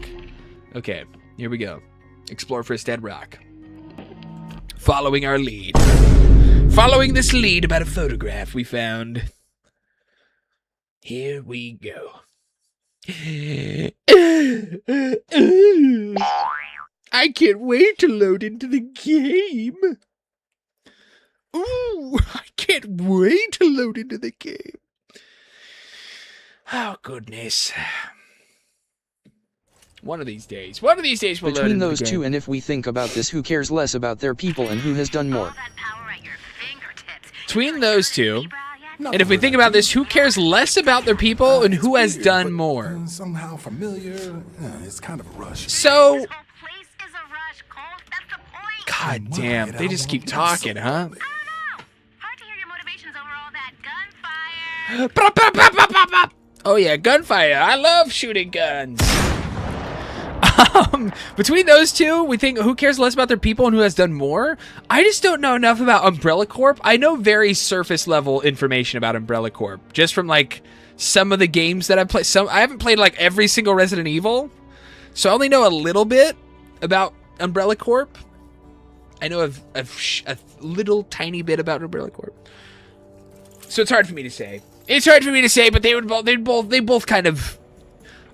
Okay, here we go. Explore Fristad Rock. Following our lead. Following this lead about a photograph we found. Here we go. I can't wait to load into the game. Ooh, I can't wait to load into the game. Oh, goodness. One of these days we'll load into the game. Between those two, and if we think about this, who cares less about their people and who has done more? Between those two, and if we think about this, who cares less about their people and who has done more? Somehow familiar. It's kind of a rush. So, God damn, they just keep talking, huh? Hard to hear your motivations over all that gunfire. Oh yeah, gunfire. I love shooting guns. Between those two, we think who cares less about their people and who has done more? I just don't know enough about Umbrella Corp. I know very surface level information about Umbrella Corp. Just from like some of the games that I've played. I haven't played like every single Resident Evil. So I only know a little bit about Umbrella Corp. I know a little tiny bit about Umbrella Corp. So it's hard for me to say. It's hard for me to say, but they both kind of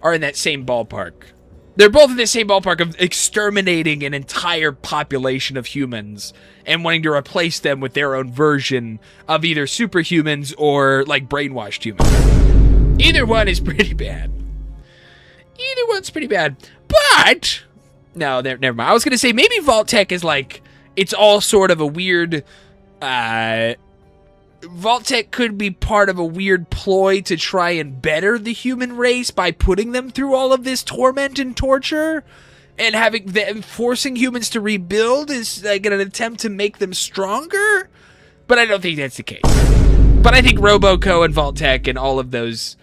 are in that same ballpark. They're both in the same ballpark of exterminating an entire population of humans and wanting to replace them with their own version of either superhumans or, like, brainwashed humans. Either one is pretty bad. Either one's pretty bad. But, no, never mind. I was going to say, maybe Vault-Tec is, like, it's all sort of a weird, Vault-Tec could be part of a weird ploy to try and better the human race by putting them through all of this torment and torture, and forcing humans to rebuild is like an attempt to make them stronger. But I don't think that's the case. But I think Roboco and Vault-Tec and all of those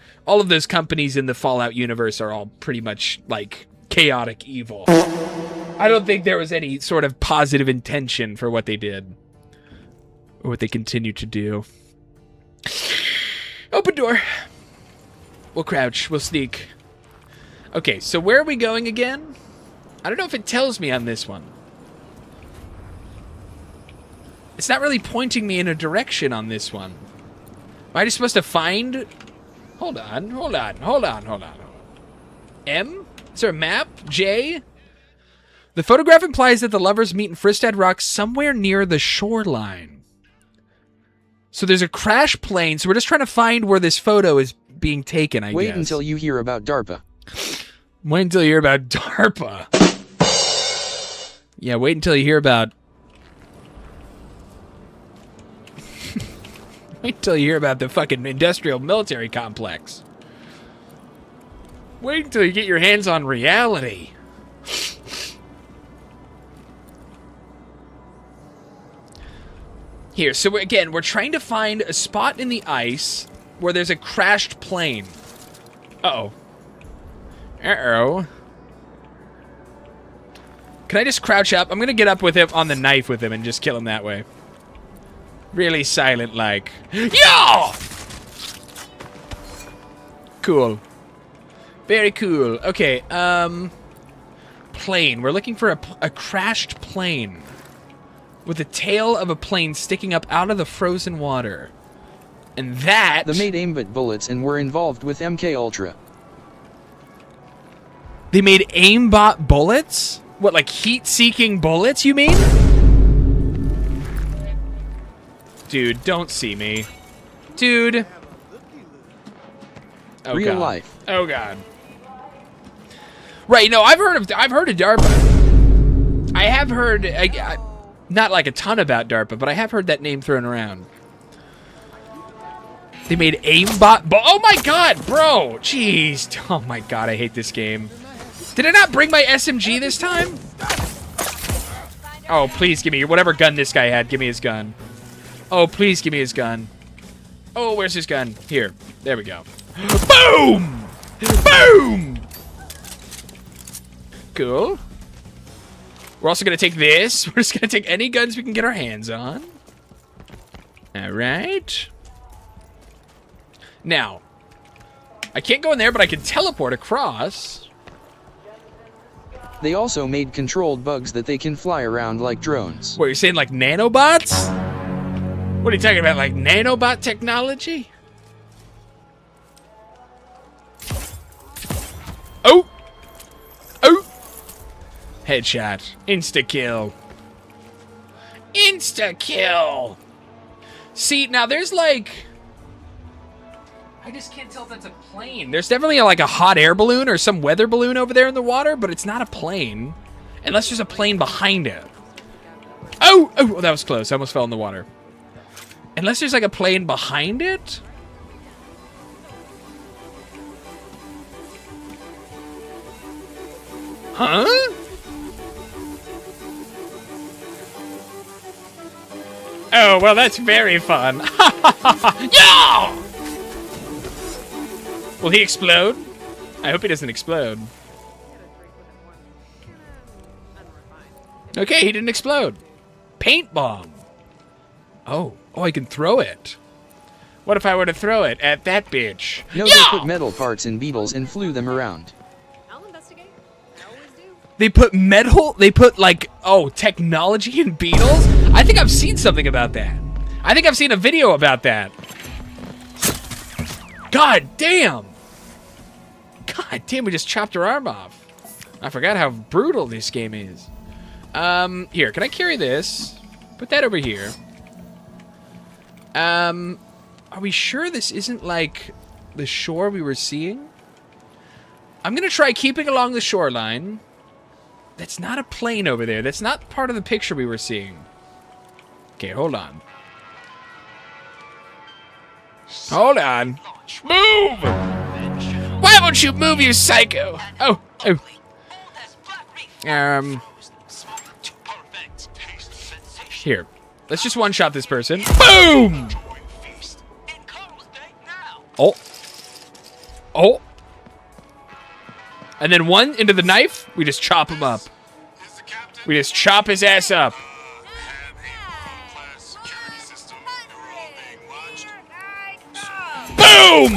companies in the Fallout universe are all pretty much like chaotic evil. I don't think there was any sort of positive intention for what they did. Or what they continue to do. Open door. We'll crouch. We'll sneak. Okay, so where are we going again? I don't know if it tells me on this one. It's not really pointing me in a direction on this one. Am I just supposed to find... Hold on. M? Is there a map? J? The photograph implies that the lovers meet in Fristad Rock somewhere near the shoreline. So there's a crash plane, so we're just trying to find where this photo is being taken, I guess. Wait until you hear about DARPA. Wait until you hear about DARPA. Yeah, wait until you hear about... Wait until you hear about the fucking industrial military complex. Wait until you get your hands on reality. Here, so again, we're trying to find a spot in the ice where there's a crashed plane. Uh-oh. Uh-oh. Can I just crouch up? I'm going to get up with him on the knife with him and just kill him that way. Really silent-like. Yo! Cool. Very cool. Okay, plane. We're looking for a crashed plane with the tail of a plane sticking up out of the frozen water. And that... They made aimbot bullets and were involved with MK Ultra. They made aimbot bullets? What, like heat-seeking bullets, you mean? Dude, don't see me. Dude. Oh, Real God. life. Oh, God. Right, no, I've heard of DARPA. I have heard, not like a ton about DARPA, but I have heard that name thrown around. They made aimbot, oh my God, bro, jeez, oh my God, I hate this game. Did I not bring my SMG this time? Oh, please give me whatever gun this guy had. Give me his gun. Oh, please give me his gun. Oh, where's his gun? Here, there we go. Boom! Boom! Cool. We're also gonna take this. We're just gonna take any guns we can get our hands on. All right. Now, I can't go in there, but I can teleport across. They also made controlled bugs that they can fly around like drones. What, you're saying like nanobots? What are you talking about, like nanobot technology? Oh! Oh! Headshot. Insta-kill. Insta-kill! See, now there's like... I just can't tell if that's a plane. There's definitely like a hot air balloon or some weather balloon over there in the water, but it's not a plane. Unless there's a plane behind it. Oh! Oh, that was close. I almost fell in the water. Unless there's like a plane behind it? Huh? Oh, well, that's very fun. Yeah! Will he explode? I hope he doesn't explode. Okay, he didn't explode. Paint bomb. Oh, I can throw it. What if I were to throw it at that bitch? No, yeah! they put metal parts in beetles and flew them around. I'll investigate. I always do. They put metal, they put like, technology in beetles? I think I've seen something about that. I think I've seen a video about that. God damn. God damn, we just chopped her arm off. I forgot how brutal this game is. Here, can I carry this? Put that over here. Are we sure this isn't like the shore we were seeing? I'm gonna try keeping along the shoreline. That's not a plane over there. That's not part of the picture we were seeing. Okay, hold on. Hold on. Move! Why won't you move, you psycho? Oh. Here. Let's just one-shot this person. Boom! Oh. Oh. And then one into the knife, we just chop him up. We just chop his ass up. Boom!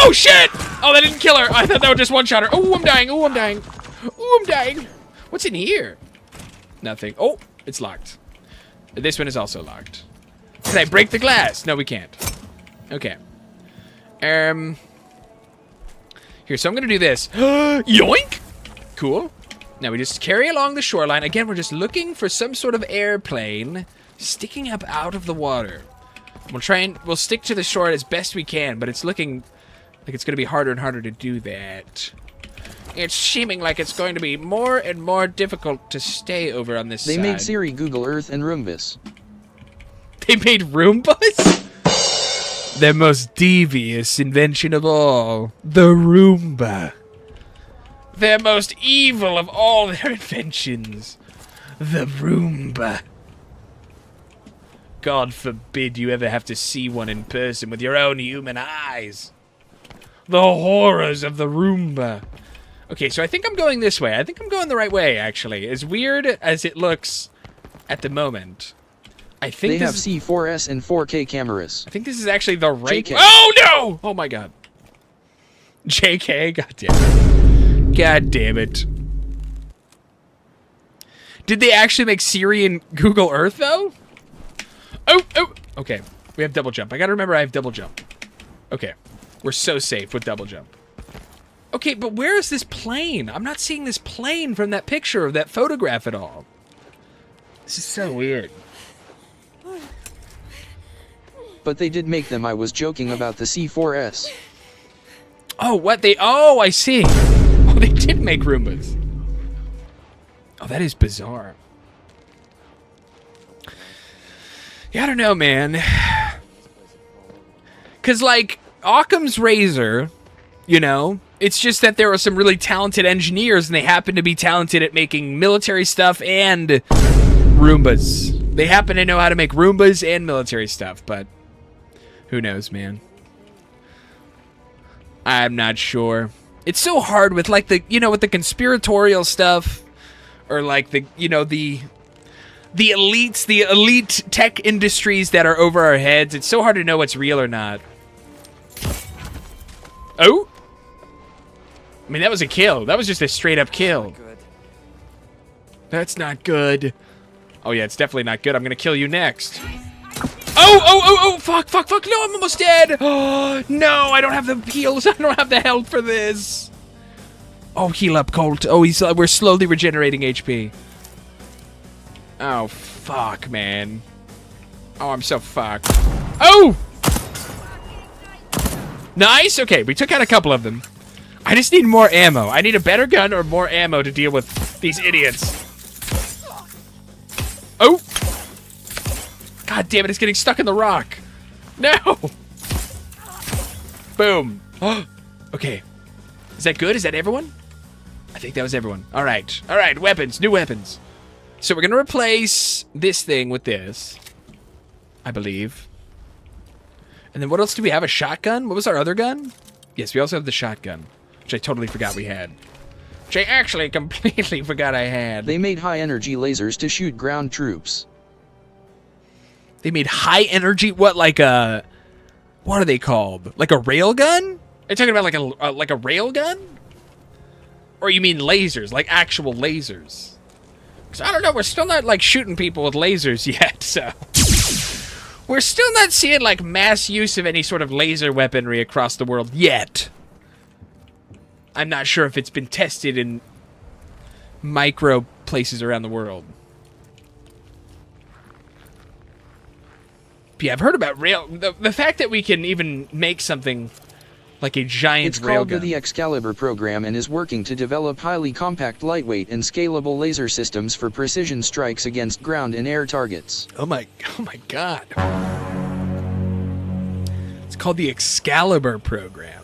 Oh, shit! Oh, that didn't kill her. I thought that was just one-shot her. Oh, I'm dying. Oh, I'm dying. Oh, I'm dying. What's in here? Nothing. Oh, it's locked. This one is also locked. Can I break the glass? No, we can't. Okay. Here, so I'm gonna do this. Yoink! Cool. Now we just carry along the shoreline. Again, we're just looking for some sort of airplane sticking up out of the water. We'll stick to the shore as best we can, but it's looking like it's gonna be harder and harder to do that. It's seeming like it's going to be more and more difficult to stay over on this side. They made Siri, Google Earth, and Roombas. They made Roombas? The most devious invention of all. The Roomba. The most evil of all their inventions. The Roomba. God forbid you ever have to see one in person with your own human eyes. The horrors of the Roomba. Okay, so I think I'm going this way. I think I'm going the right way, actually. As weird as it looks at the moment. I think they have C4S and 4K cameras. I think this is actually the right... JK. Oh, no! Oh, my God. JK? God damn it. God damn it. Did they actually make Siri and Google Earth, though? Oh, oh. Okay, we have double jump. I gotta remember I have double jump. Okay, we're so safe with double jump. Okay, but where is this plane? I'm not seeing this plane from that picture of that photograph at all. This is so weird. But they did make them. I was joking about the C4S. Oh, what they... Oh, I see. Oh, they did make Roombas. Oh, that is bizarre. Yeah, I don't know, man. Because, like, Occam's razor, you know, it's just that there are some really talented engineers, and they happen to be talented at making military stuff and Roombas. They happen to know how to make Roombas and military stuff, but who knows, man. I'm not sure. It's so hard with, like, the, you know, with the conspiratorial stuff, or, like, the, you know, the elites, the elite tech industries that are over our heads. It's so hard to know what's real or not. Oh? I mean, that was a kill. That was just a straight-up kill. That's not good. Oh, yeah, it's definitely not good. I'm gonna kill you next. Oh, fuck. No, I'm almost dead. Oh, no, I don't have the heals. I don't have the health for this. Oh, heal up, Colt. Oh, we're slowly regenerating HP. Oh, fuck, man. Oh, I'm so fucked. Oh! Nice. Okay, we took out a couple of them. I just need more ammo. I need a better gun or more ammo to deal with these idiots. Oh! God damn it, it's getting stuck in the rock. No! Boom. Okay. Is that good? Is that everyone? I think that was everyone. All right. All right, weapons. New weapons. So we're going to replace this thing with this, I believe. And then what else do we have? A shotgun? What was our other gun? Yes, we also have the shotgun, which I totally forgot we had. Which I actually completely forgot I had. They made high-energy lasers to shoot ground troops. They made high-energy... What, like a... What are they called? Like a railgun? Are you talking about like a railgun? Or you mean lasers, like actual lasers? Because I don't know, we're still not, like, shooting people with lasers yet, so... We're still not seeing, like, mass use of any sort of laser weaponry across the world yet. I'm not sure if it's been tested in micro places around the world. But yeah, I've heard about the fact that we can even make something like a giant railgun. It's called the Excalibur program and is working to develop highly compact, lightweight, and scalable laser systems for precision strikes against ground and air targets. Oh my god. It's called the Excalibur program.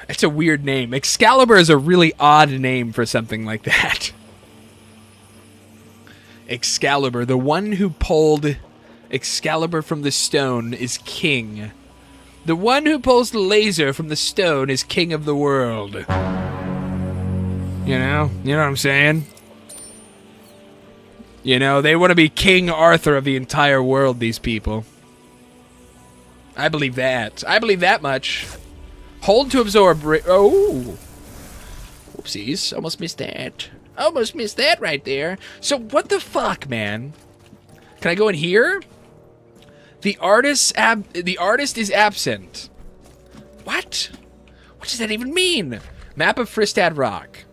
It's a weird name. Excalibur is a really odd name for something like that. Excalibur, the one who pulled Excalibur from the stone is king. The one who pulls the laser from the stone is king of the world. You know what I'm saying? You know, they want to be King Arthur of the entire world, these people. I believe that. I believe that much. Hold to absorb... Oh! Whoopsies. Almost missed that. Almost missed that right there. So, what the fuck, man? Can I go in here? The artist is absent. What? What does that even mean? Map of Fristad Rock.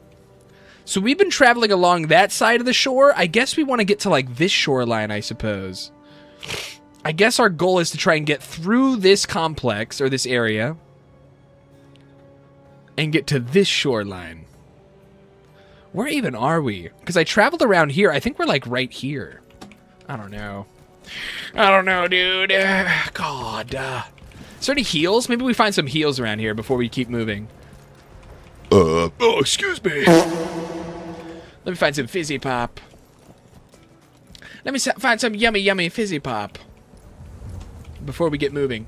So we've been traveling along that side of the shore. I guess we want to get to, like, this shoreline, I suppose. I guess our goal is to try and get through this complex, or this area, and get to this shoreline. Where even are we? Because I traveled around here. I think we're, like, right here. I don't know. I don't know, dude. God. Is there any heals? Maybe we find some heals around here before we keep moving. Oh, excuse me. Let me find some fizzy pop. Let me find some yummy, yummy fizzy pop before we get moving.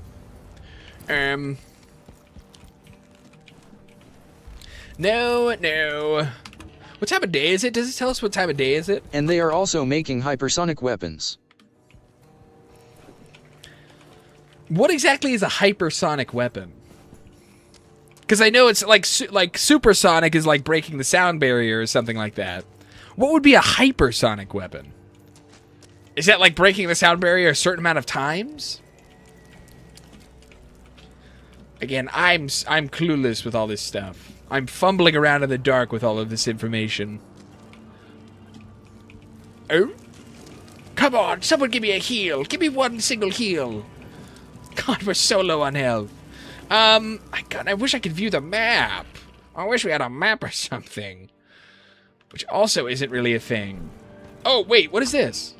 No. What time of day is it? Does it tell us what time of day is it? And they are also making hypersonic weapons. What exactly is a hypersonic weapon? Because I know it's like supersonic is like breaking the sound barrier or something like that. What would be a hypersonic weapon? Is that like breaking the sound barrier a certain amount of times? Again, I'm clueless with all this stuff. I'm fumbling around in the dark with all of this information. Oh? Come on, someone give me a heal. Give me one single heal. God, we're so low on health. I wish I could view the map. I wish we had a map or something. Which also isn't really a thing. Oh, wait, what is this?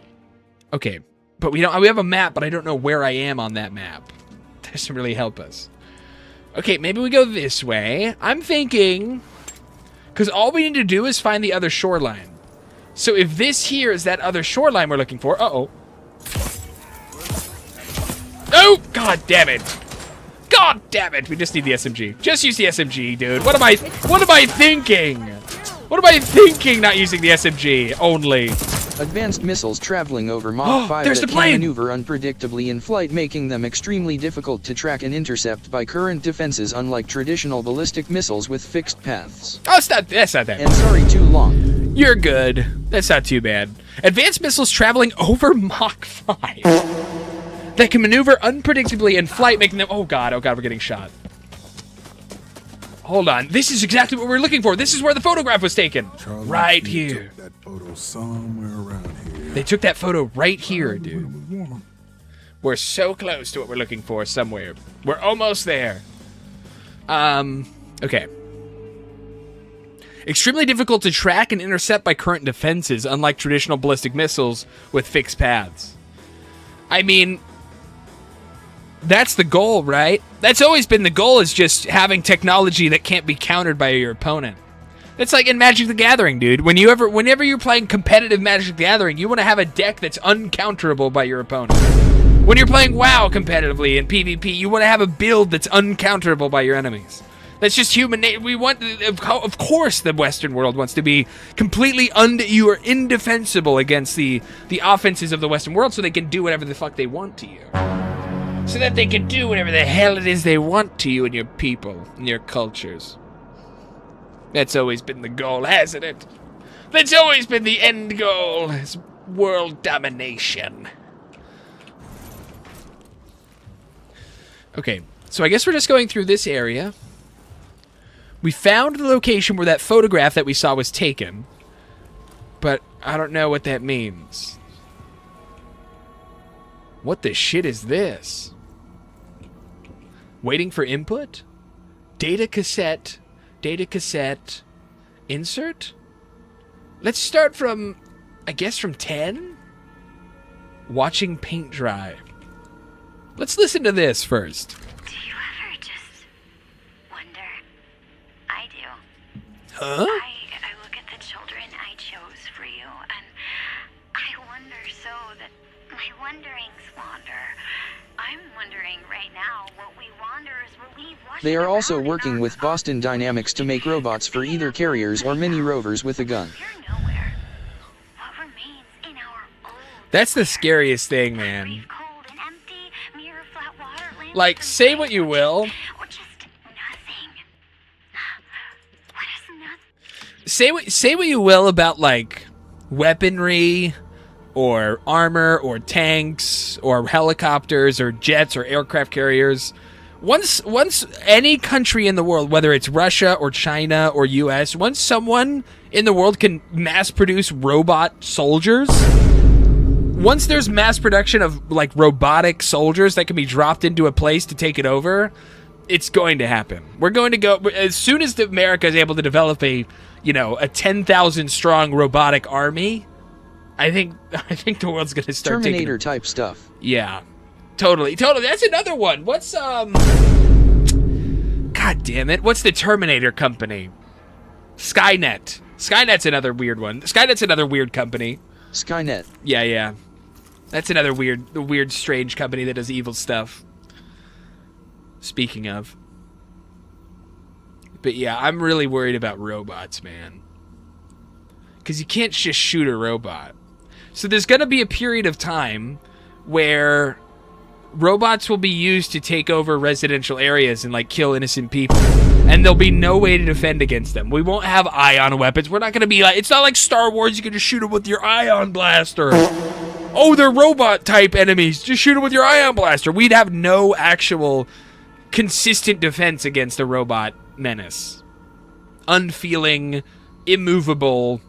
Okay, but we have a map, but I don't know where I am on that map. That doesn't really help us. Okay, maybe we go this way. I'm thinking, because all we need to do is find the other shoreline. So if this here is that other shoreline we're looking for, uh-oh. Oh, god damn it. God damn it, we just need the SMG. Just use the SMG, dude. What am I thinking? What am I thinking not using the SMG only? Advanced missiles traveling over Mach 5 there's that the can plane! maneuver unpredictably in flight, making them extremely difficult to track and intercept by current defenses, unlike traditional ballistic missiles with fixed paths. Oh, that's not that. And sorry, too long. You're good. That's not too bad. Advanced missiles traveling over Mach 5 that can maneuver unpredictably in flight, making them... Oh god, we're getting shot. Hold on. This is exactly what we're looking for. This is where the photograph was taken. Charlie, right you here. took that photo somewhere around here. They took that photo right here, dude. We're so close to what we're looking for somewhere. We're almost there. Okay. Extremely difficult to track and intercept by current defenses, unlike traditional ballistic missiles with fixed paths. I mean, that's the goal, right? That's always been the goal, is just having technology that can't be countered by your opponent. It's like in Magic the Gathering, dude. Whenever you're playing competitive Magic the Gathering, you want to have a deck that's uncounterable by your opponent. When you're playing WoW competitively in PvP, you want to have a build that's uncounterable by your enemies. That's just human nature. We want, of course, the Western world wants to be completely you are indefensible against the offenses of the Western world, so they can do whatever the fuck they want to you. So that they can do whatever the hell it is they want to you and your people and your cultures. That's always been the goal, hasn't it? That's always been the end goal, is world domination. Okay, so I guess we're just going through this area. We found the location where that photograph that we saw was taken, but I don't know what that means. What the shit is this? Waiting for input? Data cassette, insert? Let's start from, I guess from 10? Watching paint dry. Let's listen to this first. Do you ever just wonder? I do. Huh? I look at the children I chose for you, and I wonder so that my wanderings wander. I'm wondering right now what we wanderers will leave watching. They are also around in working our with Boston Dynamics to make robots for either carriers or mini rovers with a gun. Here nowhere. What remains in our old That's the scariest thing, man. brief, cold and empty, mirror flat water, Like, say what you will. or just nothing. What is nothing? Say what you will about, like, weaponry or armor or tanks or helicopters or jets or aircraft carriers. Once any country in the world, whether it's Russia or China or US, once someone in the world can mass produce robot soldiers, once there's mass production of like robotic soldiers that can be dropped into a place to take it over, it's going to happen. We're going to go, as soon as America is able to develop a 10,000 strong robotic army, I think the world's going to start Terminator type stuff. Yeah. Totally. That's another one. What's God damn it. What's the Terminator company? Skynet. Skynet's another weird one. Skynet's another weird company. Skynet. Yeah. That's another weird strange company that does evil stuff. Speaking of. But yeah, I'm really worried about robots, man. Because you can't just shoot a robot. So there's going to be a period of time where robots will be used to take over residential areas and like kill innocent people. And there'll be no way to defend against them. We won't have ion weapons. We're not going to be like... It's not like Star Wars. You can just shoot them with your ion blaster. Oh, they're robot-type enemies. Just shoot them with your ion blaster. We'd have no actual consistent defense against a robot menace. Unfeeling, immovable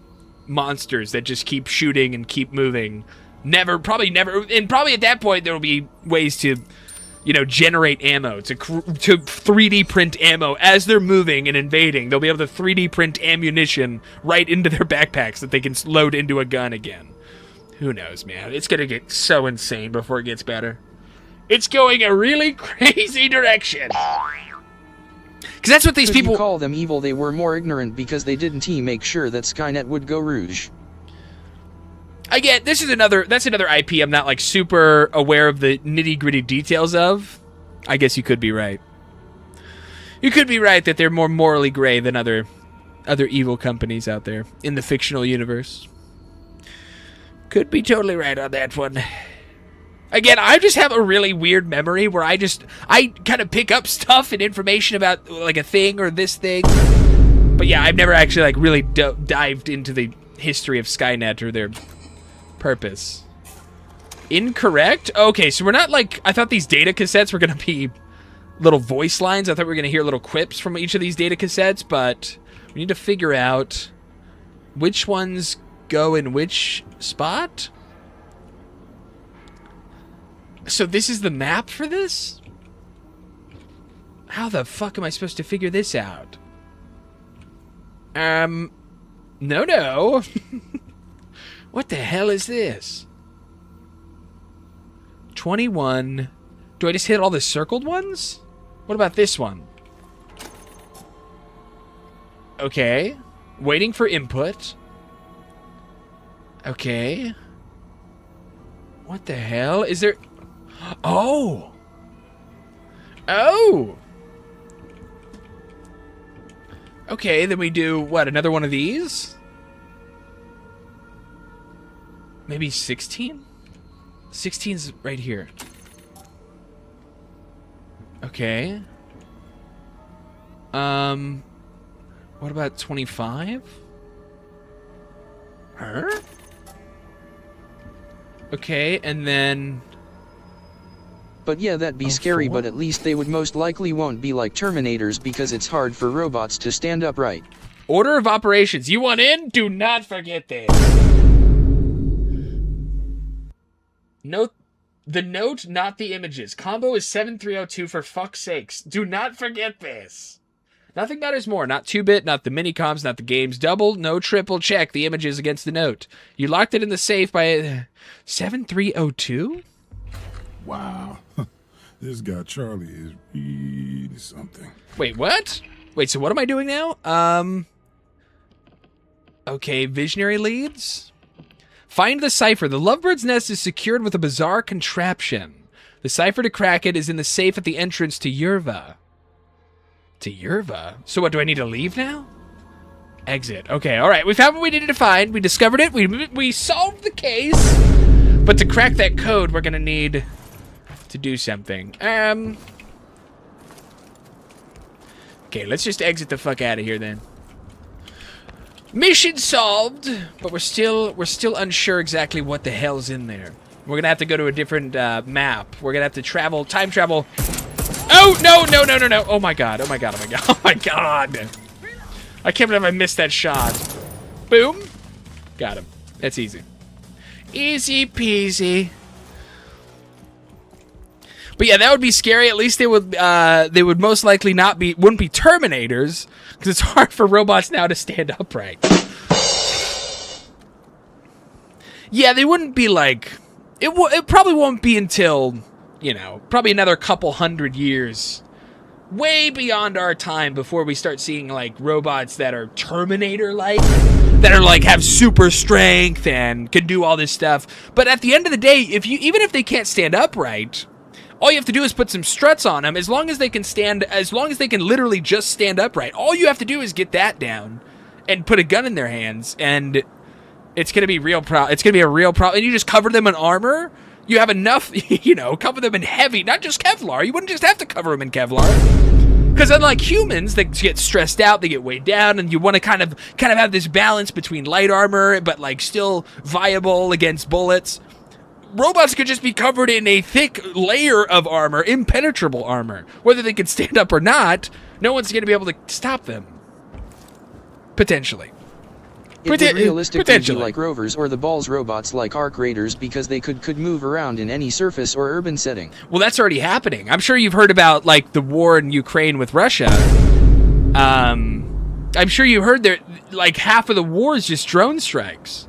monsters that just keep shooting and keep moving. Probably never... And probably at that point, there will be ways to... generate ammo, to 3D print ammo as they're moving and invading. They'll be able to 3D print ammunition right into their backpacks that they can load into a gun again. Who knows, man? It's going to get so insane before it gets better. It's going a really crazy direction. Because that's what these people... You call them evil, they were more ignorant because they didn't make sure that Skynet would go rouge. Again, that's another IP I'm not like super aware of the nitty-gritty details of. I guess you could be right. You could be right that they're more morally gray than other evil companies out there in the fictional universe. Could be totally right on that one. Again, I just have a really weird memory where I kind of pick up stuff and information about like a thing or this thing. But yeah, I've never actually like really dived into the history of Skynet or their purpose. Incorrect? Okay, so we're not like... I thought these data cassettes were going to be little voice lines. I thought we were going to hear little quips from each of these data cassettes, but we need to figure out which ones go in which spot. So this is the map for this? How the fuck am I supposed to figure this out? No. What the hell is this? 21. Do I just hit all the circled ones? What about this one? Okay. Waiting for input. Okay. What the hell? Is there... Oh! Oh! Okay, then we do, what, another one of these? Maybe 16? 16's right here. Okay. What about 25? Huh? Okay, and then... But yeah, that'd be scary, but at least they would most likely won't be like Terminators because it's hard for robots to stand upright. Order of operations. You want in? Do not forget this. Note the note, not the images. Combo is 7302 for fuck's sakes. Do not forget this. Nothing matters more. Not 2-bit, not the mini-coms, not the games. Double, no triple. Check the images against the note. You locked it in the safe by 7302? Wow. This guy Charlie is really something. Wait, what? Wait, so what am I doing now? Okay, visionary leads. Find the cipher. The lovebird's nest is secured with a bizarre contraption. The cipher to crack it is in the safe at the entrance to Yerva. To Yerva? So what, do I need to leave now? Exit. Okay, alright. We found what we needed to find. We discovered it. We solved the case. But to crack that code, we're gonna need to do something. Okay, let's just exit the fuck out of here then. Mission solved, but we're still unsure exactly what the hell's in there. We're gonna have to go to a different map. We're gonna have to travel, time travel. Oh no! Oh my god! Oh my god! I can't believe I missed that shot. Boom! Got him. That's easy. Easy peasy. But yeah, that would be scary. At least they would most likely wouldn't be Terminators, because it's hard for robots now to stand upright. Yeah, they wouldn't be like... It probably won't be until, probably another couple hundred years. Way beyond our time before we start seeing, like, robots that are Terminator-like. That are, like, have super strength and can do all this stuff. But at the end of the day, even if they can't stand upright... All you have to do is put some struts on them. As long as they can literally just stand upright. All you have to do is get that down and put a gun in their hands, and it's gonna be it's gonna be a real problem. And you just cover them in armor. You have enough, cover them in heavy, not just Kevlar. You wouldn't just have to cover them in Kevlar. Because unlike humans that get stressed out, they get weighed down, and you want to kind of have this balance between light armor, but like still viable against bullets. Robots could just be covered in a thick layer of armor, impenetrable armor. Whether they can stand up or not, no one's going to be able to stop them. Potentially. It would realistically be like rovers or the balls robots like arc raiders because they could move around in any surface or urban setting. Well, that's already happening. I'm sure you've heard about like the war in Ukraine with Russia. I'm sure you heard that like half of the war is just drone strikes.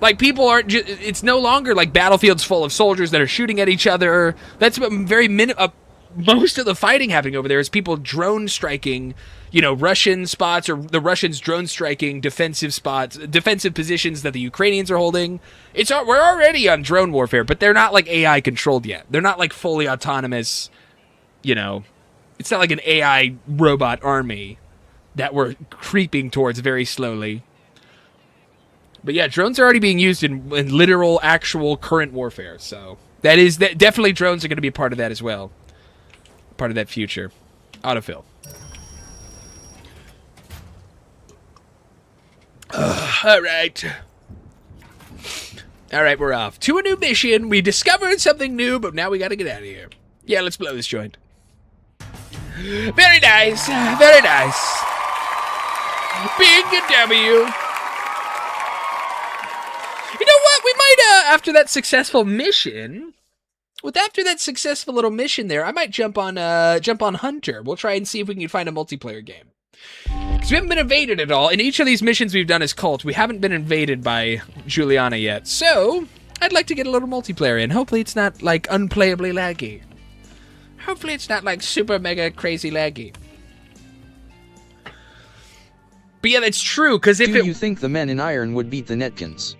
Like people aren't. It's no longer like battlefields full of soldiers that are shooting at each other. That's most of the fighting happening over there is people drone striking, Russian spots, or the Russians drone striking defensive spots, defensive positions that the Ukrainians are holding. We're already on drone warfare, but they're not like AI controlled yet. They're not like fully autonomous. It's not like an AI robot army that we're creeping towards very slowly. But yeah, drones are already being used in literal, actual current warfare. So definitely drones are going to be a part of that as well. Part of that future. Autofill. All right, we're off to a new mission. We discovered something new, but now we got to get out of here. Yeah, let's blow this joint. Very nice. Very nice. Big W. You know what? We might, after that successful mission, after that successful little mission there, I might jump on Hunter. We'll try and see if we can find a multiplayer game. Because we haven't been invaded at all. In each of these missions we've done as Cult, we haven't been invaded by Juliana yet. So, I'd like to get a little multiplayer in. Hopefully it's not, like, unplayably laggy. Hopefully it's not, like, super mega crazy laggy. But yeah, that's true, because if Do you think the men in iron would beat the Netkins?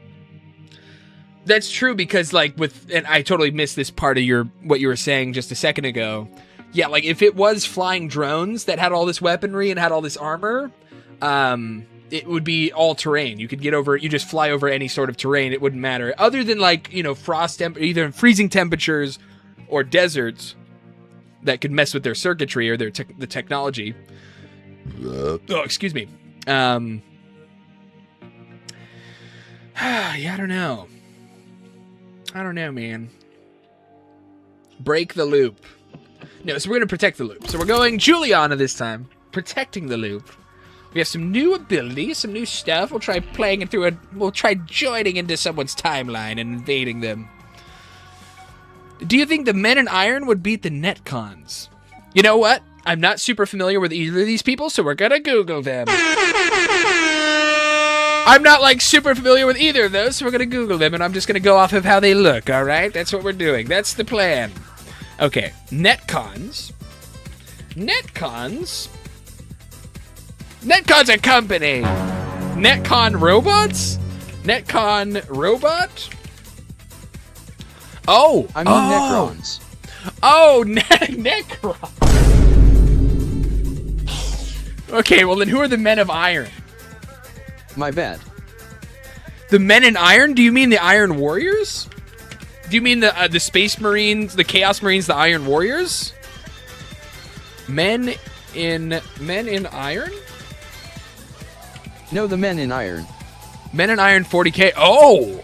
That's true, because, like, and I totally missed this part of what you were saying just a second ago. Yeah, like, if it was flying drones that had all this weaponry and had all this armor, it would be all terrain. You just fly over any sort of terrain, it wouldn't matter. Other than, like, either freezing temperatures or deserts that could mess with their circuitry or the technology. Oh, excuse me. Yeah, I don't know. I don't know, man. Break the loop. No, so we're going to protect the loop. So we're going Juliana this time. Protecting the loop. We have some new abilities, some new stuff. We'll try playing it through we'll try joining into someone's timeline and invading them. Do you think the men in iron would beat the Netcons? You know what? I'm not super familiar with either of these people, so we're going to Google them. I'm not, like, super familiar with either of those, so we're going to Google them, and I'm just going to go off of how they look, all right? That's what we're doing. That's the plan. Okay, Netcons. Netcons a company. Netcon robots? Netcon robot? Oh. I mean Necrons. Oh, Necrons. Okay, well then who are the men of iron? My bad. The men in iron? Do you mean the Iron Warriors? Do you mean the Space Marines, the Chaos Marines, the Iron Warriors? Men in iron? No, the men in iron. Men in iron 40k. Oh,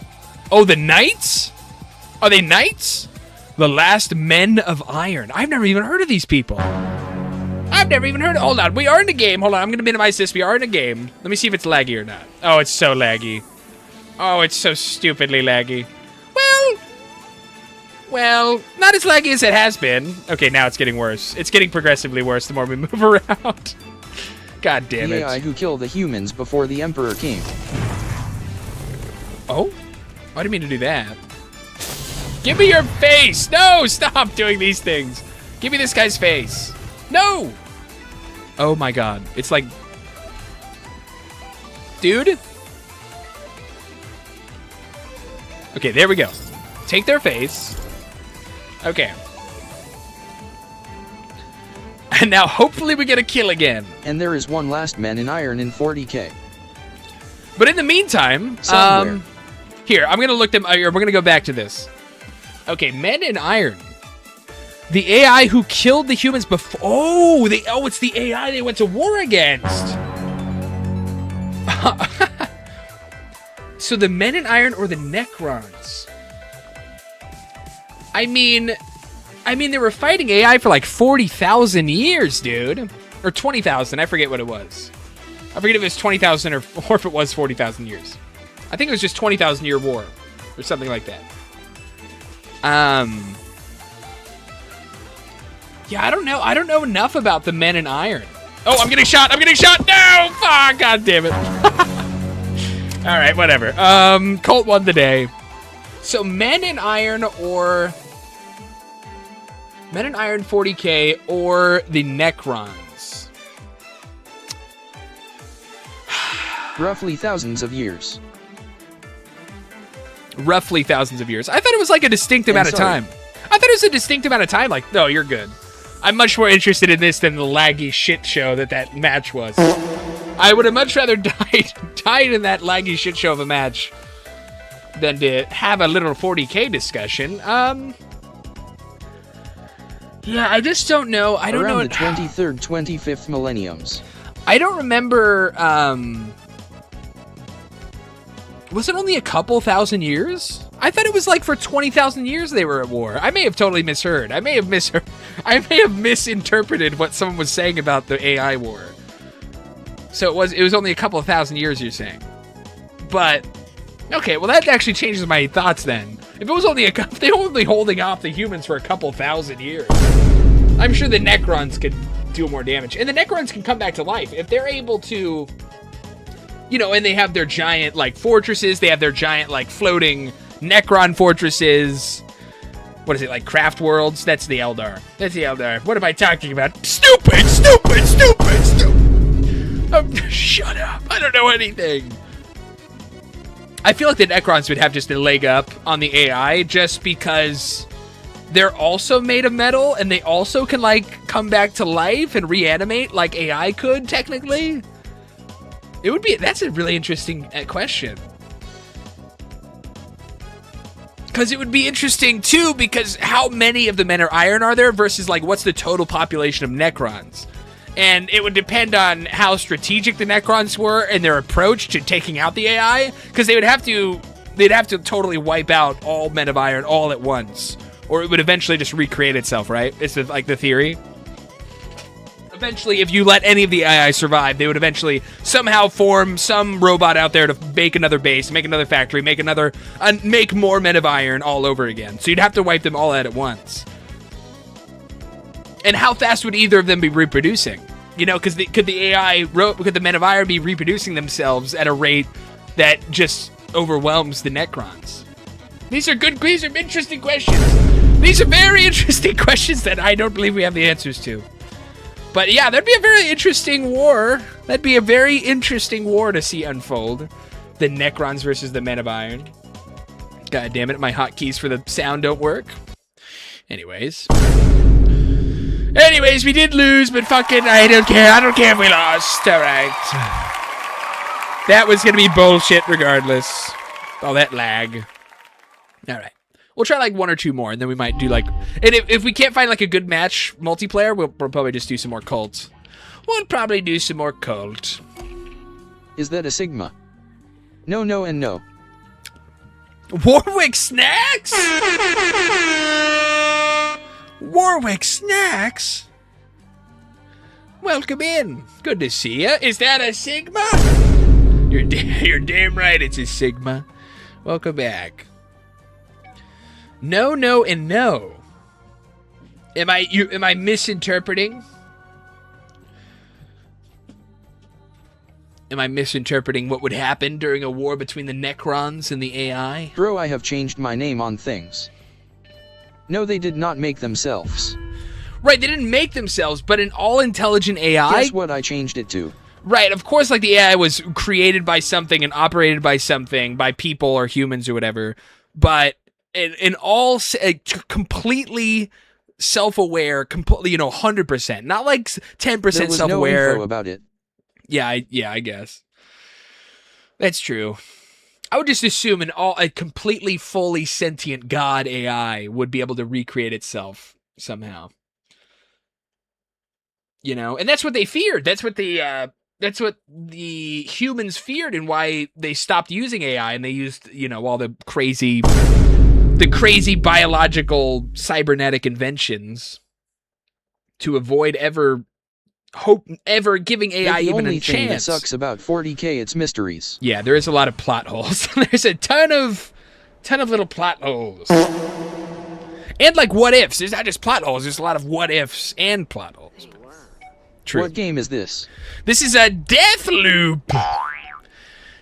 the Knights? Are they Knights? The last men of iron. I've never even heard of these people. Hold on, we are in the game. Hold on, I'm going to minimize this. We are in a game. Let me see if it's laggy or not. Oh, it's so laggy. Oh, it's so stupidly laggy. Well, not as laggy as it has been. Okay, now it's getting worse. It's getting progressively worse the more we move around. God damn it. The AI who killed the humans before the Emperor came. Oh? I didn't mean to do that. Give me your face! No, stop doing these things. Give me this guy's face. No! Oh my god. It's like... Dude? Okay, there we go. Take their face. Okay. And now hopefully we get a kill again. And there is one last man in iron in 40k. But in the meantime, here, I'm going to look them... We're going to go back to this. Okay, men in iron. The AI who killed the humans before... Oh, it's the AI they went to war against. So the Men in Iron or the Necrons? I mean, they were fighting AI for like 40,000 years, dude. Or 20,000, I forget what it was. I forget if it was 20,000 or if it was 40,000 years. I think it was just 20,000 year war. Or something like that. Yeah, I don't know. I don't know enough about the Men in Iron. Oh, I'm getting shot. I'm getting shot. No! Fuck! God damn it. All right, whatever. Colt won the day. So Men in Iron or... Men in Iron 40K or the Necrons? Roughly thousands of years. Roughly thousands of years. I thought it was like a distinct amount of time. I thought it was a distinct amount of time. Like, no, you're good. I'm much more interested in this than the laggy shit show that match was. I would have much rather died in that laggy shit show of a match than to have a little 40K discussion. Yeah, I just don't know. I don't know. Around the 23rd, 25th millenniums. I don't remember. Was it only a couple thousand years? I thought it was like for 20,000 years they were at war. I may have totally misheard. I may have misinterpreted what someone was saying about the AI war. So it was only a couple of thousand years, you're saying. But okay, well that actually changes my thoughts then. If it was only if they were only holding off the humans for a couple thousand years, I'm sure the Necrons could do more damage. And the Necrons can come back to life if they're able to. You know, and they have their giant, like, fortresses. They have their giant, like, floating Necron fortresses. What is it, like, craft worlds? That's the Eldar. That's the Eldar. What am I talking about? Stupid! Shut up. I don't know anything. I feel like the Necrons would have just a leg up on the AI just because they're also made of metal and they also can, like, come back to life and reanimate like AI could, technically. That's a really interesting question. Because it would be interesting, too, because how many of the Men in Iron are there versus, like, what's the total population of Necrons? And it would depend on how strategic the Necrons were and their approach to taking out the AI, because they'd have to totally wipe out all Men of Iron all at once. Or it would eventually just recreate itself, right? It's like the theory. Eventually, if you let any of the AI survive, they would eventually somehow form some robot out there to make another base, make another factory, make more Men of Iron all over again. So you'd have to wipe them all out at once. And how fast would either of them be reproducing? You know, because could the Men of Iron be reproducing themselves at a rate that just overwhelms the Necrons? These are interesting questions. These are very interesting questions that I don't believe we have the answers to. But yeah, that'd be a very interesting war. That'd be a very interesting war to see unfold. The Necrons versus the Men of Iron. God damn it, my hotkeys for the sound don't work. Anyways, we did lose, but fucking, I don't care. I don't care if we lost. All right. That was going to be bullshit regardless. All that lag. All right. We'll try like one or two more, and then we might do like... And if we can't find like a good match multiplayer, we'll probably just do some more Cult. We'll probably do some more Cult. Is that a Sigma? No, no, and no. Warwick Snacks? Warwick Snacks? Welcome in. Good to see ya. Is that a Sigma? You're damn right it's a Sigma. Welcome back. No, no, and no. Am I misinterpreting? Am I misinterpreting what would happen during a war between the Necrons and the AI? Bro, I have changed my name on things. No, they did not make themselves. Right, they didn't make themselves, but an all-intelligent AI... Guess what I changed it to? Right, of course, like the AI was created by something and operated by something, by people or humans or whatever, but an all completely self-aware, completely, 100%, not like 10% self-aware. There was no info about it. Yeah, I guess. That's true. I would just assume a completely, fully sentient god AI would be able to recreate itself somehow. You know, and that's what they feared. That's what the humans feared, and why they stopped using AI and they used, you know, all the crazy biological cybernetic inventions to avoid ever giving AI even a chance. The only thing that sucks about 40K, it's mysteries. Yeah, there is a lot of plot holes. There's a ton of little plot holes. And like what ifs. There's not just plot holes, there's a lot of what ifs and plot holes. True. What game is this? This is a Deathloop.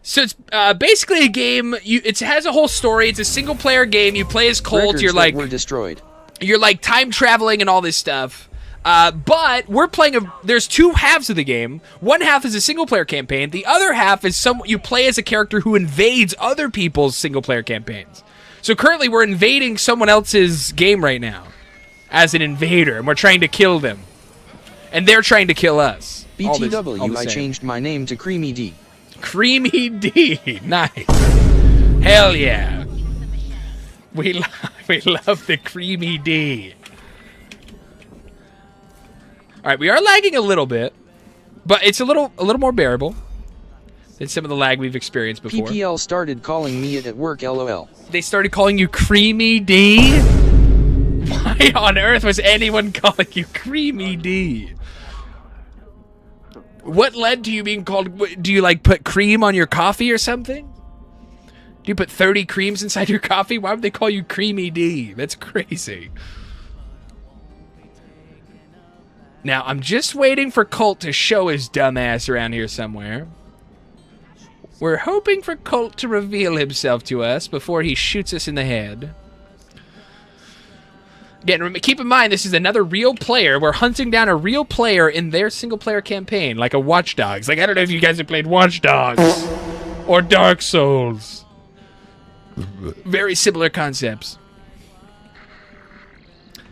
So it's basically a game. It has a whole story. It's a single-player game. You play as Colt. Records you're like were destroyed. You're like time traveling and all this stuff. But we're playing there's two halves of the game. One half is a single-player campaign. The other half is you play as a character who invades other people's single-player campaigns. So currently we're invading someone else's game right now as an invader, and we're trying to kill them. And they're trying to kill us. BTW, I changed my name to Creamy D. Creamy D. Nice. Hell yeah. We love the Creamy D. Alright, we are lagging a little bit, but it's a little more bearable than some of the lag we've experienced before. PPL started calling me it at work, LOL. They started calling you Creamy D? Why on earth was anyone calling you Creamy D? What led to you being called... Do you, like, put cream on your coffee or something? Do you put 30 creams inside your coffee? Why would they call you Creamy D? That's crazy. Now, I'm just waiting for Colt to show his dumb ass around here somewhere. We're hoping for Colt to reveal himself to us before he shoots us in the head. Again, keep in mind, this is another real player. We're hunting down a real player in their single-player campaign, like a Watch Dogs. Like, I don't know if you guys have played Watch Dogs or Dark Souls. Very similar concepts.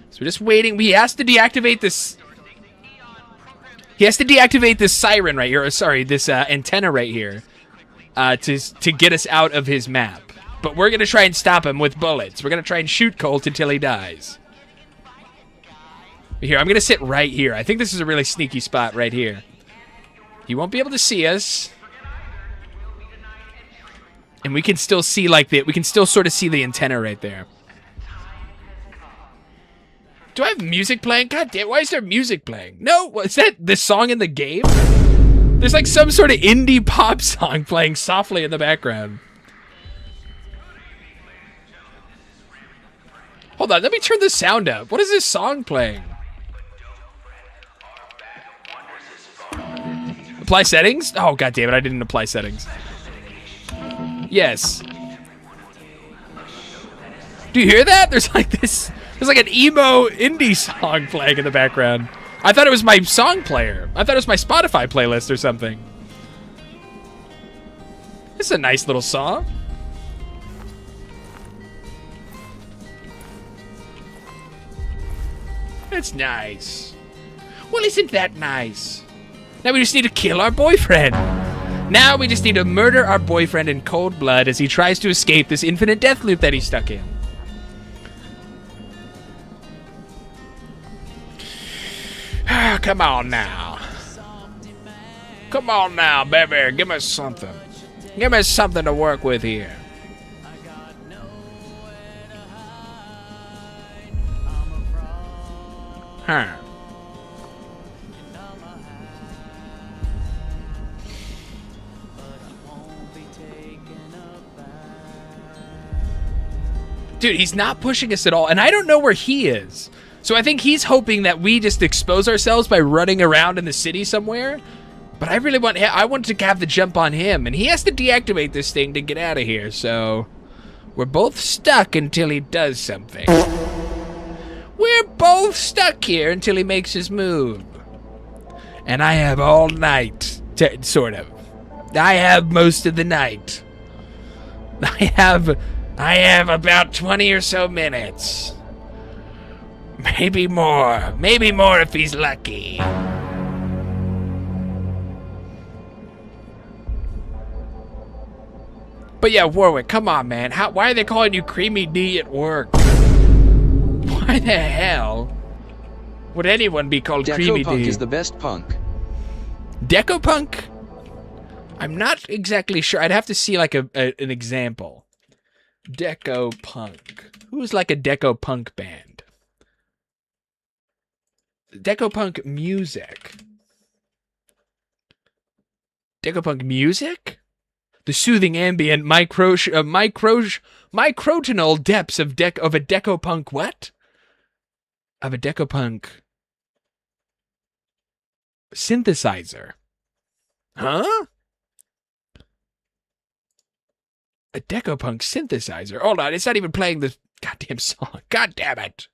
So we're just waiting. He has to deactivate this... He has to deactivate this siren right here. Or, sorry, this antenna right here to get us out of his map. But we're going to try and stop him with bullets. We're going to try and shoot Colt until he dies. Here, I'm going to sit right here. I think this is a really sneaky spot right here. He won't be able to see us. And we can still see, like, we can still sort of see the antenna right there. Do I have music playing? God damn, why is there music playing? No, is that the song in the game? There's like some sort of indie pop song playing softly in the background. Hold on, let me turn the sound up. What is this song playing? Apply settings? Oh, god damn it, I didn't apply settings. Yes. Do you hear that? There's like an emo indie song playing in the background. I thought it was my song player. I thought it was my Spotify playlist or something. This is a nice little song. It's nice. Well, isn't that nice? Now we just need to kill our boyfriend. Now we just need to murder our boyfriend in cold blood as he tries to escape this infinite death loop that he's stuck in. Come on now. Come on now, baby. Give me something. Give me something to work with here. Huh. Dude, he's not pushing us at all, and I don't know where he is. So I think he's hoping that we just expose ourselves by running around in the city somewhere. But I really want to have the jump on him, and he has to deactivate this thing to get out of here, so we're both stuck until he does something. We're both stuck here until he makes his move. And I have all night, sort of. I have most of the night. I have about 20 or so minutes. Maybe more. Maybe more if he's lucky. But yeah, Warwick, come on, man. Why are they calling you Creamy D at work? Why the hell Would anyone be called Creamy Deco-punk D? is the best punk. Deco-punk? I'm not exactly sure. I'd have to see like an example. Deco-punk. Who's like a deco-punk band? Deco-punk music. Deco-punk music? The soothing ambient microtonal depths of a deco-punk what? Of a deco-punk synthesizer. Huh? A deco-punk synthesizer. Hold on, it's not even playing the goddamn song. God damn it.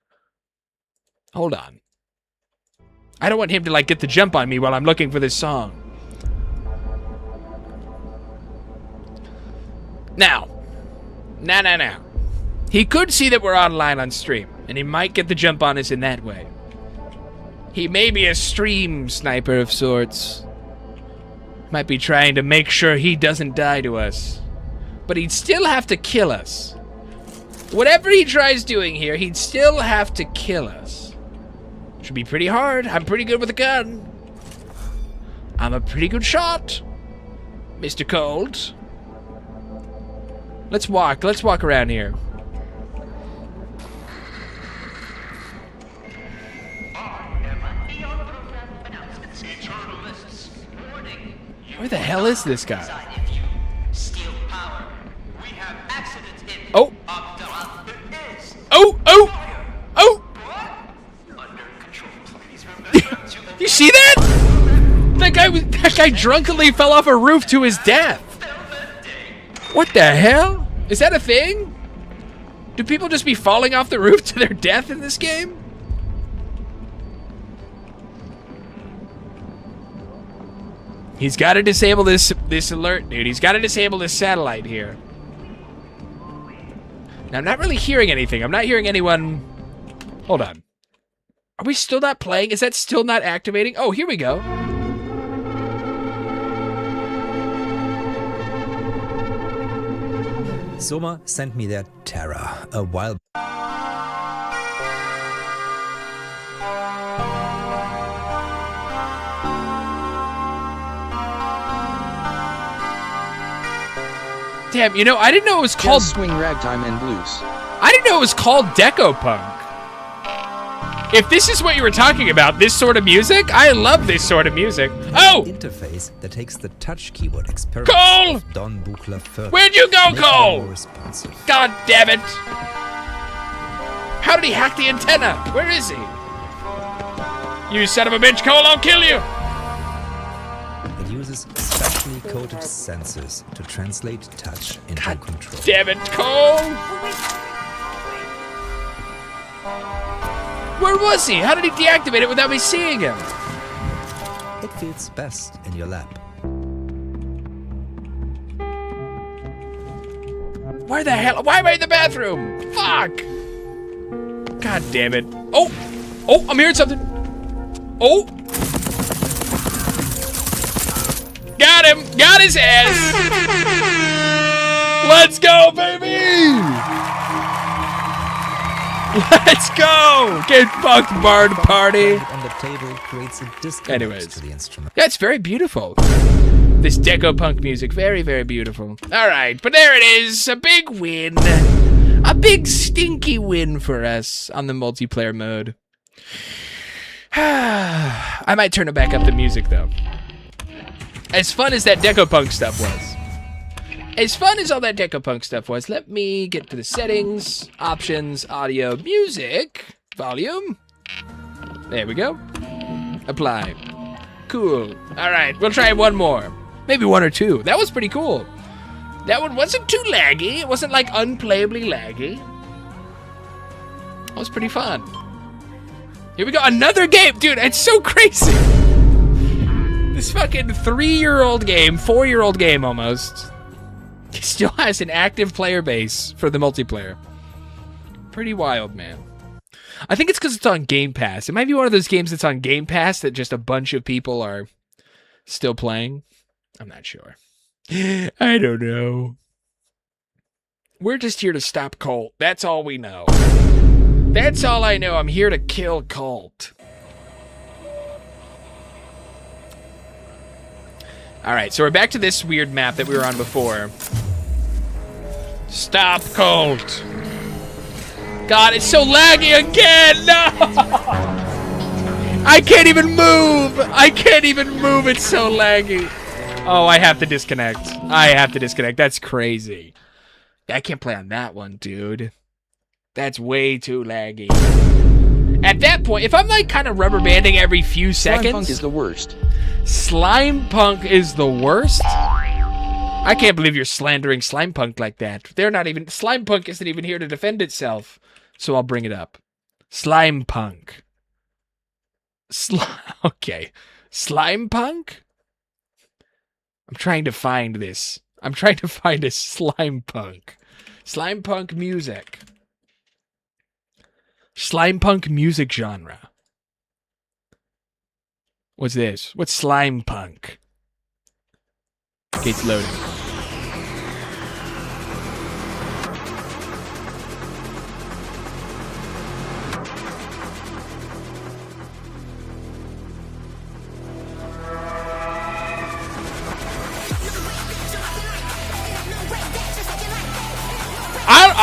Hold on. I don't want him to like get the jump on me while I'm looking for this song. Now. He could see that we're online on stream, and he might get the jump on us in that way. He may be a stream sniper of sorts. Might be trying to make sure he doesn't die to us. But he'd still have to kill us. Whatever he tries doing here, he'd still have to kill us. Should be pretty hard. I'm pretty good with a gun. I'm a pretty good shot, Mr. Cold. Let's walk around here. Where the hell is this guy? Oh! Oh! You see that? That guy drunkenly fell off a roof to his death. What the hell? Is that a thing? Do people just be falling off the roof to their death in this game? He's got to disable this alert, dude. He's got to disable this satellite here. Now, I'm not really hearing anything. I'm not hearing anyone... Hold on. Are we still not playing? Is that still not activating? Oh, here we go. Soma sent me their Terra a while back. Damn, you know, I didn't know it was called... Swing ragtime and blues. I didn't know it was called Deco-punk. If this is what you were talking about, this sort of music, I love this sort of music. Oh! Interface that takes the touch keyboard experiment. Cole! Don Buchler first. Where'd you go, Cole? More responsive. God damn it! How did he hack the antenna? Where is he? You son of a bitch, Cole, I'll kill you! It uses specially coded sensors to translate touch into God control. Damn it, Cole! Where was he? How did he deactivate it without me seeing him? It feels best in your lap. Where the hell? Why am I in the bathroom? Fuck! God damn it. Oh! Oh, I'm hearing something. Oh! Got him! Got his ass! Let's go, baby! Let's go! Get fucked, Bard Party! On the table creates a disconnect Anyways. to the instrument. That's very beautiful. This deco-punk music, very, very beautiful. Alright, but there it is. A big win. A big stinky win for us on the multiplayer mode. I might turn it back up the music, though. As fun as that deco-punk stuff was. As fun as all that deco-punk stuff was, let me get to the settings, options, audio, music, volume. There we go. Apply. Cool. All right, we'll try one more. Maybe one or two. That was pretty cool. That one wasn't too laggy. It wasn't like unplayably laggy. That was pretty fun. Here we go. Another game. Dude, it's so crazy. This fucking 3-year-old game, 4-year-old game almost, still has an active player base for the multiplayer. Pretty wild, man. I think it's because it's on Game Pass. It might be one of those games that's on Game Pass that just a bunch of people are still playing. I'm not sure. I don't know. We're just here to stop Colt. That's all we know. That's all I know. I'm here to kill Colt. Alright, so we're back to this weird map that we were on before. Stop, Colt. God, it's so laggy again! No! I can't even move! I can't even move, it's so laggy. Oh, I have to disconnect. I have to disconnect. That's crazy. I can't play on that one, dude. That's way too laggy. At that point, if I'm like kind of rubber banding every few seconds... Slime Punk is the worst. Slime Punk is the worst? I can't believe you're slandering Slime Punk like that. They're not even... Slime Punk isn't even here to defend itself. So I'll bring it up. Slime Punk. Okay. Slime Punk? I'm trying to find this. I'm trying to find a Slime Punk. Slime Punk music. Slime Punk music genre. What's this? What's Slime Punk? Okay, it's loading.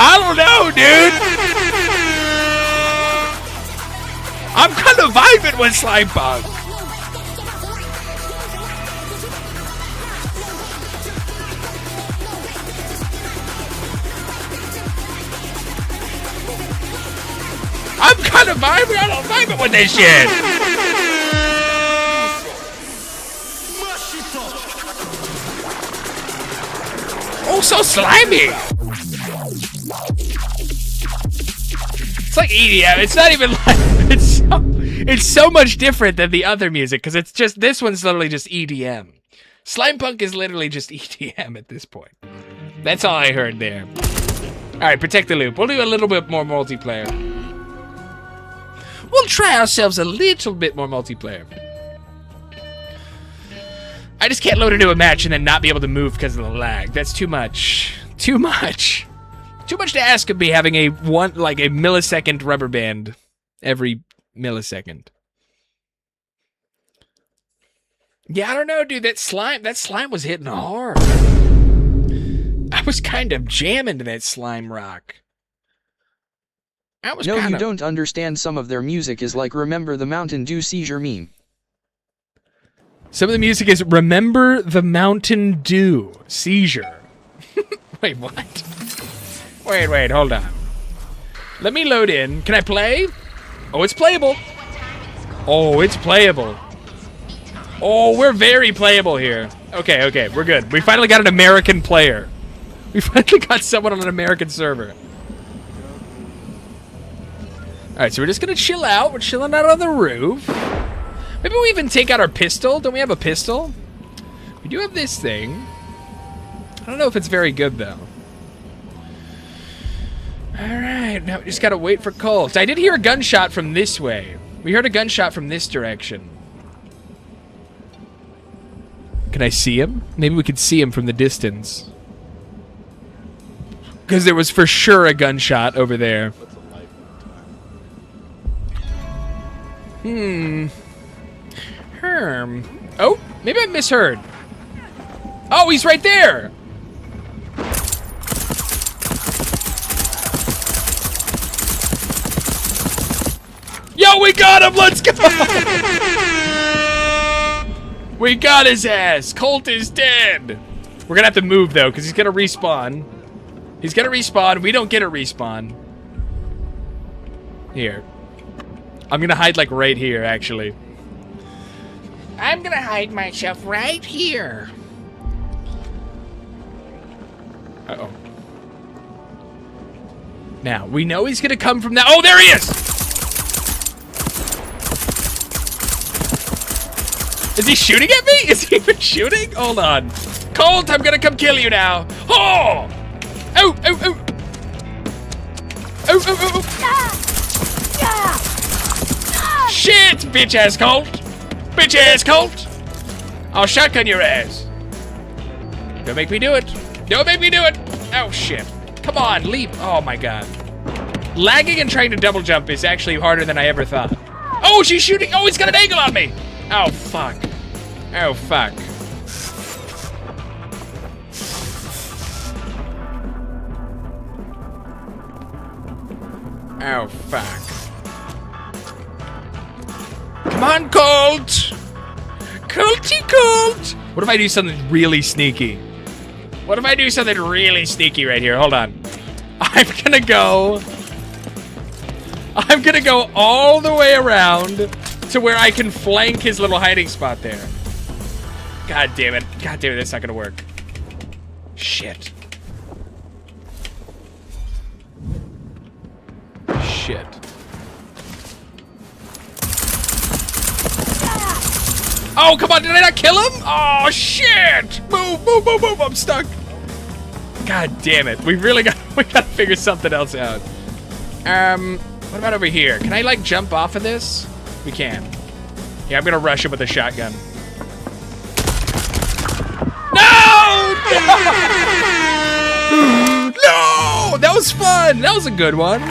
I don't know, dude. I'm kind of vibing with Slime Punk. I'm kind of vibing. I don't vibe it with this shit. Oh, so slimy. It's like EDM. It's not even like it's so much different than the other music because it's just this one's literally just EDM. Slime Punk is literally just EDM at this point. That's all I heard there. All right, protect the loop. We'll do a little bit more multiplayer. We'll try ourselves a little bit more multiplayer. I just can't load into a match and then not be able to move because of the lag. That's too much. Too much. Too much to ask of me having a millisecond rubber band every millisecond. Yeah, I don't know, dude. That slime was hitting hard. I was kind of jamming to that slime rock. No, you don't understand. Some of their music is like Remember the Mountain Dew seizure meme. Some of the music is Remember the Mountain Dew seizure. Wait, what? Wait, hold on. Let me load in. Can I play? Oh, it's playable. Oh, it's playable. Oh, we're very playable here. Okay, we're good. We finally got an American player. We finally got someone on an American server. Alright, so we're just gonna chill out. We're chilling out on the roof. Maybe we even take out our pistol. Don't we have a pistol? We do have this thing. I don't know if it's very good, though. Alright, now we just gotta wait for Colt. I did hear a gunshot from this way. We heard a gunshot from this direction. Can I see him? Maybe we could see him from the distance. Because there was for sure a gunshot over there. Oh, maybe I misheard. Oh, he's right there. Yo, we got him. Let's go. We got his ass. Colt is dead. We're gonna have to move though, because he's gonna respawn. He's gonna respawn. We don't get a respawn. Here. I'm gonna hide like right here, actually. I'm gonna hide myself right here. Uh-oh. Now, we know he's gonna come from that. Oh, there he is! Is he shooting at me? Is he even shooting? Hold on. Colt, I'm gonna come kill you now. Oh! Oh, oh, oh. Oh, oh, oh, oh. Shit, bitch-ass Colt. Bitch-ass Colt. I'll shotgun your ass. Don't make me do it. Don't make me do it. Oh, shit. Come on, leap. Oh, my God. Lagging and trying to double jump is actually harder than I ever thought. Oh, she's shooting. Oh, he's got an angle on me. Oh, fuck. Oh, fuck. Oh, fuck. Come on, Colt! Colty Colt! What if I do something really sneaky? What if I do something really sneaky right here? Hold on. I'm gonna go all the way around to where I can flank his little hiding spot there. God damn it. God damn it, that's not gonna work. Shit. Shit. Oh, come on, did I not kill him? Oh, shit! Move, move, move, move, I'm stuck. God damn it. We gotta figure something else out. What about over here? Can I, like, jump off of this? We can. Yeah, I'm gonna rush him with a shotgun. No! No! That was fun! That was a good one.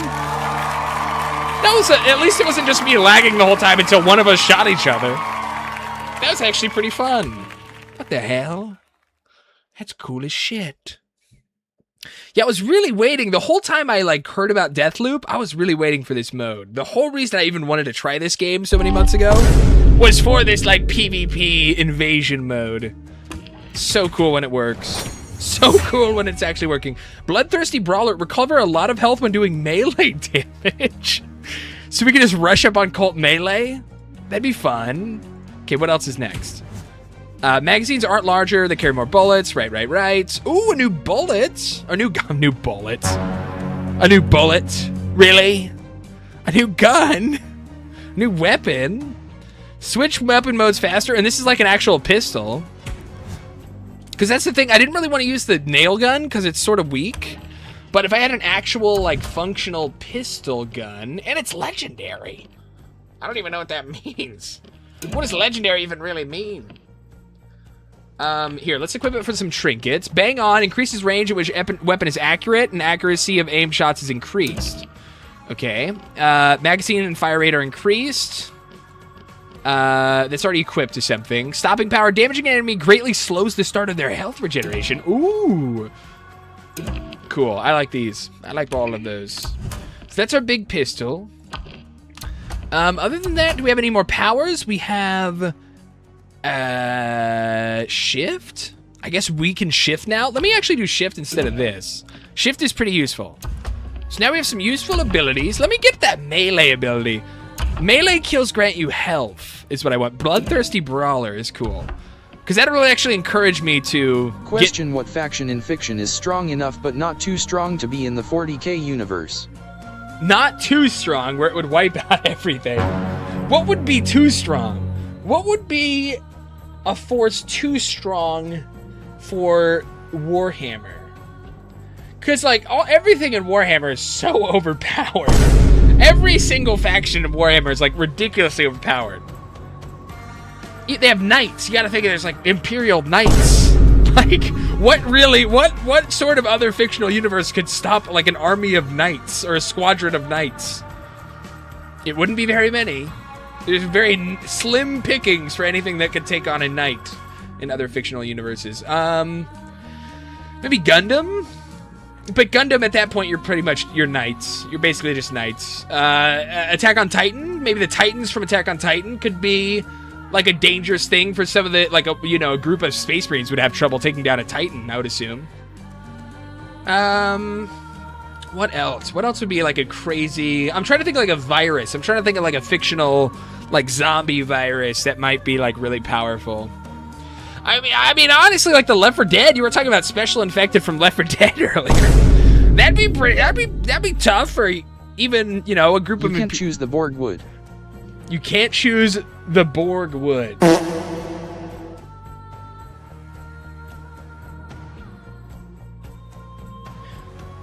At least it wasn't just me lagging the whole time until one of us shot each other. That was actually pretty fun. What the hell? That's cool as shit. Yeah, I was really waiting. The whole time I heard about Deathloop, I was really waiting for this mode. The whole reason I even wanted to try this game so many months ago was for this PvP invasion mode. So cool when it works. So cool when it's actually working. Bloodthirsty Brawler, recover a lot of health when doing melee damage. So we can just rush up on Colt melee? That'd be fun. Okay, what else is next? Magazines aren't larger, they carry more bullets. Right. Ooh, a new bullet. A new bullet. A new bullet. Really? A new gun? New weapon? Switch weapon modes faster, and this is like an actual pistol. Because that's the thing, I didn't really want to use the nail gun because it's sort of weak. But if I had an actual, functional pistol gun, and it's legendary. I don't even know what that means. What does legendary even really mean? Here, let's equip it for some trinkets. Bang on, increases range at which weapon is accurate, and accuracy of aim shots is increased. Okay. Magazine and fire rate are increased. That's already equipped to something. Stopping power, damaging an enemy greatly slows the start of their health regeneration. Ooh. Cool, I like these. I like all of those. So that's our big pistol. Other than that, do we have any more powers? We have... shift? I guess we can shift now. Let me actually do shift instead of this. Shift is pretty useful. So now we have some useful abilities. Let me get that melee ability. Melee kills grant you health is what I want. Bloodthirsty Brawler is cool. Because that really actually encouraged me to question what faction in fiction is strong enough but not too strong to be in the 40k universe. Not too strong where it would wipe out everything. What would be too strong? What would be a force too strong for Warhammer? Because everything in Warhammer is so overpowered. Every single faction of Warhammer is ridiculously overpowered. They have knights. You gotta think there's Imperial knights. What sort of other fictional universe could stop an army of knights or a squadron of knights? It wouldn't be very many. There's very slim pickings for anything that could take on a knight in other fictional universes. Maybe Gundam? But Gundam, at that point, you're knights. You're basically just knights. Attack on Titan? Maybe the Titans from Attack on Titan could be a dangerous thing for some of the, a group of Space Marines would have trouble taking down a Titan, I would assume. What else? What else would be a crazy... I'm trying to think of a virus. I'm trying to think of a fictional, zombie virus that might be, really powerful. I mean, honestly, the Left 4 Dead, you were talking about special infected from Left 4 Dead earlier. That'd be tough for even, a group of... You can't choose the Borg wood. You can't choose the Borg wood.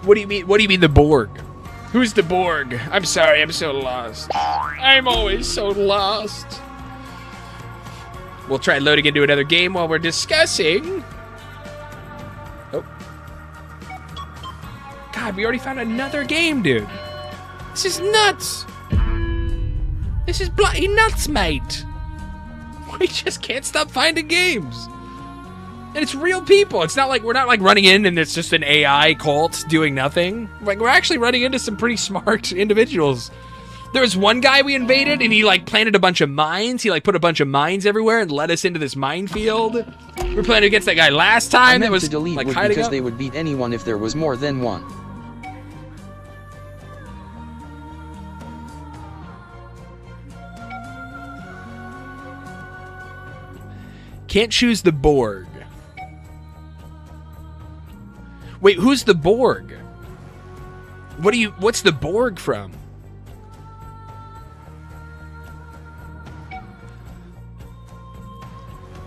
What do you mean? What do you mean the Borg? Who's the Borg? I'm sorry, I'm so lost. I'm always so lost. We'll try loading into another game while we're discussing. Oh. God, we already found another game, dude. This is nuts. This is bloody nuts, mate. We just can't stop finding games. And it's real people. It's not like we're not like running in and it's just an AI cult doing nothing. Like we're actually running into some pretty smart individuals. There was one guy we invaded and he like planted a bunch of mines. He like put a bunch of mines everywhere and led us into this minefield. We were playing against that guy last time. I That was to delete like would hiding because up. they would beat anyone if there was more than one. Can't choose the Borg. Wait, who's the Borg? What's the Borg from?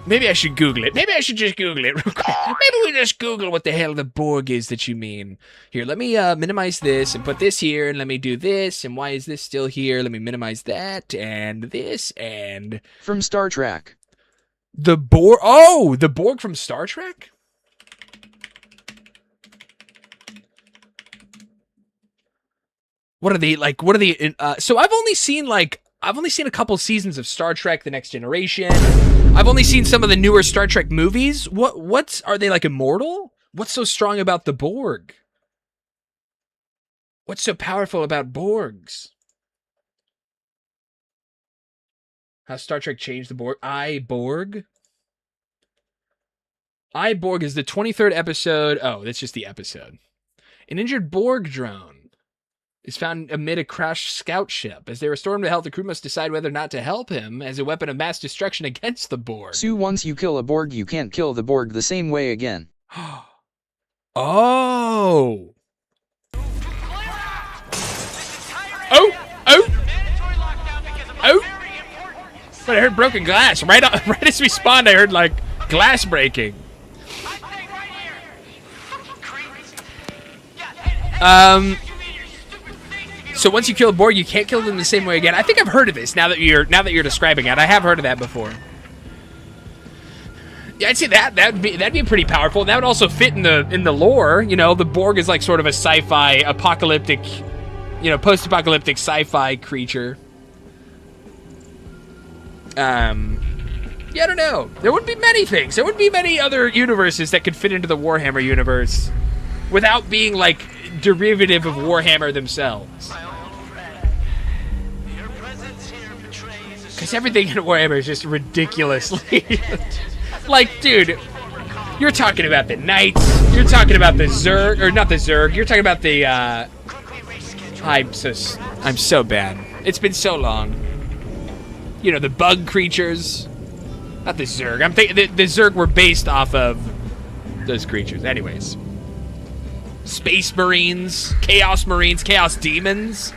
Maybe I should Google it. Maybe I should just Google it real quick. Maybe we just Google what the hell the Borg is that you mean. Here, let me minimize this and put this here, and let me do this, and why is this still here? Let me minimize that, and this, and... From Star Trek. The Borg... Oh! The Borg from Star Trek? What are they, like, what are they... so I've only seen a couple seasons of Star Trek: The Next Generation. I've only seen some of the newer Star Trek movies. What's are they like immortal? What's so strong about the Borg? What's so powerful about Borgs? How Star Trek changed the Borg? Borg is the 23rd episode. Oh, that's just the episode. An injured Borg drone is found amid a crashed scout ship. As they restore him to health, the crew must decide whether or not to help him as a weapon of mass destruction against the Borg. So once you kill a Borg, you can't kill the Borg the same way again. Oh! But I heard broken glass. Right as we spawned, I heard, like, glass breaking. So once you kill a Borg, you can't kill them the same way again. I think I've heard of this now that you're describing it. I have heard of that before. Yeah, I'd say that'd be pretty powerful. That would also fit in the lore. You know, the Borg is like sort of a sci-fi apocalyptic, you know, post-apocalyptic sci-fi creature. Yeah, I don't know. There would be many things. There would be many other universes that could fit into the Warhammer universe without being like derivative of Warhammer themselves. Because everything in Warhammer is just ridiculously... like, dude, you're talking about the Knights, you're talking about the Zerg, or not the Zerg, you're talking about the, I'm so bad. It's been so long. You know, the bug creatures. Not the Zerg. I'm thinking the Zerg were based off of those creatures. Anyways. Space Marines, Chaos Demons.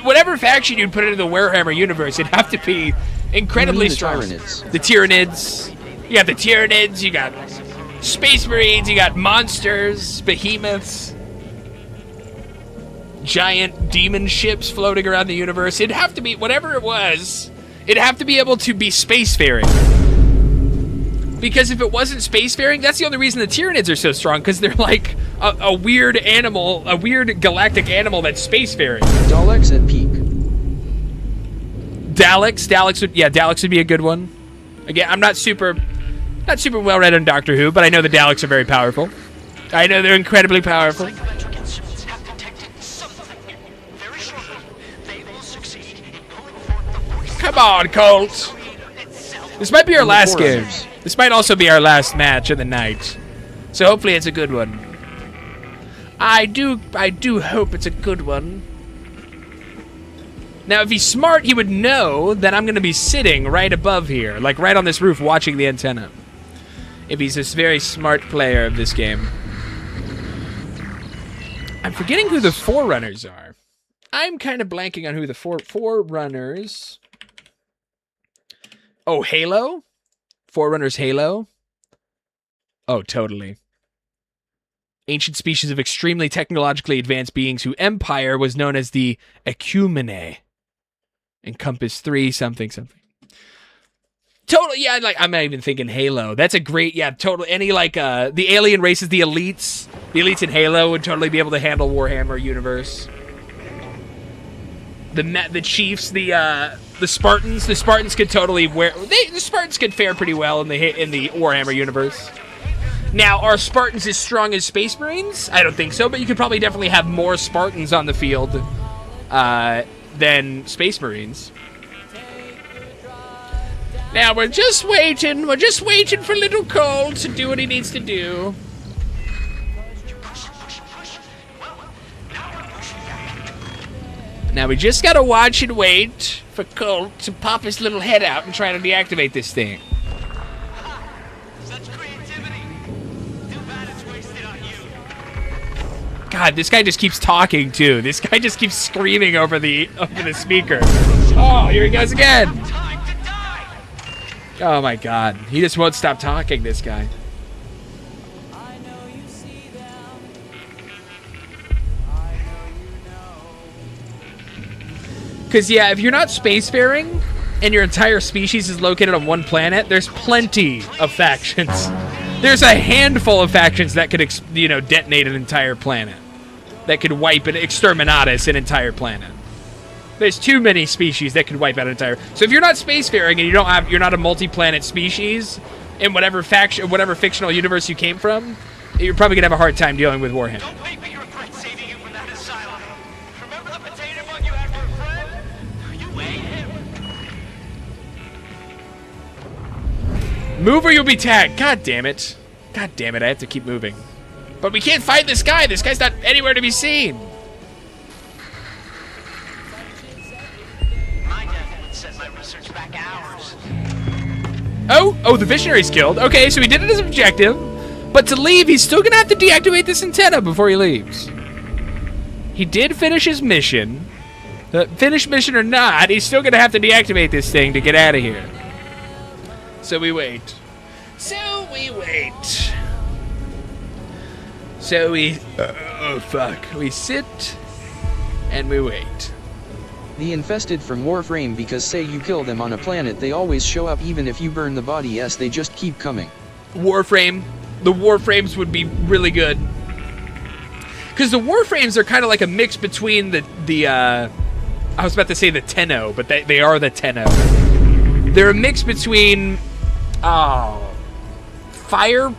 Whatever faction you'd put into the Warhammer universe, it'd have to be incredibly strong. The Tyranids. You got the Tyranids, you got Space Marines, you got monsters, behemoths, giant demon ships floating around the universe. It'd have to be, whatever it was, it'd have to be able to be spacefaring. Because if it wasn't spacefaring, that's the only reason the Tyranids are so strong, because they're like a weird animal, a weird galactic animal that's spacefaring. Daleks at peak. Daleks would be a good one. Again, I'm not super well read on Doctor Who, but I know the Daleks are very powerful. I know they're incredibly powerful. Come on, Colt. This might be our last game. This might also be our last match of the night. So hopefully it's a good one. I do hope it's a good one. Now, if he's smart, he would know that I'm going to be sitting right above here, like right on this roof watching the antenna. If he's this very smart player of this game. I'm forgetting who the Forerunners are. I'm kind of blanking on who the Forerunners... Oh, Halo? Forerunners Halo? Oh, totally. Ancient species of extremely technologically advanced beings whose empire was known as the Ecumene. Encompass 3 something. Totally, yeah, like, I'm not even thinking Halo. That's a great, yeah, totally. Any, like, the alien races, the elites in Halo would totally be able to handle Warhammer universe. The Chiefs, the Spartans could totally the Spartans could fare pretty well in the Warhammer universe. Now, are Spartans as strong as Space Marines? I don't think so, but you could probably definitely have more Spartans on the field than Space Marines. Now, we're just waiting. We're just waiting for little Cole to do what he needs to do. Now, we just gotta watch and wait for Cole to pop his little head out and try to deactivate this thing. God, this guy just keeps talking, too. This guy just keeps screaming over the speaker. Oh, here he goes again. Oh, my God. He just won't stop talking, this guy. Because, yeah, if you're not spacefaring and your entire species is located on one planet, there's plenty of factions. There's a handful of factions that could, detonate an entire planet. That could wipe an exterminatus an entire planet. There's too many species that could wipe out an entire. So if you're not spacefaring and you're not a multi-planet species in whatever faction, whatever fictional universe you came from, you're probably gonna have a hard time dealing with Warhammer. Don't wait for your friend saving you from that asylum. Remember the potato bug you had for a friend? You ate him. Move or you'll be tagged. God damn it. God damn it, I have to keep moving. But we can't fight this guy. This guy's not anywhere to be seen. My dad would set my research back hours. Oh, the Visionary's killed. Okay, so he did it as an objective. But to leave, he's still going to have to deactivate this antenna before he leaves. He did finish his mission. Finish mission or not, he's still going to have to deactivate this thing to get out of here. So we wait. So we wait. So we... oh, fuck. We sit and we wait. The infested from Warframe, because say you kill them on a planet, they always show up even if you burn the body. Yes, they just keep coming. Warframe. The Warframes would be really good. Because the Warframes are kind of like a mix between the I was about to say the Tenno, but they are the Tenno. They're a mix between... oh... Fire...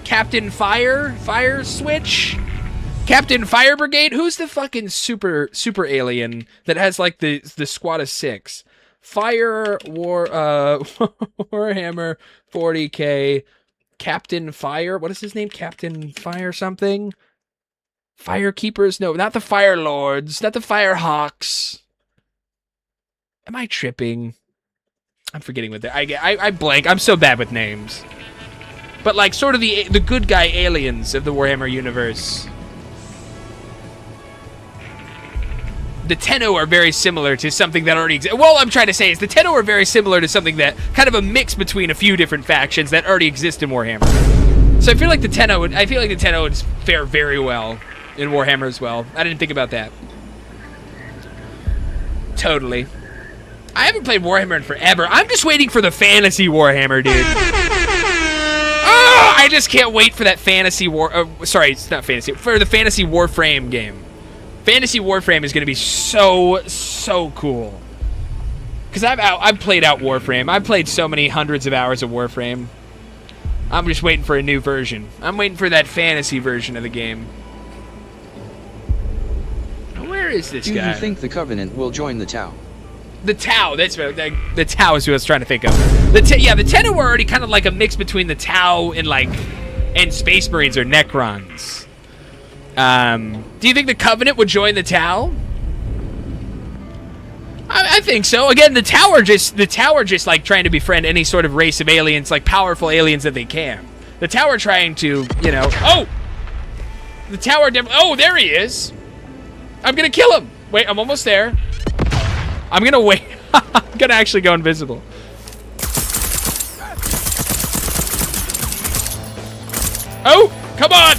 Captain Fire Switch? Captain Fire Brigade? Who's the fucking super alien that has like the squad of 6? Warhammer 40K Captain Fire. What is his name? Captain Fire something? Firekeepers? No, not the Fire Lords, not the Firehawks. Am I tripping? I'm forgetting what they're... I blank. I'm so bad with names. But like sort of the good guy aliens of the Warhammer universe. The Tenno are very similar to something that already exists. Well, I'm trying to say is the Tenno are very similar to something that kind of a mix between a few different factions that already exist in Warhammer. So I feel like the Tenno would fare very well in Warhammer as well. I didn't think about that. Totally. I haven't played Warhammer in forever. I'm just waiting for the fantasy Warhammer, dude. Oh, I just can't wait for that fantasy sorry, it's not fantasy. For the fantasy Warframe game. Fantasy Warframe is going to be so cool. Because I've played out Warframe. I've played so many hundreds of hours of Warframe. I'm just waiting for a new version. I'm waiting for that fantasy version of the game. Where is this guy? Do you think the Covenant will join the Tau? The Tau, that's the Tau is who I was trying to think of. The Tenno were already kind of like a mix between the Tau and Space Marines or Necrons. Do you think the Covenant would join the Tau? I think so. Again, the Tau are just like trying to befriend any sort of race of aliens, like powerful aliens that they can. The Tau are trying to, oh! The Tau are oh, there he is! I'm gonna kill him! Wait, I'm almost there. I'm gonna wait. I'm gonna actually go invisible. Oh, come on!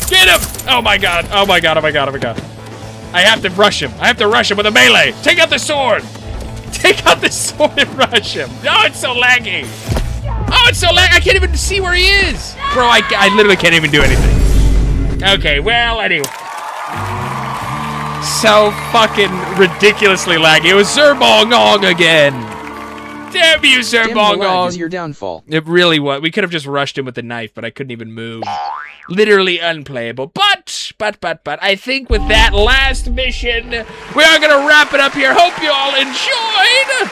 Get him! Oh my god, oh my god, oh my god, oh my god. I have to rush him. I have to rush him with a melee. Take out the sword! Take out the sword and rush him. Oh, it's so laggy. Oh, it's so laggy. I can't even see where he is. Bro, I literally can't even do anything. Okay, well, anyway. So fucking ridiculously laggy. It was Zerbongong again. Damn you, Sir Dim the lag Bongong. is your downfall. It really was. We could have just rushed him with the knife, but I couldn't even move. Literally unplayable. But, I think with that last mission, we are going to wrap it up here. Hope you all enjoyed.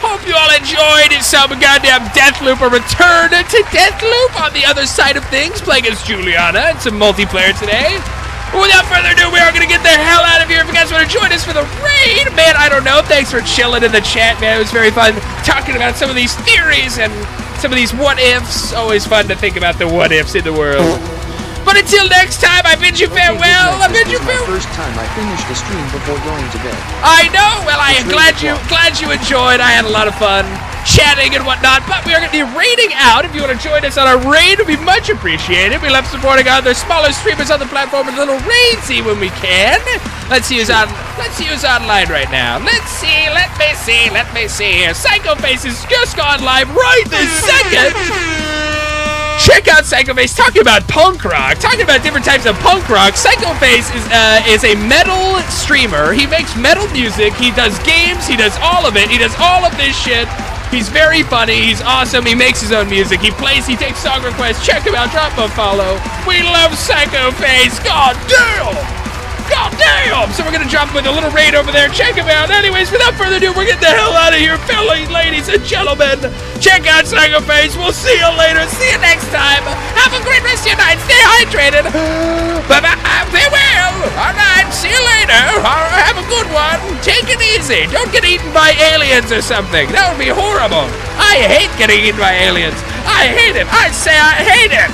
Hope you all enjoyed some goddamn Deathloop, a return to Deathloop on the other side of things, playing as Juliana and some multiplayer today. But without further ado, we are going to get the hell out of here. If you guys want to join us for the raid, man, I don't know. Thanks for chilling in the chat, man. It was very fun talking about some of these theories and some of these what-ifs. Always fun to think about the what-ifs in the world. But until next time, I bid you farewell. I bid you farewell. First time I finished the stream before going to bed. I know. Well, I am glad you enjoyed. I had a lot of fun chatting and whatnot. But we are going to be raiding out. If you want to join us on our raid, it would be much appreciated. We love supporting other smaller streamers on the platform with a little raidsy when we can. Let's see who's online right now. Let me see. Psycho Face has just gone live right this second. Check out Psycho Face talking about punk rock, talking about different types of punk rock. Psycho Face is a metal streamer. He makes metal music. He does games. He does all of it. He does all of this shit. He's very funny. He's awesome. He makes his own music. He plays. He takes song requests. Check him out. Drop a follow. We love Psycho Face. God damn. God damn! So we're gonna jump with a little raid over there. Check him out. Anyways, without further ado, we're getting the hell out of here, fellas, ladies and gentlemen. Check out Psycho Face. We'll see you later. See you next time. Have a great rest of your night. Stay hydrated. Bye-bye. Farewell. All right. See you later. Have a good one. Take it easy. Don't get eaten by aliens or something. That would be horrible. I hate getting eaten by aliens. I hate it. I say I hate it.